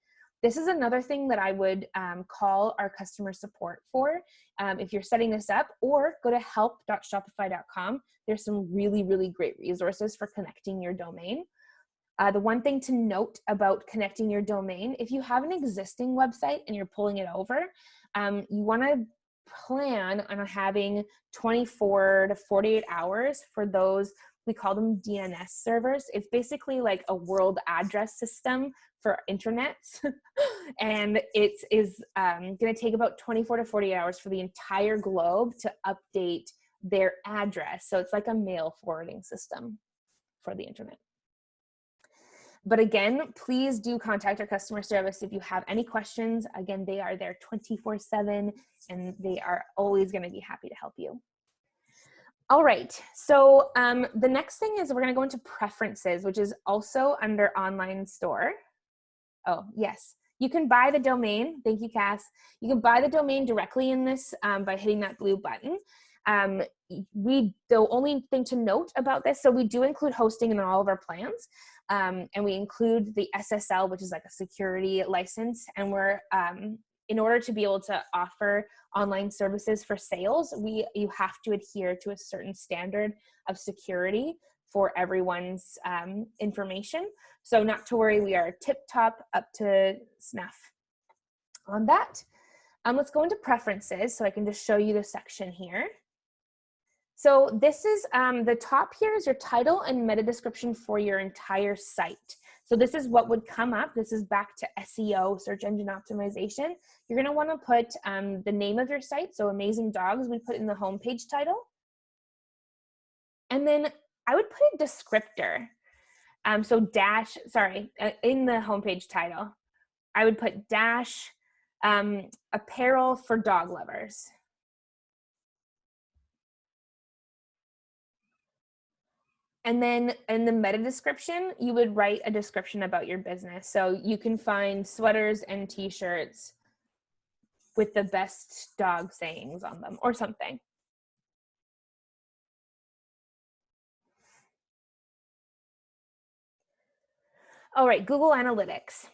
This is another thing that I would call our customer support for if you're setting this up, or go to help.shopify.com. There's some really, really great resources for connecting your domain. The one thing to note about connecting your domain, if you have an existing website and you're pulling it over, you want to plan on having 24 to 48 hours for those, we call them DNS servers. It's basically like a world address system for internets. And it is going to take about 24 to 48 hours for the entire globe to update their address. So it's like a mail forwarding system for the internet. But again, please do contact our customer service if you have any questions. Again, they are there 24/7 and they are always going to be happy to help you. All right, so the next thing is we're going to go into preferences, which is also under online store. Oh, yes. You can buy the domain. Thank you, Cass. You can buy the domain directly in this by hitting that blue button. The only thing to note about this, so we do include hosting in all of our plans, and we include the SSL, which is like a security license, and we're in order to be able to offer online services for sales, you have to adhere to a certain standard of security for everyone's information. So not to worry, we are tip-top up to snuff on that. Let's go into preferences so I can just show you the section here. So this is, the top here is your title and meta description for your entire site. So this is what would come up. This is back to SEO, search engine optimization. You're gonna wanna put the name of your site. So Amazing Dogs, we put in the homepage title. And then I would put a descriptor. In the homepage title, I would put dash apparel for dog lovers. And then in the meta description, you would write a description about your business. So you can find sweaters and t-shirts with the best dog sayings on them or something. All right, Google Analytics.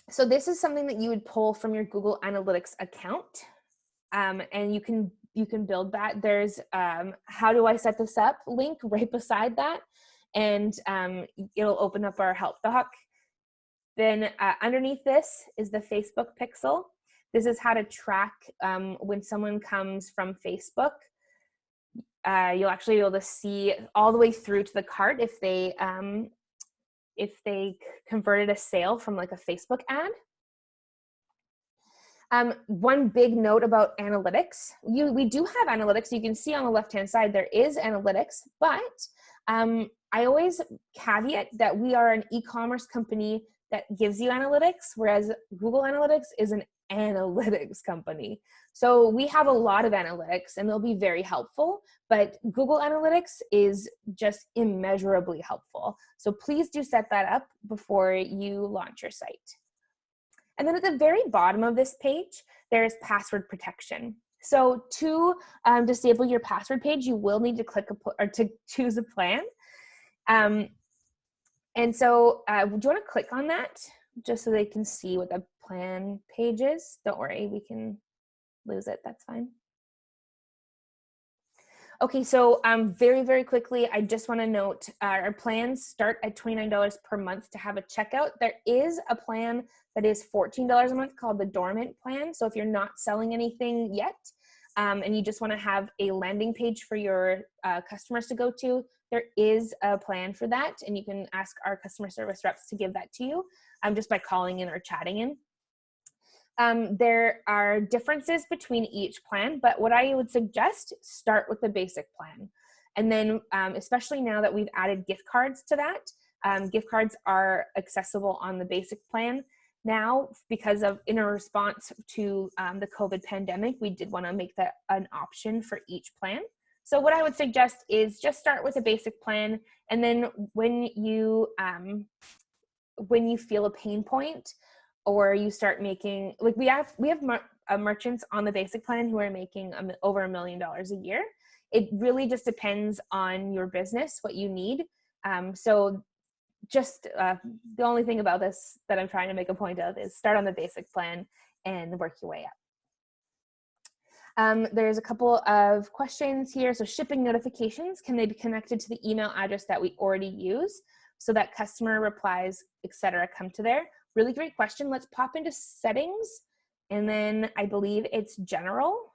So this is something that you would pull from your Google Analytics account. And you can build that. There's how do I set this up link right beside that. And it'll open up our help doc. Then underneath this is the Facebook pixel. This is how to track when someone comes from Facebook. You'll actually be able to see all the way through to the cart if they converted a sale from like a Facebook ad. One big note about analytics, we do have analytics. You can see on the left-hand side, there is analytics, but I always caveat that we are an e-commerce company that gives you analytics, whereas Google Analytics is an analytics company. So we have a lot of analytics and they'll be very helpful, but Google Analytics is just immeasurably helpful. So please do set that up before you launch your site. And then at the very bottom of this page, there's password protection. So to disable your password page, you will need to click to choose a plan. And so do you want to click on that just so they can see what the plan page is? Don't worry, we can lose it. That's fine. Okay, so very, very quickly, I just want to note our plans start at $29 per month to have a checkout. There is a plan that is $14 a month called the dormant plan. So if you're not selling anything yet and you just want to have a landing page for your customers to go to, there is a plan for that, and you can ask our customer service reps to give that to you just by calling in or chatting in. There are differences between each plan, but what I would suggest, start with the basic plan. And then especially now that we've added gift cards to that, gift cards are accessible on the basic plan. Now, because of in a response to the COVID pandemic, we did want to make that an option for each plan. So what I would suggest is just start with a basic plan, and then when you feel a pain point, or you start making, like we have merchants on the basic plan who are making over $1 million a year. It really just depends on your business, what you need. So just the only thing about this that I'm trying to make a point of is start on the basic plan and work your way up. There's a couple of questions here. So shipping notifications, can they be connected to the email address that we already use so that customer replies, etc., come to there? Really great question. Let's pop into settings, and then I believe it's general.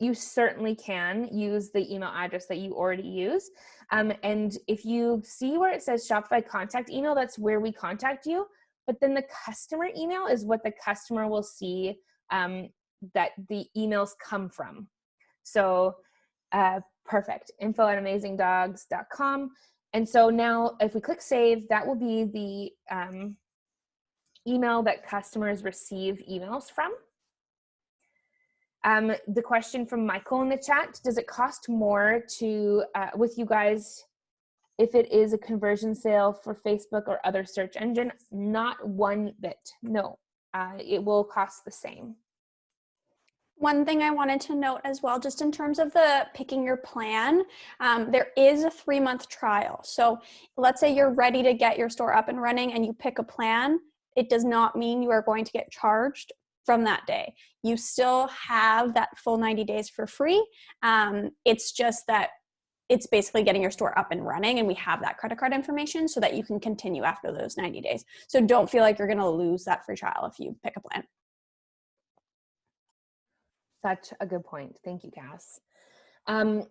You certainly can use the email address that you already use. And if you see where it says Shopify contact email, that's where we contact you. But then the customer email is what the customer will see that the emails come from. So perfect. info@amazingdogs.com. And so now if we click save, that will be the email that customers receive emails from. The question from Michael in the chat, does it cost more to, with you guys, if it is a conversion sale for Facebook or other search engine? Not one bit, no. It will cost the same. One thing I wanted to note as well, just in terms of the picking your plan, there is a 3-month trial. So let's say you're ready to get your store up and running and you pick a plan. It does not mean you are going to get charged from that day. You still have that full 90 days for free. It's just that it's basically getting your store up and running, and we have that credit card information so that you can continue after those 90 days. So don't feel like you're going to lose that free trial if you pick a plan. Such a good point. Thank you, Cass.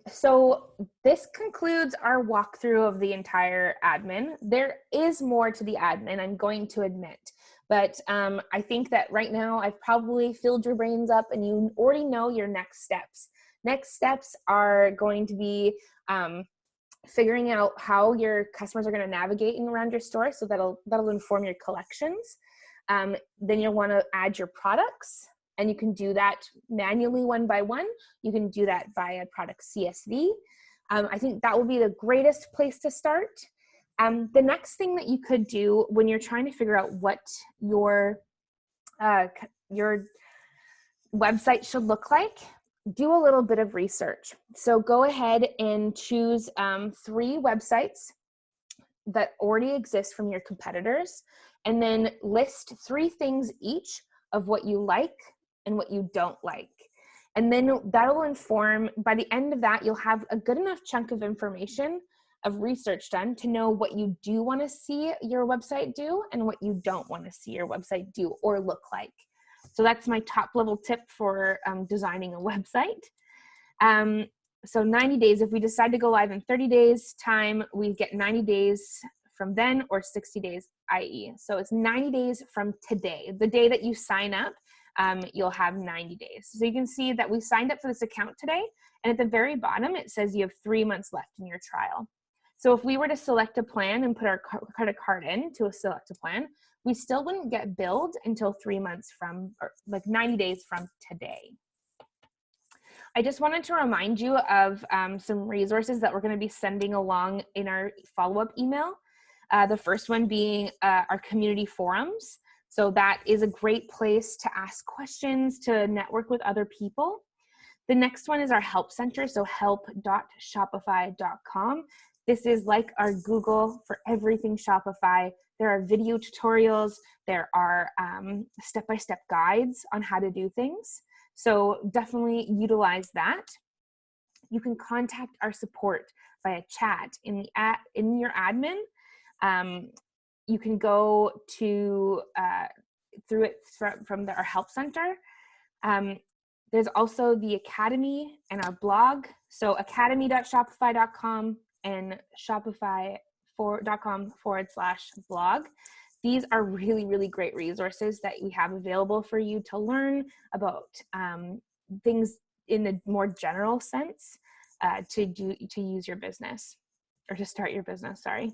So this concludes our walkthrough of the entire admin. There is more to the admin, I'm going to admit, but I think that right now I've probably filled your brains up and you already know your next steps. Next steps are going to be figuring out how your customers are going to navigate around your store, so that'll inform your collections. Then you'll want to add your products. And you can do that manually one by one. You can do that via product CSV. I think that will be the greatest place to start. The next thing that you could do when you're trying to figure out what your website should look like, do a little bit of research. So go ahead and choose 3 websites that already exist from your competitors, and then list 3 things each of what you like and what you don't like. And then that'll inform, by the end of that, you'll have a good enough chunk of information, of research done to know what you do want to see your website do and what you don't want to see your website do or look like. So that's my top level tip for designing a website. So 90 days, if we decide to go live in 30 days time, we get 90 days from then, or 60 days, i.e. So it's 90 days from today, the day that you sign up. You'll have 90 days. So you can see that we signed up for this account today, and at the very bottom it says you have 3 months left in your trial. So if we were to select a plan and put our credit card in to select a plan, we still wouldn't get billed until 3 months from, or like 90 days from today. I just wanted to remind you of some resources that we're going to be sending along in our follow-up email. The first one being our community forums. So that is a great place to ask questions, to network with other people. The next one is our help center, so help.shopify.com. This is like our Google for everything Shopify. There are video tutorials. There are step-by-step guides on how to do things. So definitely utilize that. You can contact our support via chat in your admin. You can go to through it from our help center. There's also the Academy and our blog. So academy.shopify.com and shopify.com/blog. These are really, really great resources that we have available for you to learn about things in a more general sense to use your business, or to start your business, sorry.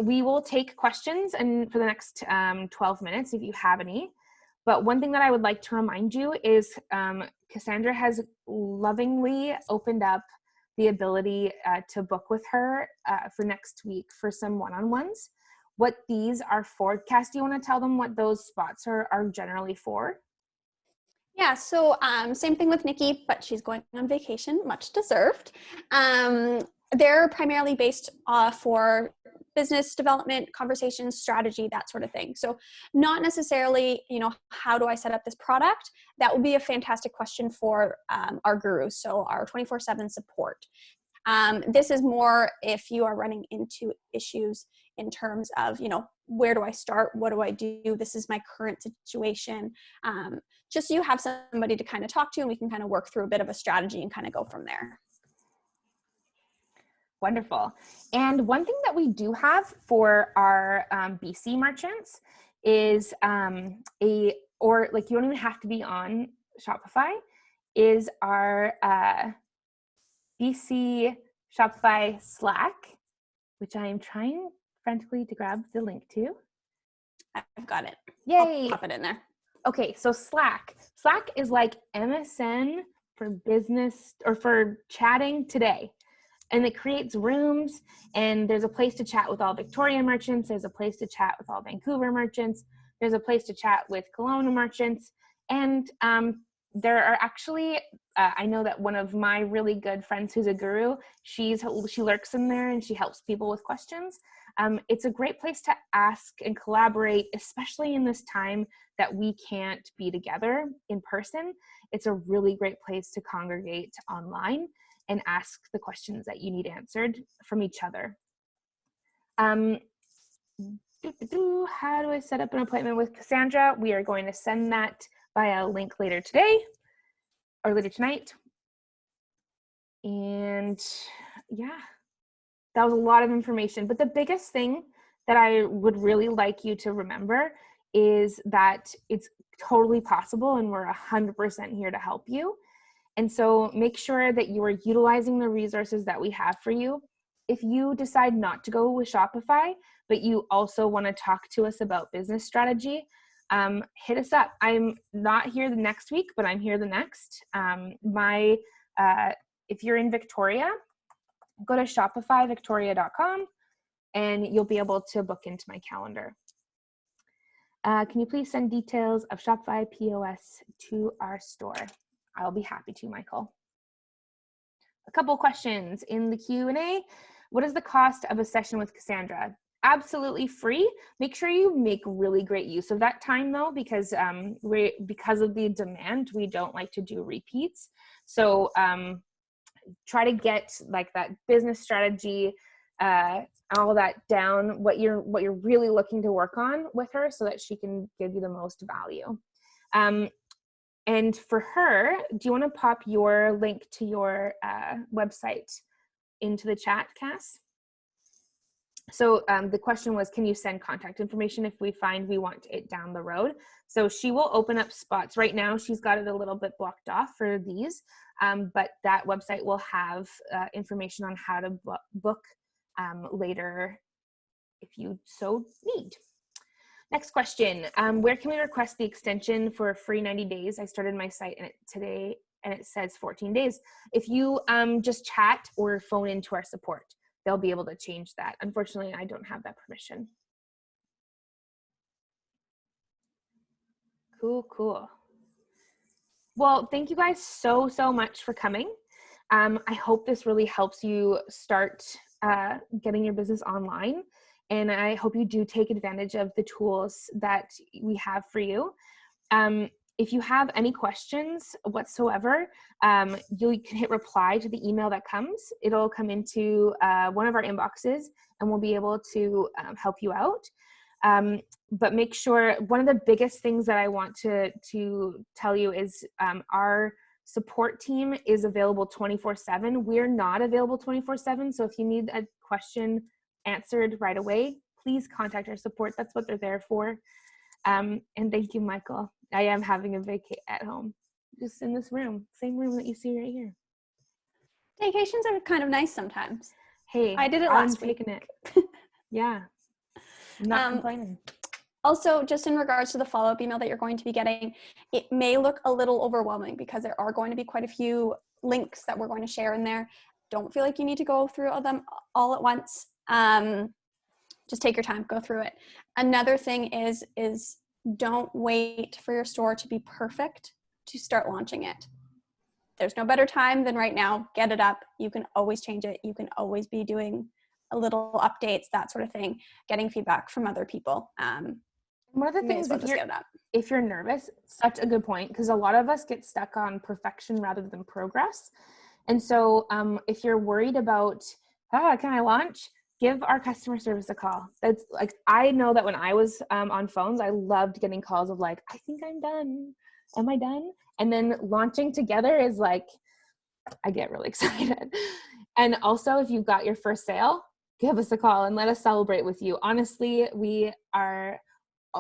We will take questions for the next 12 minutes if you have any. But one thing that I would like to remind you is Cassandra has lovingly opened up the ability to book with her for next week for some one-on-ones. What these are for, Cass, do you want to tell them what those spots are generally for? Yeah, so same thing with Nikki, but she's going on vacation, much deserved. They're primarily based for business development, conversations, strategy, that sort of thing. So not necessarily, how do I set up this product? That would be a fantastic question for our gurus, so our 24/7 support. This is more if you are running into issues in terms of, where do I start? What do I do? This is my current situation. Just so you have somebody to kind of talk to, and we can kind of work through a bit of a strategy and kind of go from there. Wonderful. And one thing that we do have for our BC merchants is you don't even have to be on Shopify, is our BC Shopify Slack, which I am trying frantically to grab the link to. I've got it. Yay. I'll pop it in there. Okay, so Slack. Slack is like MSN for business or for chatting today. And it creates rooms, and there's a place to chat with all Victoria merchants. There's a place to chat with all Vancouver merchants. There's a place to chat with Kelowna merchants. And there are actually, I know that one of my really good friends who's a guru, she lurks in there and she helps people with questions. It's a great place to ask and collaborate, especially in this time that we can't be together in person. It's a really great place to congregate online and ask the questions that you need answered from each other. How do I set up an appointment with Cassandra? We are going to send that via a link later today or later tonight. And yeah, that was a lot of information. But the biggest thing that I would really like you to remember is that it's totally possible, and we're 100% here to help you. And so make sure that you are utilizing the resources that we have for you. If you decide not to go with Shopify, but you also want to talk to us about business strategy, hit us up. I'm not here the next week, but I'm here the next. If you're in Victoria, go to shopifyvictoria.com and you'll be able to book into my calendar. Can you please send details of Shopify POS to our store? I'll be happy to, Michael. A couple questions in the Q&A. What is the cost of a session with Cassandra? Absolutely free. Make sure you make really great use of that time though, because because of the demand, we don't like to do repeats. So try to get like that business strategy, all that down, what you're really looking to work on with her so that she can give you the most value. And for her, do you want to pop your link to your website into the chat, Cass? So the question was, can you send contact information if we find we want it down the road? So she will open up spots. Right now, she's got it a little bit blocked off for these, but that website will have information on how to book later if you so need. Next question, where can we request the extension for a free 90 days? I started my site today and it says 14 days. If you just chat or phone into our support, they'll be able to change that. Unfortunately, I don't have that permission. Cool. Well, thank you guys so much for coming. I hope this really helps you start getting your business online. And I hope you do take advantage of the tools that we have for you. If you have any questions whatsoever, you can hit reply to the email that comes. It'll come into one of our inboxes and we'll be able to help you out. But make sure, one of the biggest things that I want to tell you is our support team is available 24/7. We're not available 24/7. So if you need a question answered right away, please contact our support. That's what they're there for. And thank you, Michael. I am having a vacay at home, just in this room, same room that you see right here. Vacations are kind of nice sometimes. Hey, I did it I'm last week. taking it. Yeah, I'm not complaining. Also, just in regards to the follow-up email that you're going to be getting, it may look a little overwhelming because there are going to be quite a few links that we're going to share in there. Don't feel like you need to go through all them all at once. Just take your time, go through it. Another thing is don't wait for your store to be perfect to start launching it. There's no better time than right now. Get it up. You can always change it. You can always be doing a little updates, that sort of thing, getting feedback from other people. One of the things, if you're nervous, such a good point, because a lot of us get stuck on perfection rather than progress. And so if you're worried about, can I launch? Give our customer service a call. That's like, I know that when I was on phones, I loved getting calls of like, I think I'm done. Am I done? And then launching together is like, I get really excited. And also, if you've got your first sale, give us a call and let us celebrate with you. Honestly,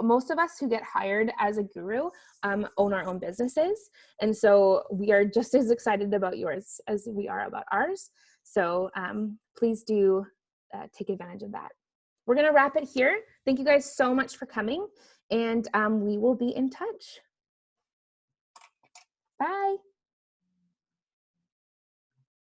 most of us who get hired as a guru own our own businesses. And so we are just as excited about yours as we are about ours. So please do take advantage of that. We're going to wrap it here. Thank you guys so much for coming, and we will be in touch. Bye.